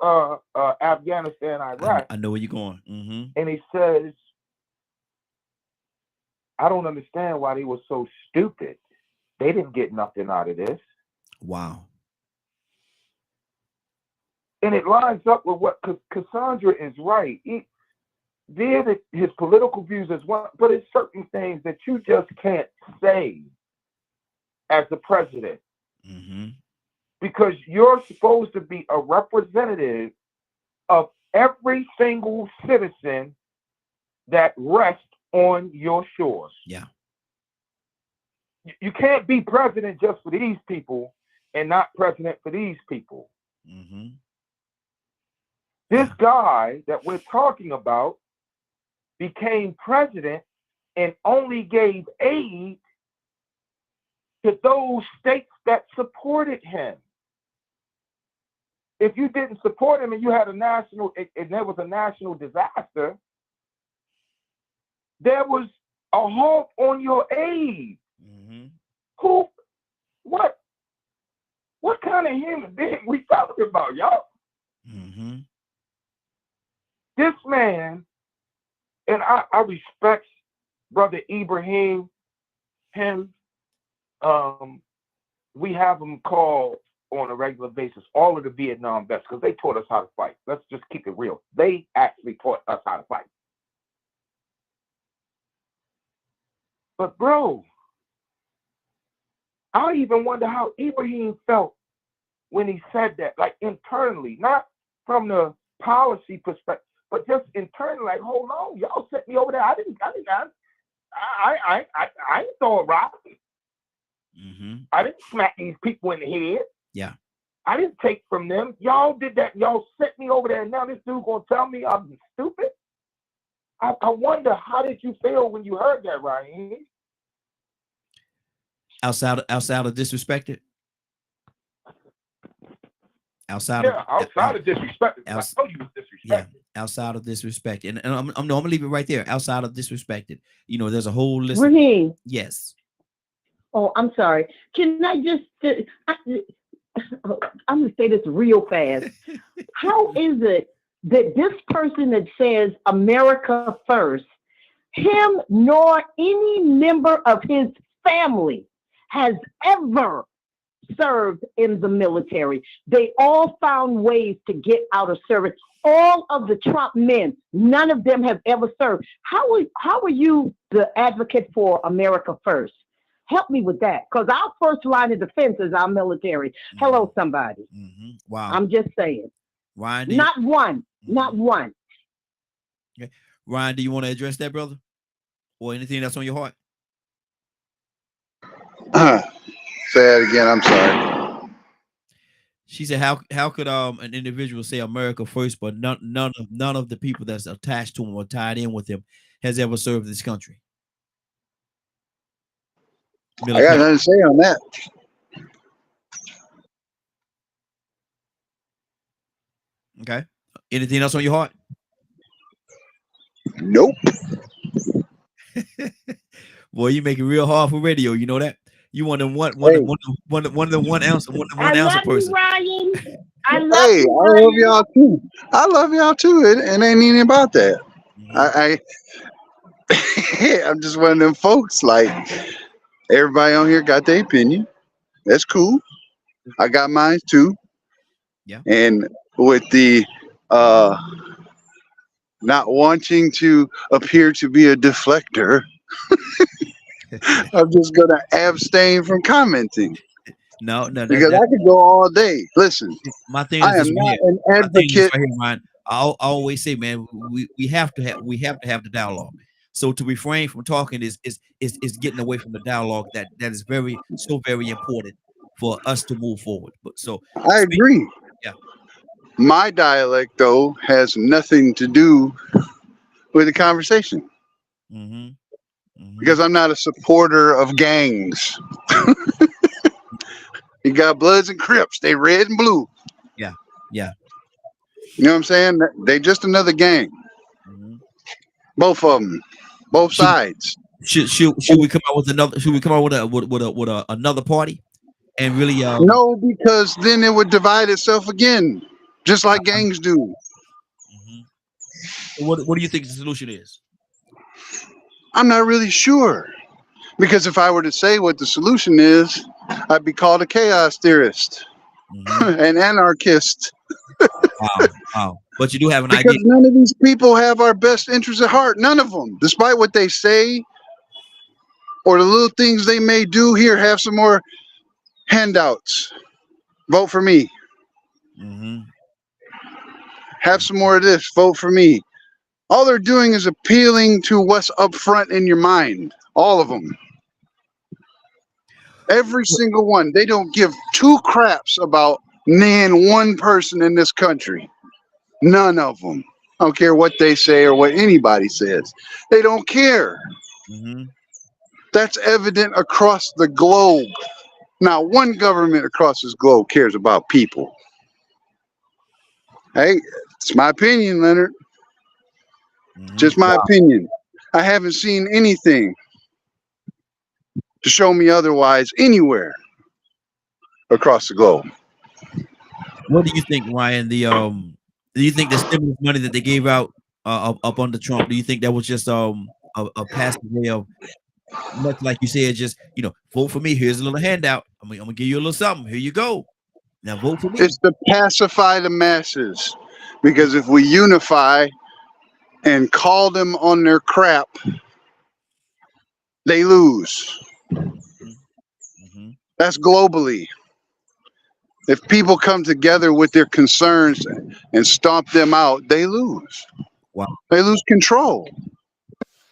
Afghanistan, Iraq. I know where you're going. Mm-hmm. And he says, I don't understand why they were so stupid. They didn't get nothing out of this. Wow. And it lines up with what Cassandra is right. His political views as well, but it's certain things that you just can't say as the president. Mm-hmm. Because you're supposed to be a representative of every single citizen that rests on your shores. Yeah. You can't be president just for these people and not president for these people. Mm-hmm. This guy that we're talking about became president and only gave aid to those states that supported him. If you didn't support him and you had and there was a national disaster, there was a halt on your aid. Mm-hmm. What kind of human being we talking about, y'all? Mm-hmm. This man, and I respect Brother Ibrahim, him. We have him call on a regular basis all of the Vietnam vets because they taught us how to fight. Let's just keep it real. They actually taught us how to fight. But bro, I even wonder how Ibrahim felt when he said that, like internally, not from the policy perspective, but just internally, like, hold on, y'all sent me over there. I ain't throw a rock. Mm-hmm. I didn't smack these people in the head. Yeah. I didn't take from them. Y'all did that. Y'all sent me over there, and now this dude gonna tell me I'm stupid? I wonder, how did you feel when you heard that, Ryan? Outside of disrespected. Outside of disrespect. I told you was disrespect. Yeah, outside of disrespect, and I'm gonna leave it right there. Outside of disrespected, there's a whole list. Raheem. Yes. Oh, I'm sorry. Can I just? I'm gonna say this real fast. How is it that this person that says America first, him nor any member of his family has ever served in the military? They all found ways to get out of service. All of the Trump men, none of them have ever served. How are you the advocate for America first? Help me with that, because our first line of defense is our military. Mm-hmm. Hello, somebody. Mm-hmm. Wow. I'm just saying. Ryan, not one. Okay. Ryan, do you want to address that, brother? Or anything that's on your heart? Say that again. I'm sorry. She said, "How could an individual say America first, but none of the people that's attached to him or tied in with him has ever served this country?" I got nothing to say on that. Okay. Anything else on your heart? Nope. Boy, you make it real hard for radio. You know that. You want them one of the 1 ounce person. Ryan. I love y'all too. I love y'all too. It ain't anything about that. Mm-hmm. I'm just one of them folks. Like, everybody on here got their opinion. That's cool. I got mine too. Yeah. And with the not wanting to appear to be a deflector, I'm just gonna abstain from commenting. No, because I could go all day. Listen, my thing I is am not an advocate. I always say, man, we have to have the dialogue. So to refrain from talking is getting away from the dialogue that is very important for us to move forward. But so I agree. Yeah. My dialect though has nothing to do with the conversation because I'm not a supporter of gangs. You got Bloods and Crips. They red and blue. Yeah. You know what I'm saying? They just another gang. Both of them, both sides. Should we come out with another? Should we come out with another party and really? No, because then it would divide itself again, just like gangs do. What do you think the solution is? I'm not really sure. Because if I were to say what the solution is, I'd be called a chaos theorist, an anarchist. Wow. But you do have an because idea. none of these people have our best interests at heart. None of them. Despite what they say or the little things they may do, here, have some more handouts. Vote for me. Have some more of this. Vote for me. All they're doing is appealing to what's up front in your mind. All of them. Every single one. They don't give two craps about one person in this country. None of them. I don't care what they say or what anybody says. They don't care. That's evident across the globe. Now, one government across this globe cares about people. Hey, it's my opinion, Leonard. Just my opinion. I haven't seen anything to show me otherwise anywhere across the globe. What do you think, Ryan? Do you think the stimulus money that they gave out up under Trump? Do you think that was just a passive way of, much like you said, just vote for me? Here's a little handout. I'm gonna give you a little something. Here you go. Now vote for me. It's to pacify the masses, because if we unify and call them on their crap, they lose. That's globally. If people come together with their concerns and stomp them out, they lose. Wow. They lose control.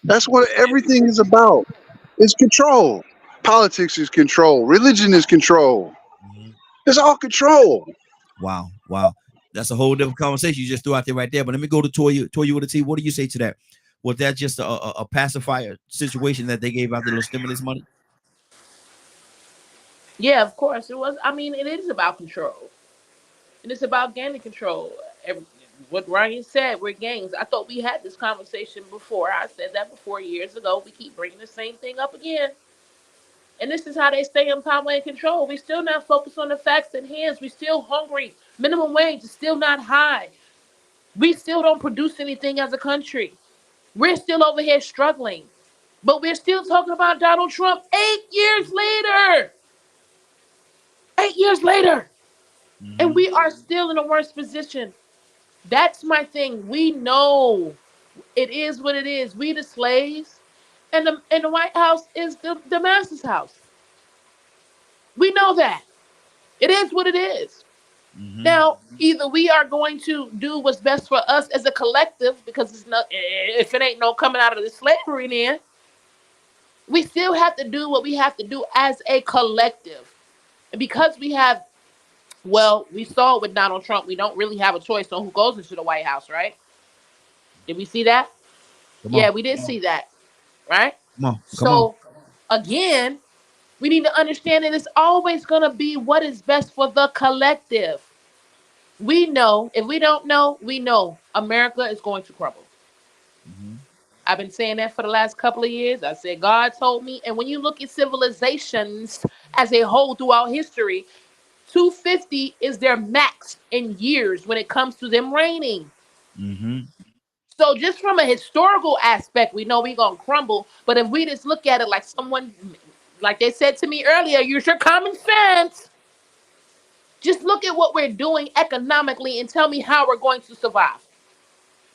That's what everything is about. It's control. Politics is control. Religion is control. It's all control. Wow. That's a whole different conversation you just threw out there right there. But let me go to Toya. Toya with a T. What do you say to that? Was that just a pacifier situation that they gave out the little stimulus money? Yeah, of course it was. I mean, it is about control. And it's about gaining control. What Ryan said, we're gangs. I thought we had this conversation before. I said that before years ago. We keep bringing the same thing up again. And this is how they stay in power and control. We still not focused on the facts at hand. We still hungry. Minimum wage is still not high. We still don't produce anything as a country. We're still over here struggling. But we're still talking about Donald Trump 8 years later. 8 years later. And we are still in a worse position. That's my thing. We know it is what it is. We the slaves. And the White House is the master's house. We know that. It is what it is. Now, either we are going to do what's best for us as a collective, because it's not, if it ain't no coming out of the slavery, then we still have to do what we have to do as a collective. And because we have, well, we saw it with Donald Trump, we don't really have a choice on who goes into the White House, right? Did we see that? Yeah, we did see that, right? So, again, we need to understand that it's always going to be what is best for the collective. We know, if we don't know, we know America is going to crumble. I've been saying that for the last couple of years. I said, God told me. And when you look at civilizations as a whole throughout history, 250 is their max in years when it comes to them reigning. So just from a historical aspect, we know we're going to crumble. But if we just look at it like someone, like they said to me earlier, use your common sense. Just look at what we're doing economically and tell me how we're going to survive.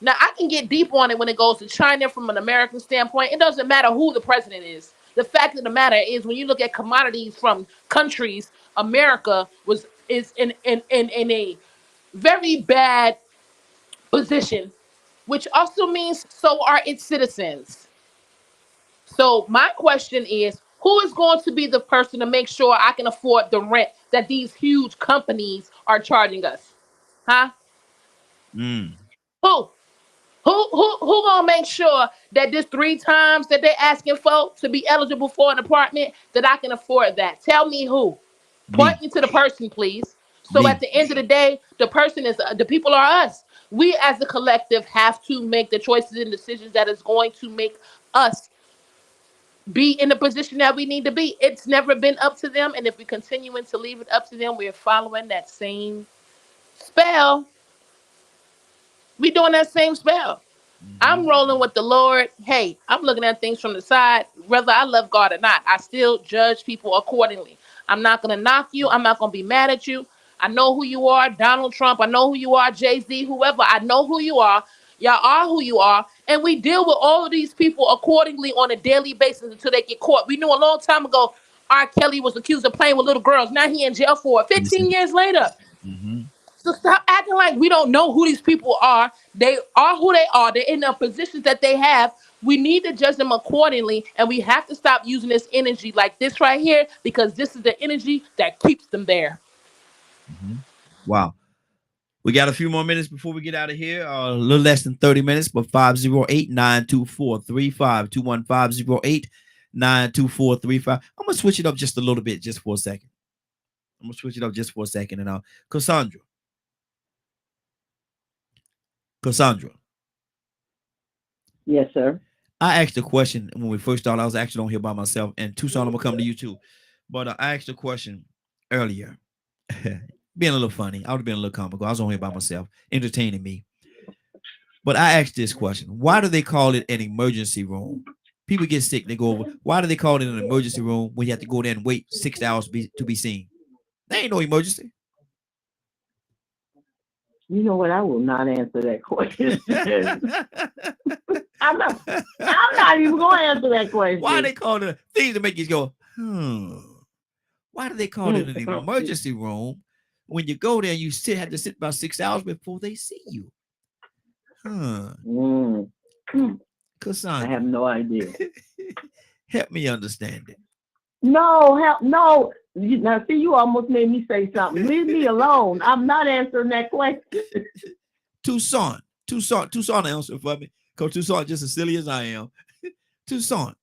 Now, I can get deep on it when it goes to China from an American standpoint. It doesn't matter who the president is. The fact of the matter is, when you look at commodities from countries, America is in a very bad position, which also means so are its citizens. So my question is, who is going to be the person to make sure I can afford the rent that these huge companies are charging us? Huh? Who? Who gonna make sure that this 3 times that they asking for to be eligible for an apartment that I can afford that? Tell me who. Point Me. me to the person, please. So at Me. the end of the day, the person is the people are us. We as a collective have to make the choices and decisions that is going to make us be in the position that we need to be. It's never been up to them, and if we continuing to leave it up to them, we're following that same spell. We doing that same spell. I'm rolling with the Lord. Hey, I'm looking at things from the side. Whether I love God or not, I still judge people accordingly. I'm not going to knock you. I'm not going to be mad at you. I know who you are, Donald Trump. I know who you are, Jay-Z, whoever. I know who you are. Y'all are who you are. And we deal with all of these people accordingly on a daily basis until they get caught. We knew a long time ago R. Kelly was accused of playing with little girls. Now he in jail for it. 15 years later. Mm-hmm. So stop acting like we don't know who these people are. They are who they are. They're in the positions that they have. We need to judge them accordingly, and we have to stop using this energy like this right here because this is the energy that keeps them there. Mm-hmm. Wow. We got a few more minutes before we get out of here. A little less than 30 minutes, but 508-924-3521, 508-924-35. I'm going to switch it up just a little bit, just for a second. And Cassandra. Yes, sir. I asked a question when we first started. I was actually on here by myself, and Tucson, I'm going to come to you too. But I asked a question earlier. Being a little funny. I would have been a little comical. I was on here by myself, entertaining me. But I asked this question. Why do they call it an emergency room? People get sick, they go over. Why do they call it an emergency room when you have to go there and wait 6 hours to be seen? There ain't no emergency. You know what? I will not answer that question. I'm not even going to answer that question. Why they call it things to make you go, Why do they call it an emergency room when you go there? You have to sit about 6 hours before they see you. Cassandra, I have no idea. Help me understand it. No. Now, see, you almost made me say something. Leave me alone. I'm not answering that question. Tucson, answer for me. Because Tucson just as silly as I am. Tucson,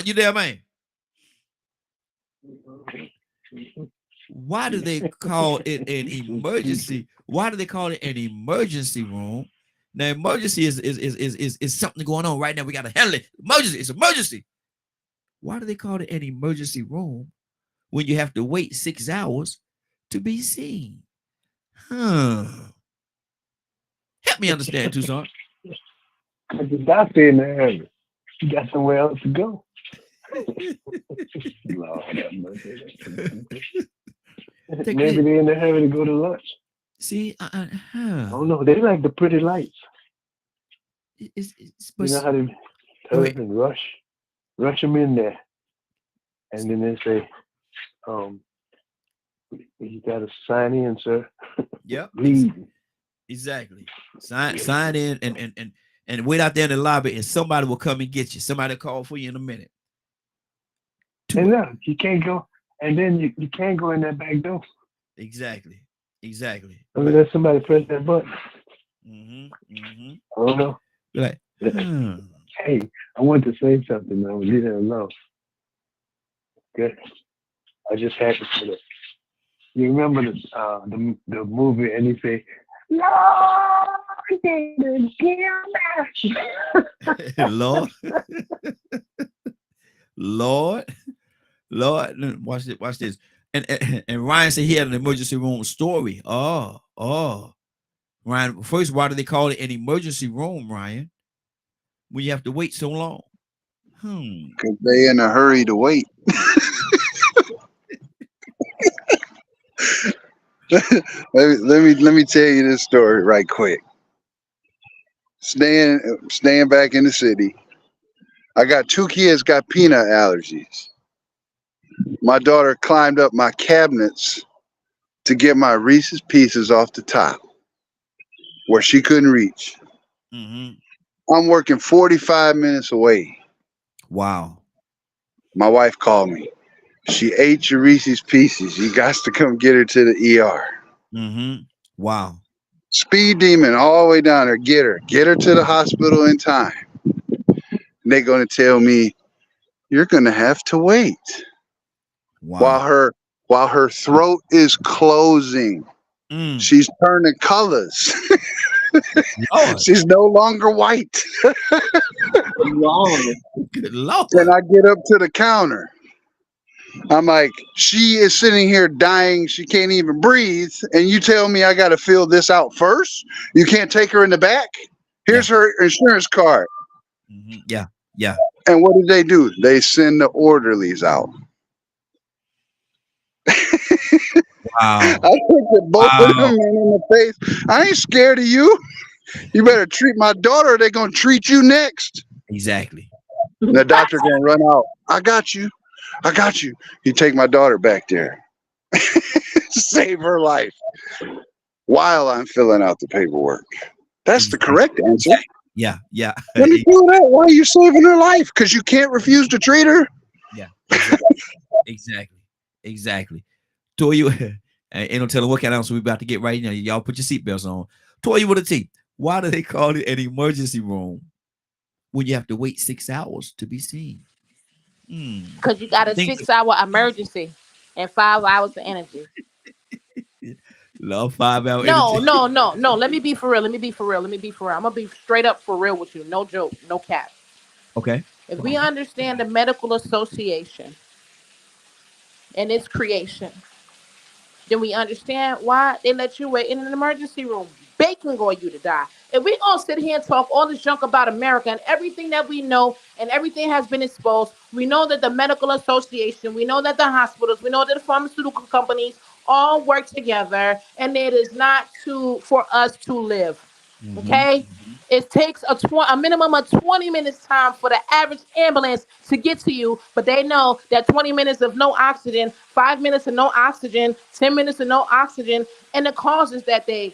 you there, man? Why do they call it an emergency? Why do they call it an emergency room? Now, emergency is something going on right now. We got to handle it. Emergency, it's emergency. Why do they call it an emergency room when you have to wait 6 hours to be seen? Help me understand, Tucson. Because the doctor in the area, you got somewhere else to go. Lord, maybe they're in the hurry to go to lunch. See, I don't know. They like the pretty lights. You know how they hurry and rush them in there, and then they say, "You got to sign in, sir." Yep. Leave. Exactly. Sign in and wait out there in the lobby, and somebody will come and get you. Somebody will call for you in a minute. And no, you can't go, and then you can't go in that back door. Exactly. Unless somebody press that button. I don't know. Like, Hey, I want to say something, man. Leave it alone. Good. I just had to say that. You remember the movie, and he say, "Lord, didn't kill me." Lord, watch this. And Ryan said he had an emergency room story. Oh, Ryan. First, why do they call it an emergency room, Ryan? When you have to wait so long? Because they in a hurry to wait. let me tell you this story right quick. Staying back in the city. I got 2 kids got peanut allergies. My daughter climbed up my cabinets to get my Reese's Pieces off the top where she couldn't reach. I'm working 45 minutes away. Wow. My wife called me. She ate your Reese's Pieces. You got to come get her to the ER. Wow. Speed demon all the way down there. Get her to the hospital in time. And they're gonna tell me you're gonna have to wait while her throat is closing. She's turning colors. She's no longer white. Lord. Good Lord. Then I get up to the counter. I'm like, she is sitting here dying. She can't even breathe. And you tell me I got to fill this out first? You can't take her in the back? Here's her insurance card. Yeah. Yeah. And what do? They send the orderlies out. Wow. I looked at both of them in the face. I ain't scared of you. You better treat my daughter, or they're going to treat you next. Exactly. And the doctor going to run out. I got you. You take my daughter back there. Save her life while I'm filling out the paperwork. That's the correct answer. Yeah. Let me do that. Why are you saving her life? Because you can't refuse to treat her? Yeah. Exactly. Toya, ain't no telling what kind of answer we about to get right now. Y'all put your seatbelts on. Toya with a T. Why do they call it an emergency room when you have to wait 6 hours to be seen? Because you got a 6-hour emergency and 5 hours of energy. Love 5 hour No. energy. Let me be for real. I'm gonna be straight up for real with you. No joke, no cap. Okay. If we understand the medical association and its creation, then we understand why they let you wait in an emergency room, baking on you to die. If we gonna sit here and talk all this junk about America and everything that we know and everything has been exposed, we know that the medical association, we know that the hospitals, we know that the pharmaceutical companies all work together, and it is not for us to live. Okay? It takes a minimum of 20 minutes time for the average ambulance to get to you, but they know that 20 minutes of no oxygen, 5 minutes of no oxygen, 10 minutes of no oxygen, and the causes that they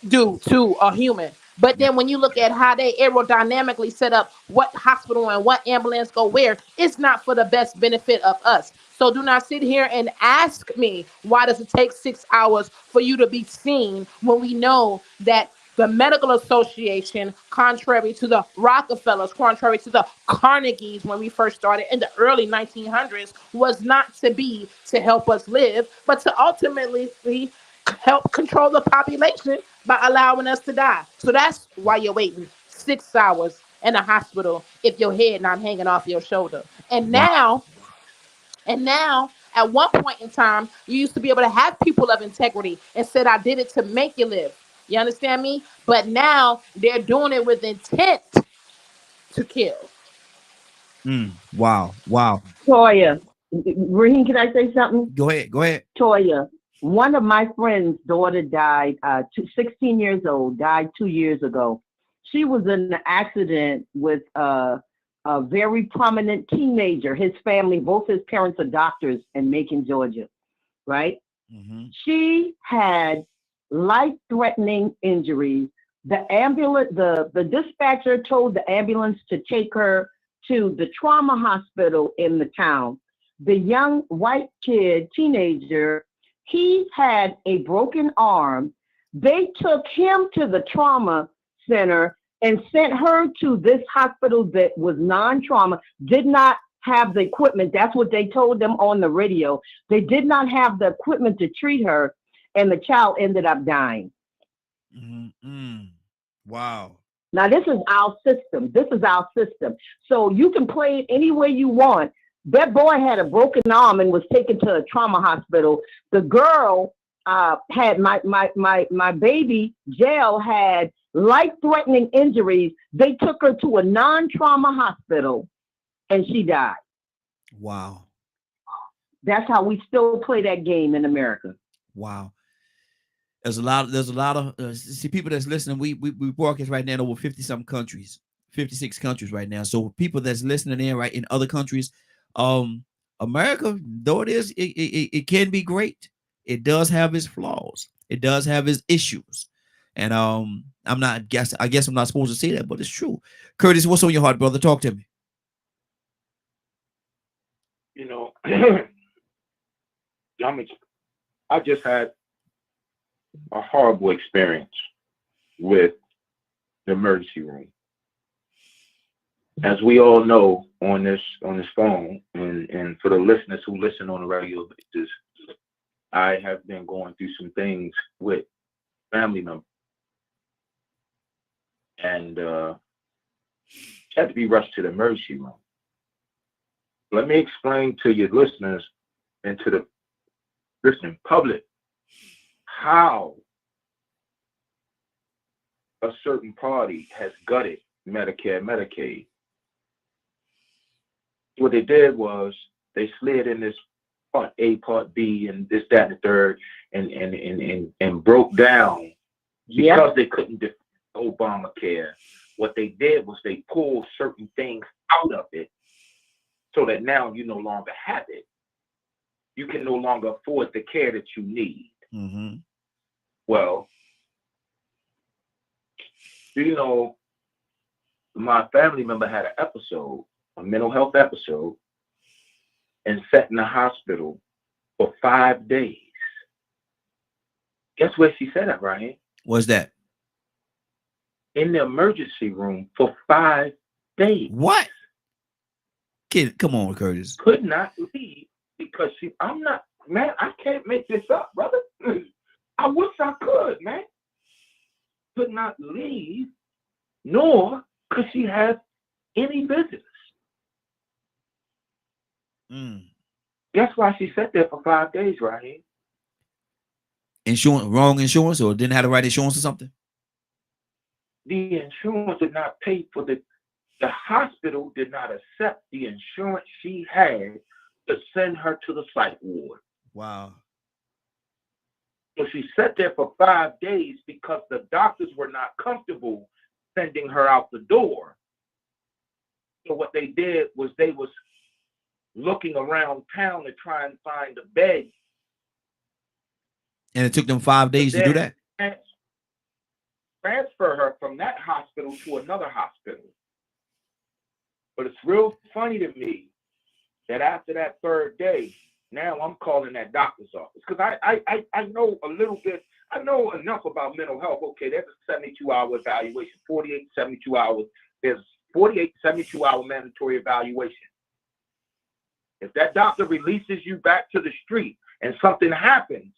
do to a human. But then when you look at how they aerodynamically set up what hospital and what ambulance go where, it's not for the best benefit of us. So do not sit here and ask me, why does it take 6 hours for you to be seen when we know that the medical association, contrary to the Rockefellers, contrary to the Carnegies when we first started in the early 1900s, was not to be to help us live, but to ultimately help control the population by allowing us to die. So that's why you're waiting 6 hours in a hospital if your head not hanging off your shoulder. And now, at one point in time, you used to be able to have people of integrity and said, I did it to make you live. You understand me? But now they're doing it with intent to kill. Wow. Toya, Raheem, can I say something? Go ahead. Toya, one of my friend's daughter died, 16 years old, died 2 years ago. She was in an accident with a very prominent teenager. His family, both his parents are doctors in Macon, Georgia, right? She had life-threatening injuries. The dispatcher told the ambulance to take her to the trauma hospital in the town. The young white kid, teenager, he had a broken arm. They took him to the trauma center and sent her to this hospital that was non-trauma, did not have the equipment. That's what they told them on the radio. They did not have the equipment to treat her, and the child ended up dying. Wow. Now, this is our system. So you can play it any way you want. That boy had a broken arm and was taken to a trauma hospital. The girl had my baby, Jael, had life-threatening injuries. They took her to a non-trauma hospital and she died. Wow. That's how we still play that game in America. Wow. There's a lot of see people that's listening. We broadcast right now in over 50-something countries, 56 countries right now. So people that's listening in right in other countries, America, though it can be great, it does have its flaws. It does have its issues. And I guess I'm not supposed to say that, but it's true. Curtis, what's on your heart, brother? Talk to me. You know, I just had a horrible experience with the emergency room. As we all know on this phone, and for the listeners who listen on a regular basis, I have been going through some things with family members, and had to be rushed to the emergency room. Let me explain to your listeners and to the listening public how a certain party has gutted Medicare, Medicaid. What they did was they slid in this Part A, Part B, and this, that, and the third, and broke down because they couldn't defend Obamacare. What they did was they pulled certain things out of it so that now you no longer have it. You can no longer afford the care that you need. Mm-hmm. Well, you know, my family member had an episode, a mental health episode, and sat in the hospital for 5 days. Guess where she sat at, Ryan? What's that? In the emergency room for 5 days. What? Kid, come on, Curtis. Could not leave because I'm not, man, I can't make this up, brother. I wish I could, man. Could not leave, nor could she have any visitors. Guess why she sat there for 5 days, right? Insurance, wrong insurance, or didn't have the right insurance or something? The insurance did not pay for the hospital did not accept the insurance she had to send her to the psych ward. Wow. So she sat there for 5 days because the doctors were not comfortable sending her out the door. So what they did was they was looking around town to try and find a bed. And it took them 5 days to do that? Transfer her from that hospital to another hospital. But it's real funny to me that after that 3rd day, now I'm calling that doctor's office because I know a little bit. I know enough about mental health. Okay, there's a 72-hour evaluation, 48, 72 hours. There's 48, 72-hour mandatory evaluation. If that doctor releases you back to the street and something happens,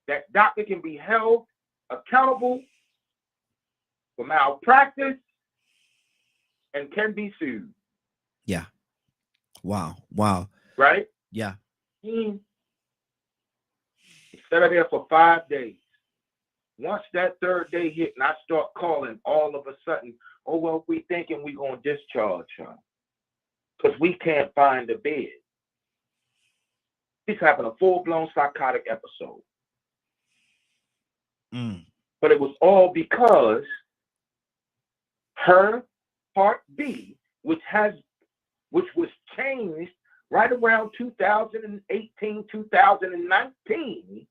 that doctor can be held accountable for malpractice and can be sued. Yeah. Wow. Wow. Right? Yeah. He sat there for 5 days. Once that 3rd day hit and I start calling, all of a sudden, oh, well, we thinking we're going to discharge her because we can't find a bed. She's having a full-blown psychotic episode. But it was all because her Part B, which was changed right around 2018, 2019,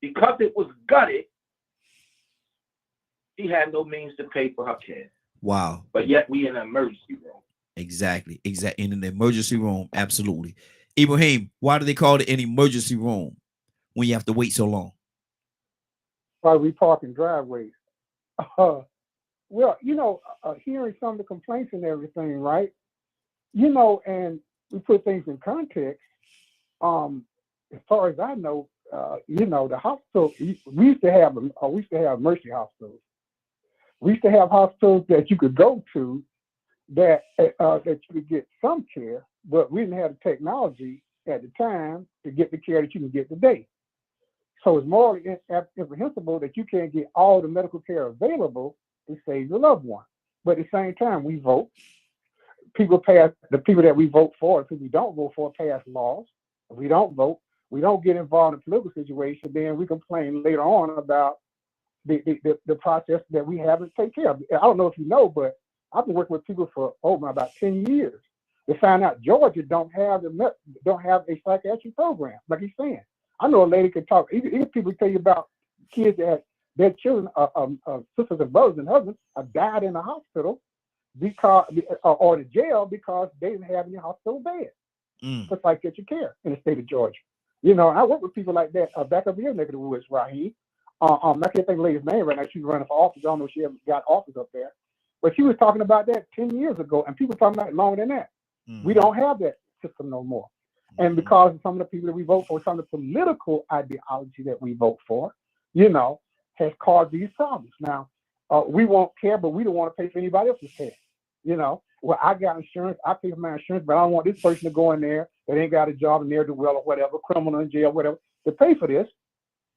because it was gutted, she had no means to pay for her care. Wow. But yet we in an emergency room. Exactly. In an emergency room. Absolutely. Ibrahim, why do they call it an emergency room when you have to wait so long? Why we park in driveways? Well, hearing some of the complaints and everything, right? And we put things in context. As far as I know, the hospital, we used to have mercy hospitals. We used to have hospitals that you could go to that you could get some care, but we didn't have the technology at the time to get the care that you can get today. So it's morally incomprehensible that you can't get all the medical care available to save your loved one. But at the same time, we vote. The people that we vote for, the people we don't vote for, pass laws. If we don't vote, we don't get involved in a political situation, then we complain later on about the process that we haven't taken care of. I don't know if you know, but I've been working with people for about 10 years. They found out Georgia don't have a psychiatric program, like he's saying. I know a lady could talk. Even people tell you about kids that their children, sisters and brothers and husbands, have died in the hospital or the jail because they didn't have any hospital bed for psychiatric care in the state of Georgia. You know, I work with people like that back up here in the neck of the woods, Raheem. I can't think of the lady's name right now. She's running for office. I don't know if she ever got office up there. But she was talking about that 10 years ago, and people talking about it longer than that. We don't have that system no more. And because of some of the people that we vote for, some of the political ideology that we vote for, you know, has caused these problems. Now, we won't care, but we don't want to pay for anybody else's care. You know, well, I got insurance, I pay for my insurance, but I don't want this person to go in there that ain't got a job and ne'er do well or whatever, criminal in jail, whatever, to pay for this.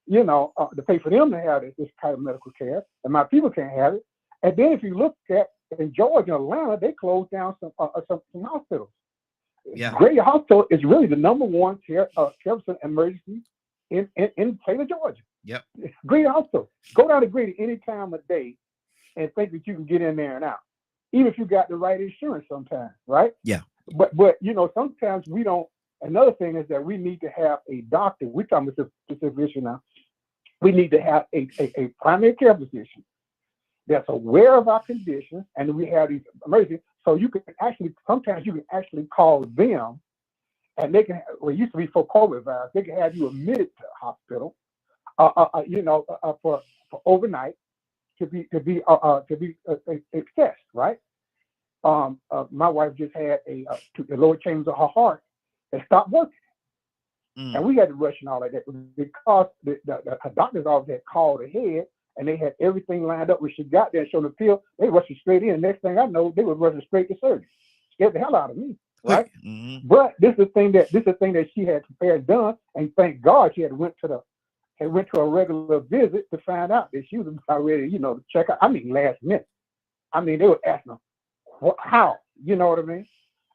You know, to pay for them to have this kind of medical care, and my people can't have it. And then if you look at in Georgia and Atlanta, they closed down some hospitals. Yeah. Grady Hospital is really the number one care emergency in Taylor, Georgia. Yep. Grady Hospital. Go down to Grady any time of day and think that you can get in there and out, even if you got the right insurance sometimes, right? Yeah. But you know, sometimes we don't. Another thing is that we need to have a doctor. We're talking about this issue now. We need to have a primary care physician that's aware of our conditions, and we have these emergencies. So you can actually, sometimes you can actually call them, and they can. Well, it used to be for COVID virus, they can have you admitted to the hospital, you know, for overnight to be assessed, right? My wife just had the lower chambers of her heart that stopped working. And we had to rush and all like that because the doctor's office had called ahead and they had everything lined up when she got there and showed the pill. They rushed her straight in. Next thing I know, they were rushing straight to surgery. Scared the hell out of me, right? But this is the thing that she had prepared done, and thank God she had went to a regular visit to find out that she was about ready, you know, to check out. I mean, last minute. I mean, they were asking her how, you know what I mean?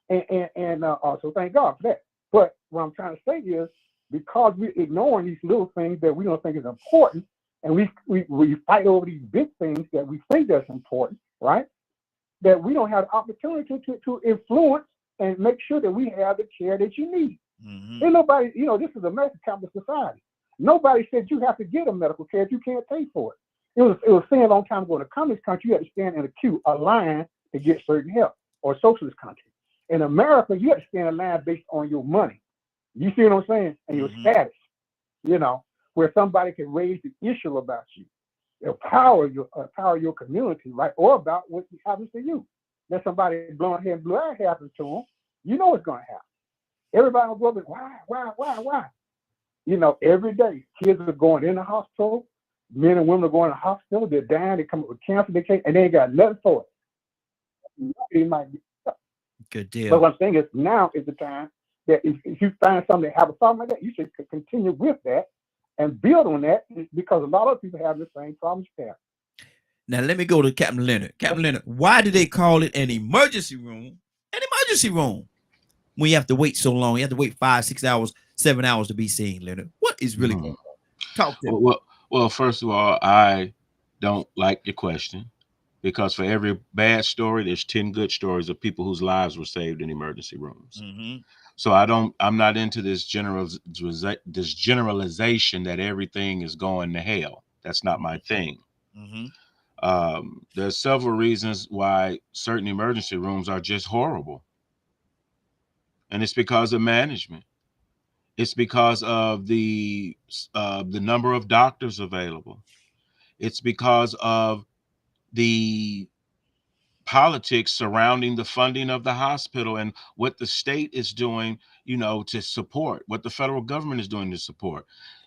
And so thank God for that. But what I'm trying to say is, because we're ignoring these little things that we don't think is important, and we fight over these big things that we think that's important, right? That we don't have the opportunity to influence and make sure that we have the care that you need. And nobody, you know, this is American capitalist society. Nobody said you have to get a medical care if you can't pay for it. It was saying a long time ago in the communist country, you had to stand in a queue, a line to get certain help, or socialist country. In America, you have to stand in line based on your money. You see what I'm saying? And your status, you know, where somebody can raise the issue about you, empower your community, right? Or about what happens to you. Let somebody blowing hair and blue eye happens to them, you know what's going to happen. Everybody will go up and why? You know, every day, kids are going in the hospital, men and women are going to the hospital, they're dying, they come up with cancer, they can't, and they ain't got nothing for it. It might be stuck. Good deal. But what I'm saying is now is the time that if you find something that have a problem like that, you should continue with that and build on that, because a lot of people have the same problems you have. Now let me go to Captain Leonard. Captain Leonard, why do they call it an emergency room? An emergency room when you have to wait so long? You have to wait 5, 6 hours, 7 hours to be seen, Leonard. What is really going on? Talk to me. Well, first of all, I don't like your question, because for every bad story, there's 10 good stories of people whose lives were saved in emergency rooms. So I'm not into this generalization that everything is going to hell. That's not my thing. There's several reasons why certain emergency rooms are just horrible. And it's because of management. It's because of the number of doctors available. It's because of the politics surrounding the funding of the hospital and what the state is doing, you know, to support, what the federal government is doing to support.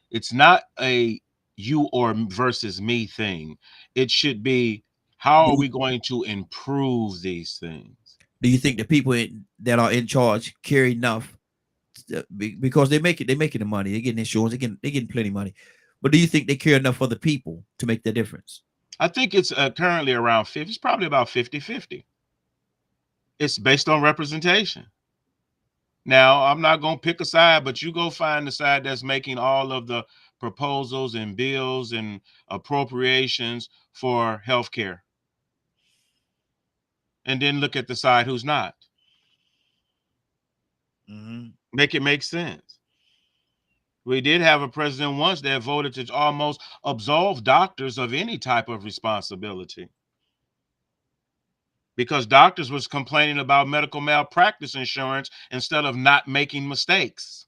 It's not a you or versus me thing. It should be, how are we going to improve these things? Do you think the people that are in charge care enough? Because they're making the money, they're getting insurance, they're getting plenty of money. But do you think they care enough for the people to make the difference? I think it's currently around 50. It's probably about 50-50. It's based on representation. Now, I'm not going to pick a side, but you go find the side that's making all of the proposals and bills and appropriations for healthcare. And then look at the side who's not. Make it make sense. We did have a president once that voted to almost absolve doctors of any type of responsibility, because doctors was complaining about medical malpractice insurance instead of not making mistakes.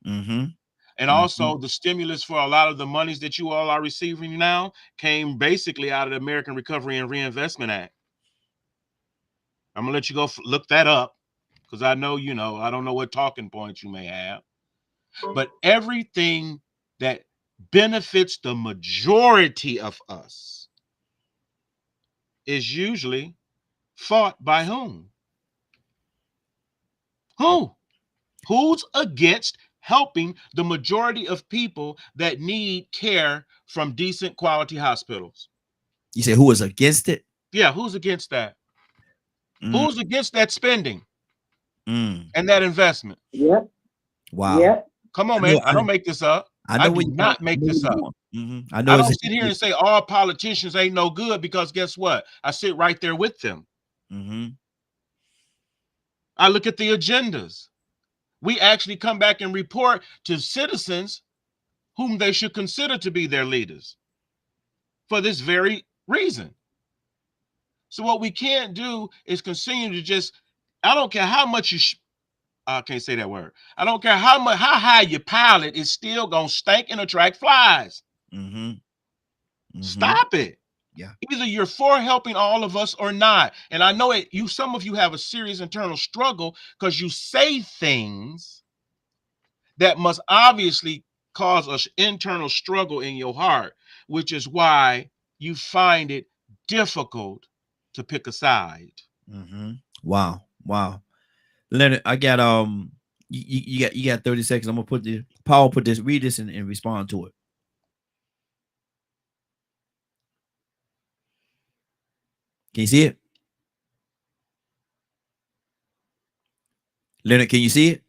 Mm-hmm. And also the stimulus for a lot of the monies that you all are receiving now came basically out of the American Recovery and Reinvestment Act. I'm gonna let you go look that up because I know, you know, I don't know what talking points you may have, but everything that benefits the majority of us is usually fought by whom? Who? Who's against helping the majority of people that need care from decent quality hospitals? You say who is against it? Yeah, who's against that? Mm. Who's against that spending and that investment? Yep. Wow. Yep. Come on, man. I don't make this up. I know do not make this up. I know I don't sit here and say all politicians ain't no good because guess what? I sit right there with them. I look at the agendas. We actually come back and report to citizens whom they should consider to be their leaders for this very reason. So what we can't do is continue to just, I don't care how much you, I can't say that word. I don't care how high you pile it, it's still going to stink and attract flies. Stop it. Yeah. Either you're for helping all of us or not. And I know it. Some of you have a serious internal struggle because you say things that must obviously cause an internal struggle in your heart, which is why you find it difficult to pick a side. Wow. Leonard, I got you got 30 seconds. I'm gonna read this and respond to it. Can you see it? Leonard, can you see it?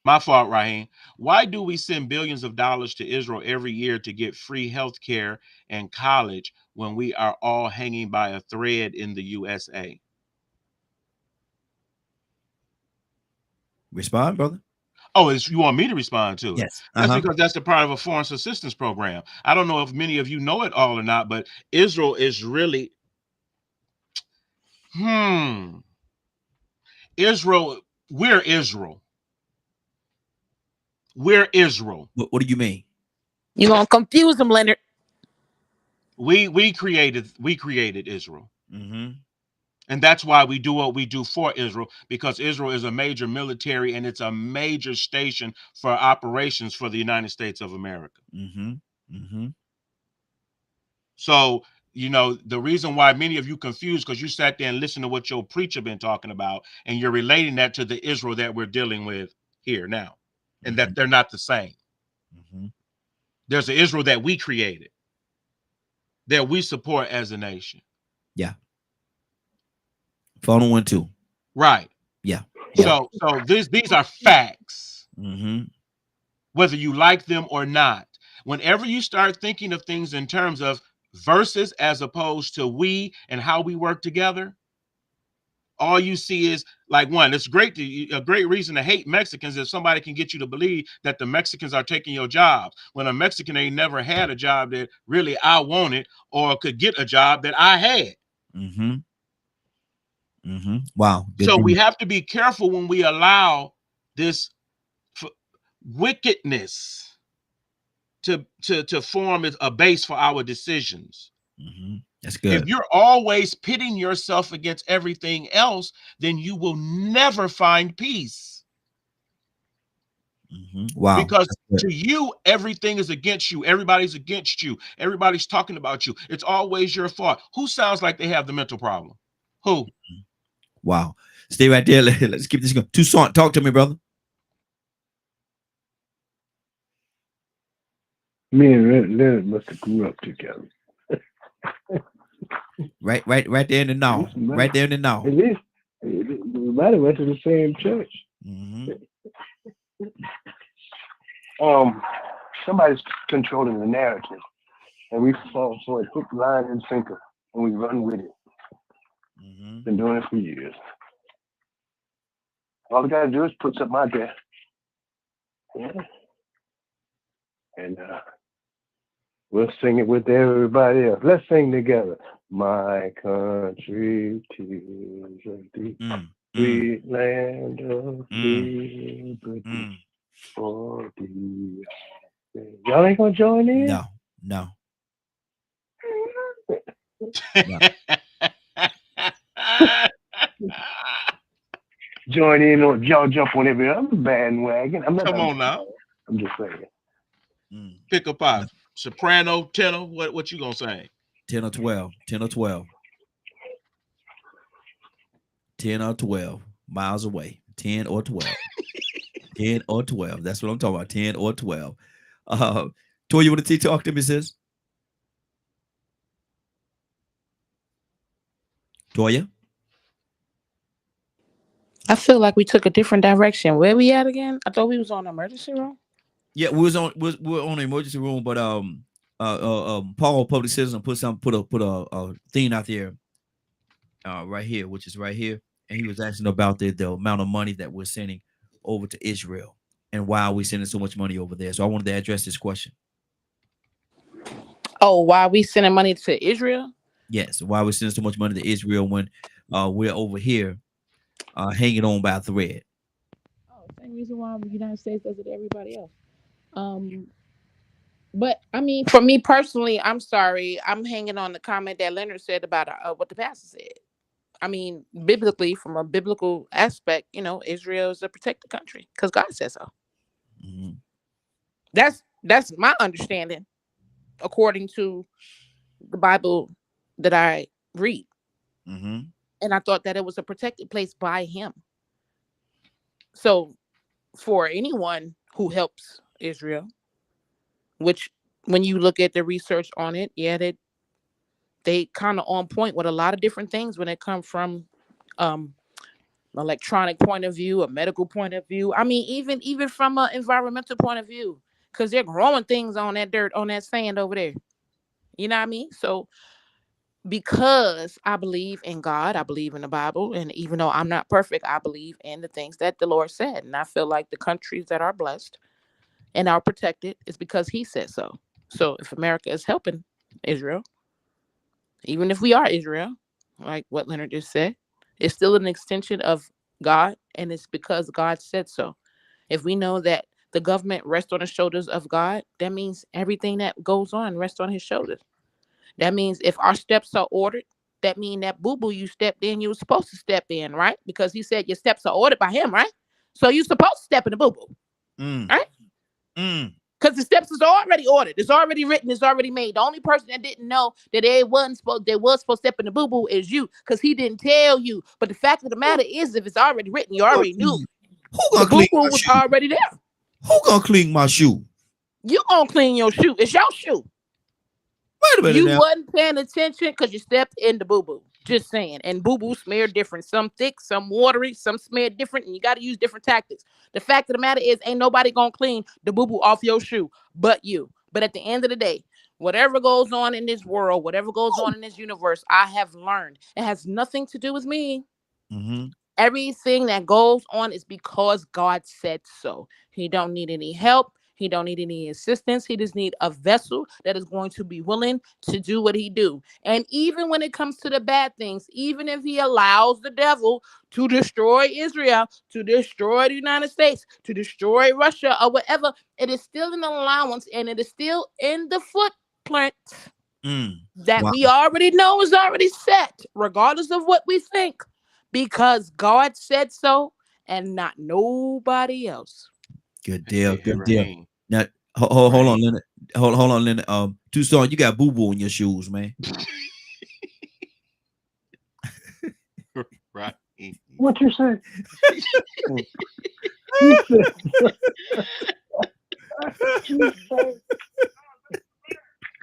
My fault, Raheem. Why do we send billions of dollars to Israel every year to get free health care and college when we are all hanging by a thread in the USA? Respond, brother. Oh, you want me to respond to it? Yes. That's because that's a part of a foreign assistance program. I don't know if many of you know it all or not, but Israel is really, Israel, we're Israel. We're Israel. What do you mean? You're gonna confuse them, Leonard. We created Israel. And that's why we do what we do for Israel, because Israel is a major military and it's a major station for operations for the United States of America. So, you know, the reason why many of you confused because you sat there and listened to what your preacher been talking about, and you're relating that to the Israel that we're dealing with here now, and that they're not the same. There's an Israel that we created, that we support as a nation. Yeah. Phone 1-2. Right. Yeah. So these are facts. Whether you like them or not. Whenever you start thinking of things in terms of versus as opposed to we and how we work together, all you see is like one, it's a great reason to hate Mexicans if somebody can get you to believe that the Mexicans are taking your jobs when a Mexican ain't never had a job that really I wanted or could get a job that I had. Wow. So we have to be careful when we allow this wickedness to form a base for our decisions. That's good. If you're always pitting yourself against everything else, then you will never find peace. Wow. Because to you, everything is against you. Everybody's against you. Everybody's talking about you. It's always your fault. Who sounds like they have the mental problem? Who? Wow. Stay right there. Let's keep this going. Toussaint, talk to me, brother. Me and Leonard must have grew up together. Right there in the now. Right there in the now. At least we might have went to the same church. Somebody's controlling the narrative, and we fall for it hook, line, and sinker, and we run with it. Been doing it for years. All we gotta do is put something out there. Yeah. And we'll sing it with everybody else. Let's sing together. My country, tears of thee. Sweet land of liberty for thee. Y'all ain't gonna join in? No, no. Join in on y'all jump on every other bandwagon. I'm not. Come on now. I'm just saying. Pick a pot. Soprano, tenor. What you gonna say? 10 or 12. 10 or 12. 10 or 12 miles away. 10 or 12. 10 or 12. That's what I'm talking about. 10 or 12. Toy, you want to talk to me, sis? Toya? I feel like we took a different direction. Where we at again? I thought we was on emergency room. Yeah, we were on the emergency room, but Paul, public citizen, put a thing out there right here, which is right here, and he was asking about the amount of money that we're sending over to Israel and why are we sending so much money over there. So I wanted to address this question. Oh, why are we sending money to Israel? Yes, why are we sending so much money to Israel when we're over here hanging on by a thread? Oh, same reason why the United States does it to everybody else. But I mean, for me personally, I'm sorry. I'm hanging on the comment that Leonard said about what the pastor said. I mean, biblically, from a biblical aspect, Israel is a protected country because God says so. Mm-hmm. That's my understanding, according to the Bible that I read. Mm-hmm. And I thought that it was a protected place by Him. So, for anyone who helps Israel, which when you look at the research on it, yeah, they kind of on point with a lot of different things when it comes from electronic point of view, a medical point of view. I mean, even from an environmental point of view, because they're growing things on that dirt, on that sand over there. You know what I mean? So because I believe in God, I believe in the Bible, and even though I'm not perfect, I believe in the things that the Lord said. And I feel like the countries that are blessed and are protected is because He said so. So if America is helping Israel, even if we are Israel, like what Leonard just said, it's still an extension of God, and it's because God said so. If we know that the government rests on the shoulders of God, that means everything that goes on rests on His shoulders. That means if our steps are ordered, that means that boo-boo you stepped in, you were supposed to step in, right? Because He said your steps are ordered by Him, right? So you're supposed to step in the boo-boo, right? Because the steps is already ordered. It's already written. It's already made. The only person that didn't know that they was supposed to step in the boo-boo is you, because He didn't tell you. But the fact of the matter is, if it's already written, you already knew. The boo-boo was already there. Who gonna clean my shoe? You gonna clean your shoe. It's your shoe. Wait a minute. You wasn't paying attention because you stepped in the boo-boo. Just saying. And boo-boo smear different. Some thick, some watery, some smear different, and you got to use different tactics. The fact of the matter is, ain't nobody gonna clean the boo-boo off your shoe but you. But at the end of the day, whatever goes on in this world, whatever goes on in this universe, I have learned it has nothing to do with me. Mm-hmm. Everything that goes on is because God said so. He don't need any help. He don't need any assistance. He just need a vessel that is going to be willing to do what He do. And even when it comes to the bad things, even if He allows the devil to destroy Israel, to destroy the United States, to destroy Russia or whatever, it is still an allowance, and it is still in the footprint that we already know is already set, regardless of what we think, because God said so and not nobody else. Good deal. Good deal. Now, hold on, Leonard. Hold on, Leonard. Tucson, you got boo-boo in your shoes, man. Right. What you say?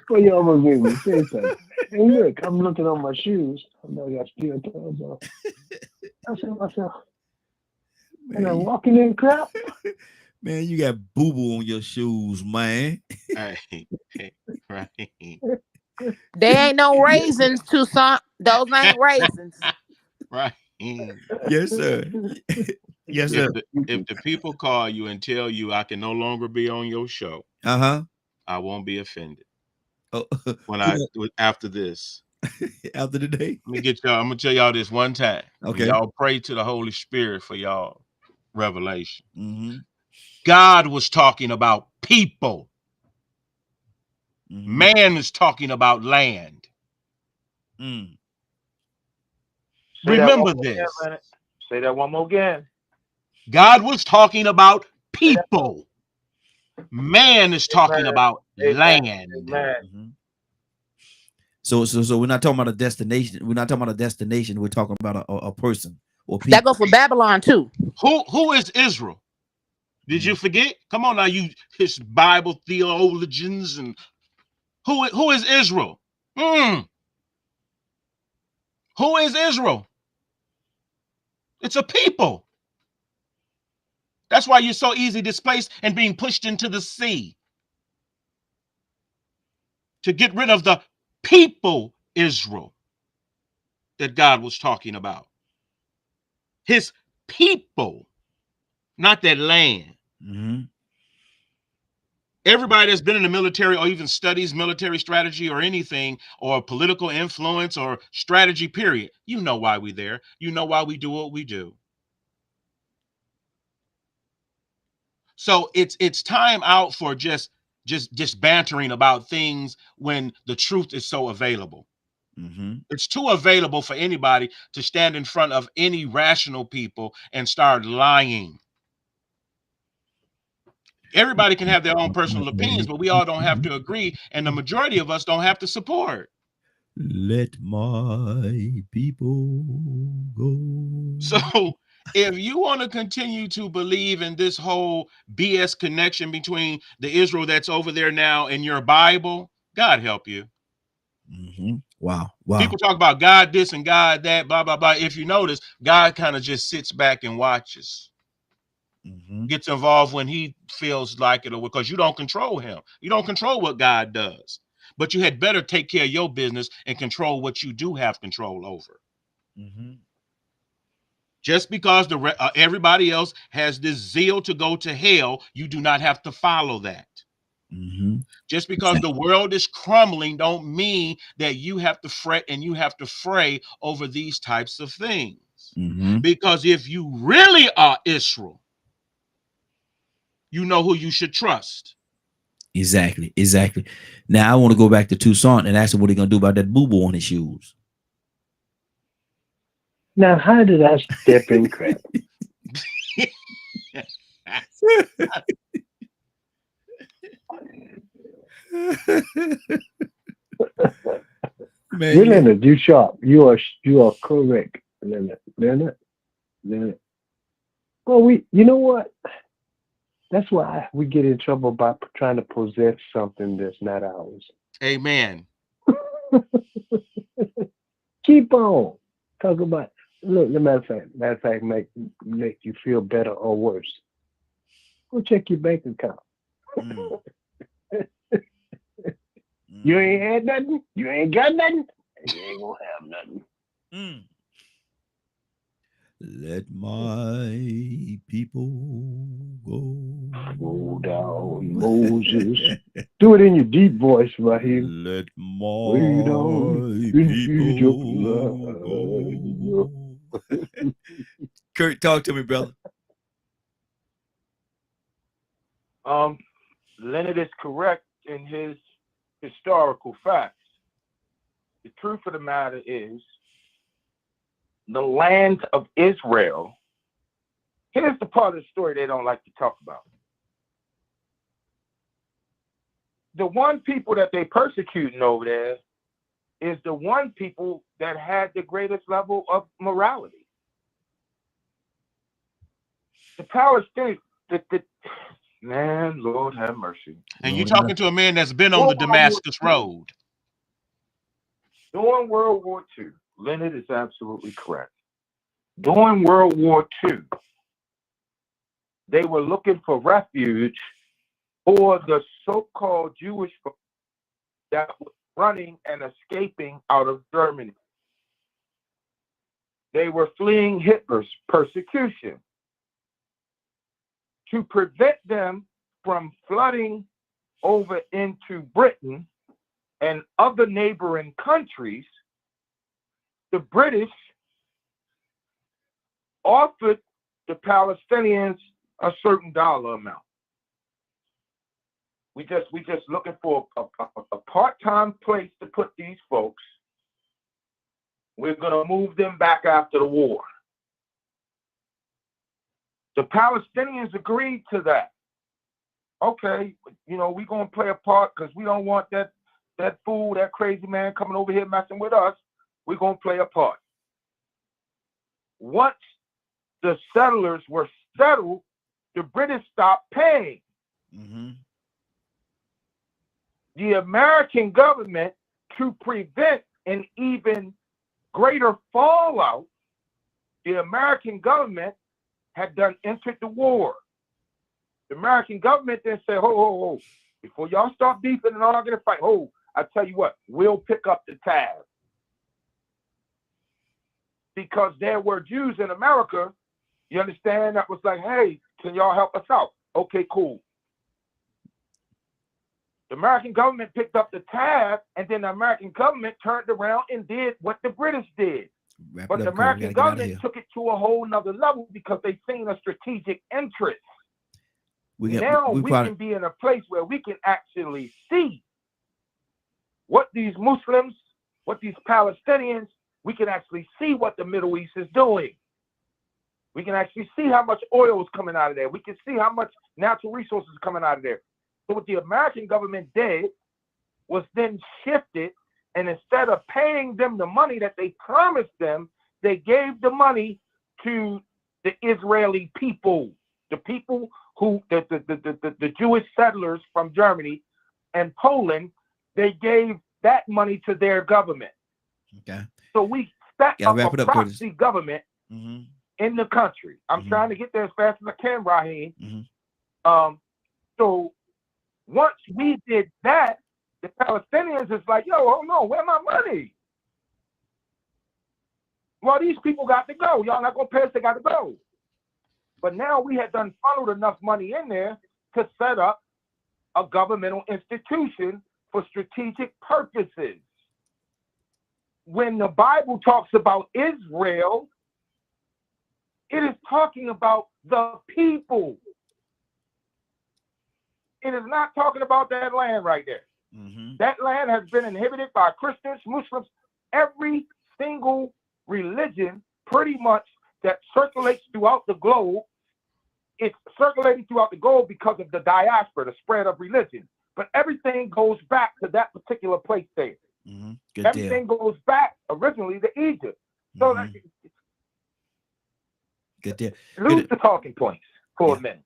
Well, you almost made me say something. Hey, look, I'm looking on my shoes. I know I got steel toes on. I said to myself, and I'm walking in crap. Man, you got boo-boo on your shoes, man. Right. They ain't no raisins, Tucson. Those ain't raisins. Right. Yes, sir. Yes, sir. If the people call you and tell you I can no longer be on your show, I won't be offended. Oh, when after this. after the day? Let me get y'all. I'm gonna tell y'all this one time. Okay. Y'all pray to the Holy Spirit for y'all revelation. Mm-hmm. God was talking about people. Mm-hmm. Man is talking about land. Mm. Remember this. Say that one more again. God was talking about Say that one. people. Man is talking Amen. about Amen. land. Amen. Mm-hmm. So we're not talking about a destination. We're not talking about a destination. We're talking about a person or people. That goes for Babylon too. Who is Israel? Did you forget? Come on now, you his Bible theologians, and who is Israel? Who is Israel? It's a people. That's why you're so easy displaced and being pushed into the sea. To get rid of the people Israel that God was talking about. His people, not that land. Mm-hmm. Everybody that's been in the military or even studies military strategy or anything or political influence or strategy, period. You know why we're there. You know why we do what we do. So it's time out for just bantering about things when the truth is so available. Mm-hmm. It's too available for anybody to stand in front of any rational people and start lying. Everybody can have their own personal opinions, but we all don't have to agree, and the majority of us don't have to support. Let my people go. So if you want to continue to believe in this whole BS connection between the Israel that's over there now and your Bible, God help you. Mm-hmm. Wow. Wow. People talk about God this and God that, blah, blah, blah. If you notice, God kind of just sits back and watches. Mm-hmm. Gets involved when he feels like it, or because you don't control him. You don't control what God does. But you had better take care of your business and control what you do have control over. Mm-hmm. Just because everybody else has this zeal to go to hell, you do not have to follow that. Mm-hmm. Just because the world is crumbling don't mean that you have to fret and you have to fray over these types of things. Mm-hmm. Because if you really are Israel, you know who you should trust. Exactly. Now I want to go back to Tucson and ask him what he's gonna do about that boo-boo on his shoes. Now, how did I step in crap? Man, Leonard, you sharp. You are correct, Leonard. Well, you know what? That's why we get in trouble by trying to possess something that's not ours. Amen. Keep on. Talk about, look, matter of fact, make you feel better or worse. Go check your bank account. Mm. You ain't had nothing? You ain't got nothing? You ain't gonna have nothing. Mm. Let my people go. Slow down, Moses. Do it in your deep voice, Raheem. Let my people go. Kurt, talk to me, brother. Leonard is correct in his historical facts. The truth of the matter is, the land of Israel. Here's the part of the story they don't like to talk about. The one people that they persecuting over there is the one people that had the greatest level of morality. The Palestinians, man, Lord have mercy. And you're talking to a man that's been on the Damascus Road. During World War II, Leonard is absolutely correct. During World War II, they were looking for refuge for the so-called Jewish folk that was running and escaping out of Germany. They were fleeing Hitler's persecution. To prevent them from flooding over into Britain and other neighboring countries, the British offered the Palestinians a certain dollar amount. We just looking for a part-time place to put these folks. We're gonna move them back after the war. The Palestinians agreed to that. Okay, we're gonna play a part because we don't want that fool, that crazy man coming over here messing with us. We're gonna play a part. Once the settlers were settled, the British stopped paying. Mm-hmm. The American government, to prevent an even greater fallout, the American government had entered the war. The American government then said, ho, before y'all start beefing and all gonna fight, I tell you what, we'll pick up the tab. Because there were Jews in America, you understand, that was like, hey, can y'all help us out? Okay, cool. The American government picked up the tab, and then the American government turned around and did what the British did. But the American government took it to a whole nother level because they seen a strategic interest. We can be in a place where we can actually see what these Muslims, what these Palestinians, we can actually see what the Middle East is doing. We can actually see how much oil is coming out of there. We can see how much natural resources is coming out of there. So what the American government did was then shifted, and instead of paying them the money that they promised them, they gave the money to the Israeli people, the people who, the Jewish settlers from Germany and Poland, they gave that money to their government. Okay. So we set up a proxy government in the country. I'm trying to get there as fast as I can, Raheem. So once we did that, the Palestinians is like, yo, oh no, where my money? Well, these people got to go. Y'all not gonna pay us, they got to go. But now we had done funneled enough money in there to set up a governmental institution for strategic purposes. When the Bible talks about Israel, it is talking about the people. It is not talking about that land right there. That land has been inhabited by Christians, Muslims, every single religion pretty much that circulates throughout the globe. It's circulating throughout the globe because of the diaspora, the spread of religion. But everything goes back to that particular place there. Everything goes back originally to Egypt. So good deal. Lose the talking points for a minute.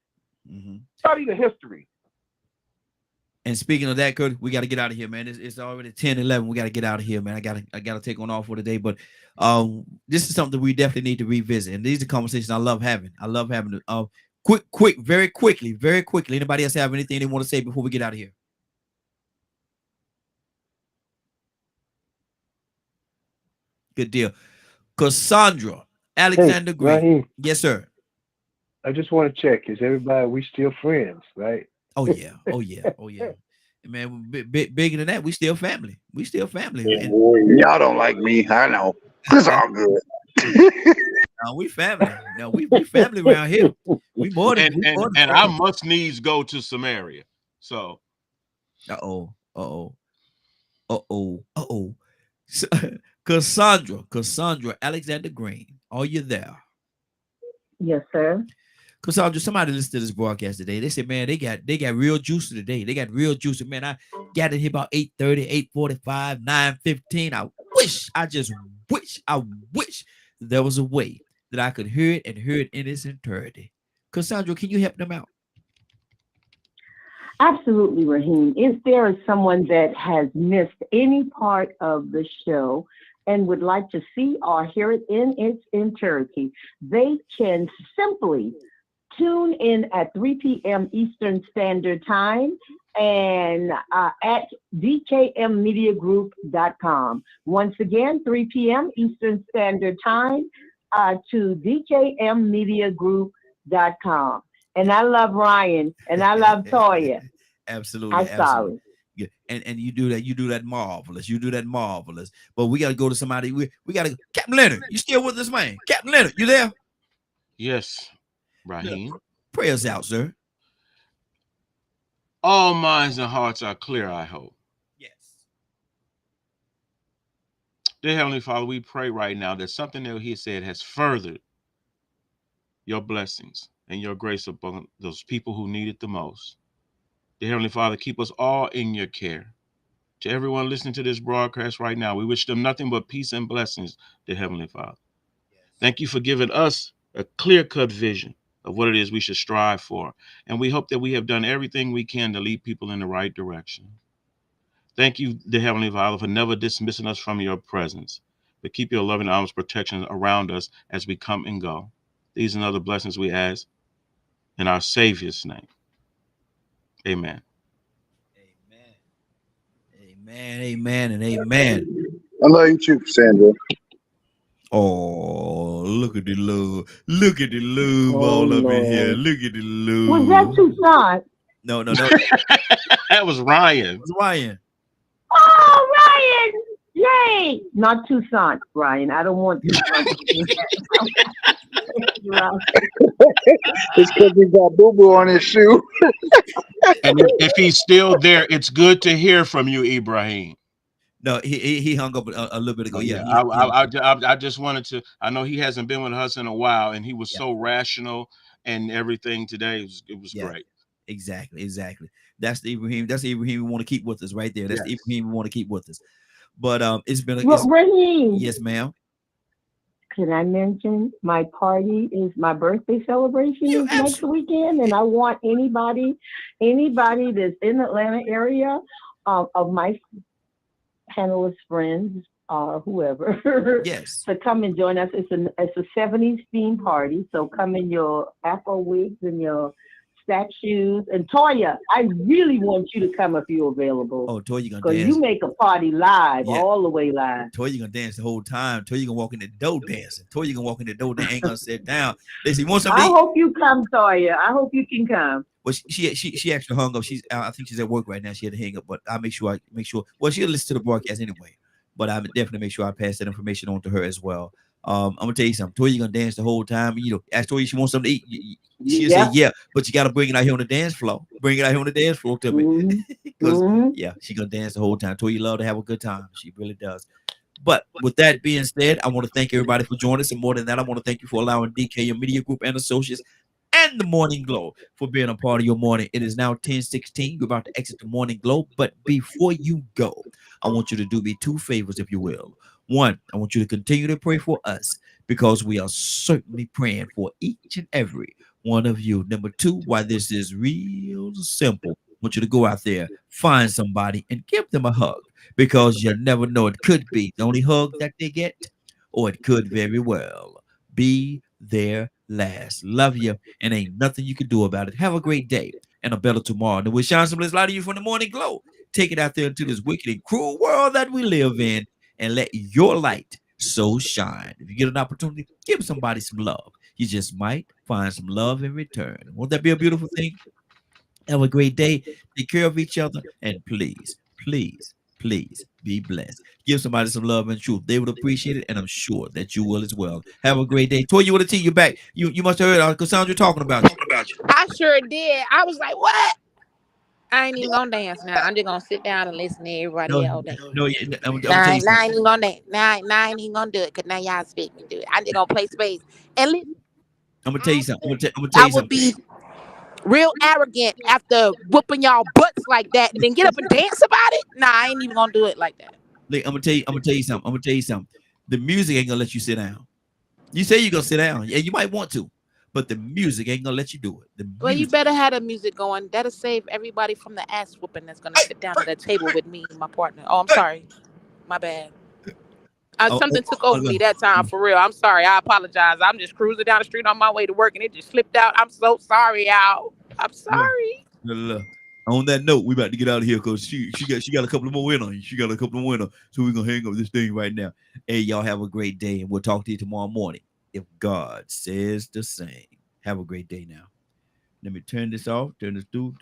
Study the history. And speaking of that, Kurt, we got to get out of here, man. It's already 10:11. We got to get out of here, man. I gotta take on off for today. But this is something we definitely need to revisit. And these are conversations I love having. Very quickly. Anybody else have anything they want to say before we get out of here? Good deal. Cassandra, Alexander Green. Raheem, yes, sir. I just want to check. Is everybody, we still friends, right? Oh yeah. Man, bigger than that, we still family. Y'all don't like me. I know. It's all good. No, we family. No, we family around here. We more than and I must needs go to Samaria. So So, Cassandra Alexander Green, are you there? Yes, sir. Cassandra, somebody listened to this broadcast today. They said, man, they got real juicy today. They got real juicy. Man, I got in here about 8:30, 8:45, 9:15. I wish there was a way that I could hear it in its entirety. Cassandra, can you help them out? Absolutely, Raheem. If there is someone that has missed any part of the show and would like to see or hear it in its entirety, they can simply tune in at 3 p.m. Eastern Standard Time and at dkmmediagroup.com. Once again, 3 p.m. Eastern Standard Time to dkmmediagroup.com. And I love Ryan and I love Toya. Absolutely. I'm sorry. Yeah, and you do that marvelous. You do that marvelous. But we got to go to somebody. We got to Captain Leonard. You still with us, man? Captain Leonard, you there? Yes, Raheem. Pray us out, sir. All minds and hearts are clear, I hope. Yes. Dear Heavenly Father, we pray right now that something that he said has furthered your blessings and your grace upon those people who need it the most. Dear Heavenly Father, keep us all in your care. To everyone listening to this broadcast right now, we wish them nothing but peace and blessings, dear Heavenly Father. Yes. Thank you for giving us a clear-cut vision of what it is we should strive for. And we hope that we have done everything we can to lead people in the right direction. Thank you, dear Heavenly Father, for never dismissing us from your presence, but keep your loving arms protection around us as we come and go. These and other blessings we ask in our Savior's name. Amen. Amen, amen, and amen. I love you too, Sandra. Oh, look at the love. Look at the love all up in here. Look at the love. Was that Tucson? No. That was Ryan. It was Ryan. Oh, Ryan! Yay! Not Tucson, Ryan. I don't want Tucson. It's because he got boo-boo on his shoe. And if he's still there, it's good to hear from you, Ibrahim. No, he hung up a little bit ago. Yeah, I just wanted to. I know he hasn't been with us in a while, and he was so rational and everything today. It was great. Exactly. That's the Ibrahim. That's the Ibrahim we want to keep with us right there. That's the Ibrahim we want to keep with us. But it's been Raheem. Yes, ma'am. Can I mention my party is my birthday celebration is next weekend, and I want anybody that's in the Atlanta area of my panelist friends or whoever to come and join us. It's a 70s theme party, so come in your Afro wigs and your statues. And Toya, I really want you to come if you're available. Oh, Toya, you gonna because dance? You make a party live, all the way live. Toya, you gonna dance the whole time. Toya, you gonna walk in the door dancing. Toya, you gonna walk in the door, they ain't gonna sit down. They say, want something? I hope you come, Toya. I hope you can come. Well, she actually hung up. I think she's at work right now. She had to hang up, but I'll make sure. Well, she'll listen to the broadcast anyway. But I definitely make sure I pass that information on to her as well. I'm gonna tell you something. Toya, you gonna dance the whole time. You know, ask Toya if she wants something to eat. She'll say yeah, but you gotta bring it out here on the dance floor. Bring it out here on the dance floor to me. Because she gonna dance the whole time. Toya love to have a good time. She really does. But with that being said, I want to thank everybody for joining us. And more than that, I want to thank you for allowing DK Media Group and Associates and the Morning Glow for being a part of your morning. It is now 10:16. You're about to exit the Morning Glow. But before you go, I want you to do me two favors, if you will. One, I want you to continue to pray for us because we are certainly praying for each and every one of you. Number two, why this is real simple, I want you to go out there, find somebody, and give them a hug because you never know. It could be the only hug that they get, or it could very well be their last. Love you, and ain't nothing you can do about it. Have a great day and a better tomorrow. And we'll shine some light of you from the Morning Glow. Take it out there into this wicked and cruel world that we live in, and let your light so shine. If you get an opportunity, give somebody some love. You just might find some love in return. Won't that be a beautiful thing? Have a great day. Take care of each other, and please, please, please be blessed. Give somebody some love and truth. They would appreciate it, and I'm sure that you will as well. Have a great day. Toya, with a T, you back. You must have heard Cassandra talking about you. I sure did. I was like, what? I ain't even gonna dance now. I'm just gonna sit down and listen to everybody all day. No, I ain't even gonna dance. Now I ain't even gonna do it because now y'all expect me to do it. I'm just gonna play space and listen. I'm gonna tell you something. I would be real arrogant after whooping y'all butts like that and then get up and dance about it. Nah, I ain't even gonna do it like that. I'm gonna tell you something. The music ain't gonna let you sit down. You say you're gonna sit down. Yeah, you might want to, but the music ain't gonna let you do it. Well, you better have the music going. That'll save everybody from the ass whooping that's gonna sit down at the table with me and my partner. Oh, I'm sorry. My bad. Something took over me that time, for real. I'm sorry. I apologize. I'm just cruising down the street on my way to work and it just slipped out. I'm so sorry, y'all. I'm sorry. Look. On that note, we about to get out of here because she got a couple of more in on you. She got a couple of winners. So we're gonna hang up this thing right now. Hey, y'all have a great day, and we'll talk to you tomorrow morning if God says the same. Have a great day now. Let me turn this off. Turn this do.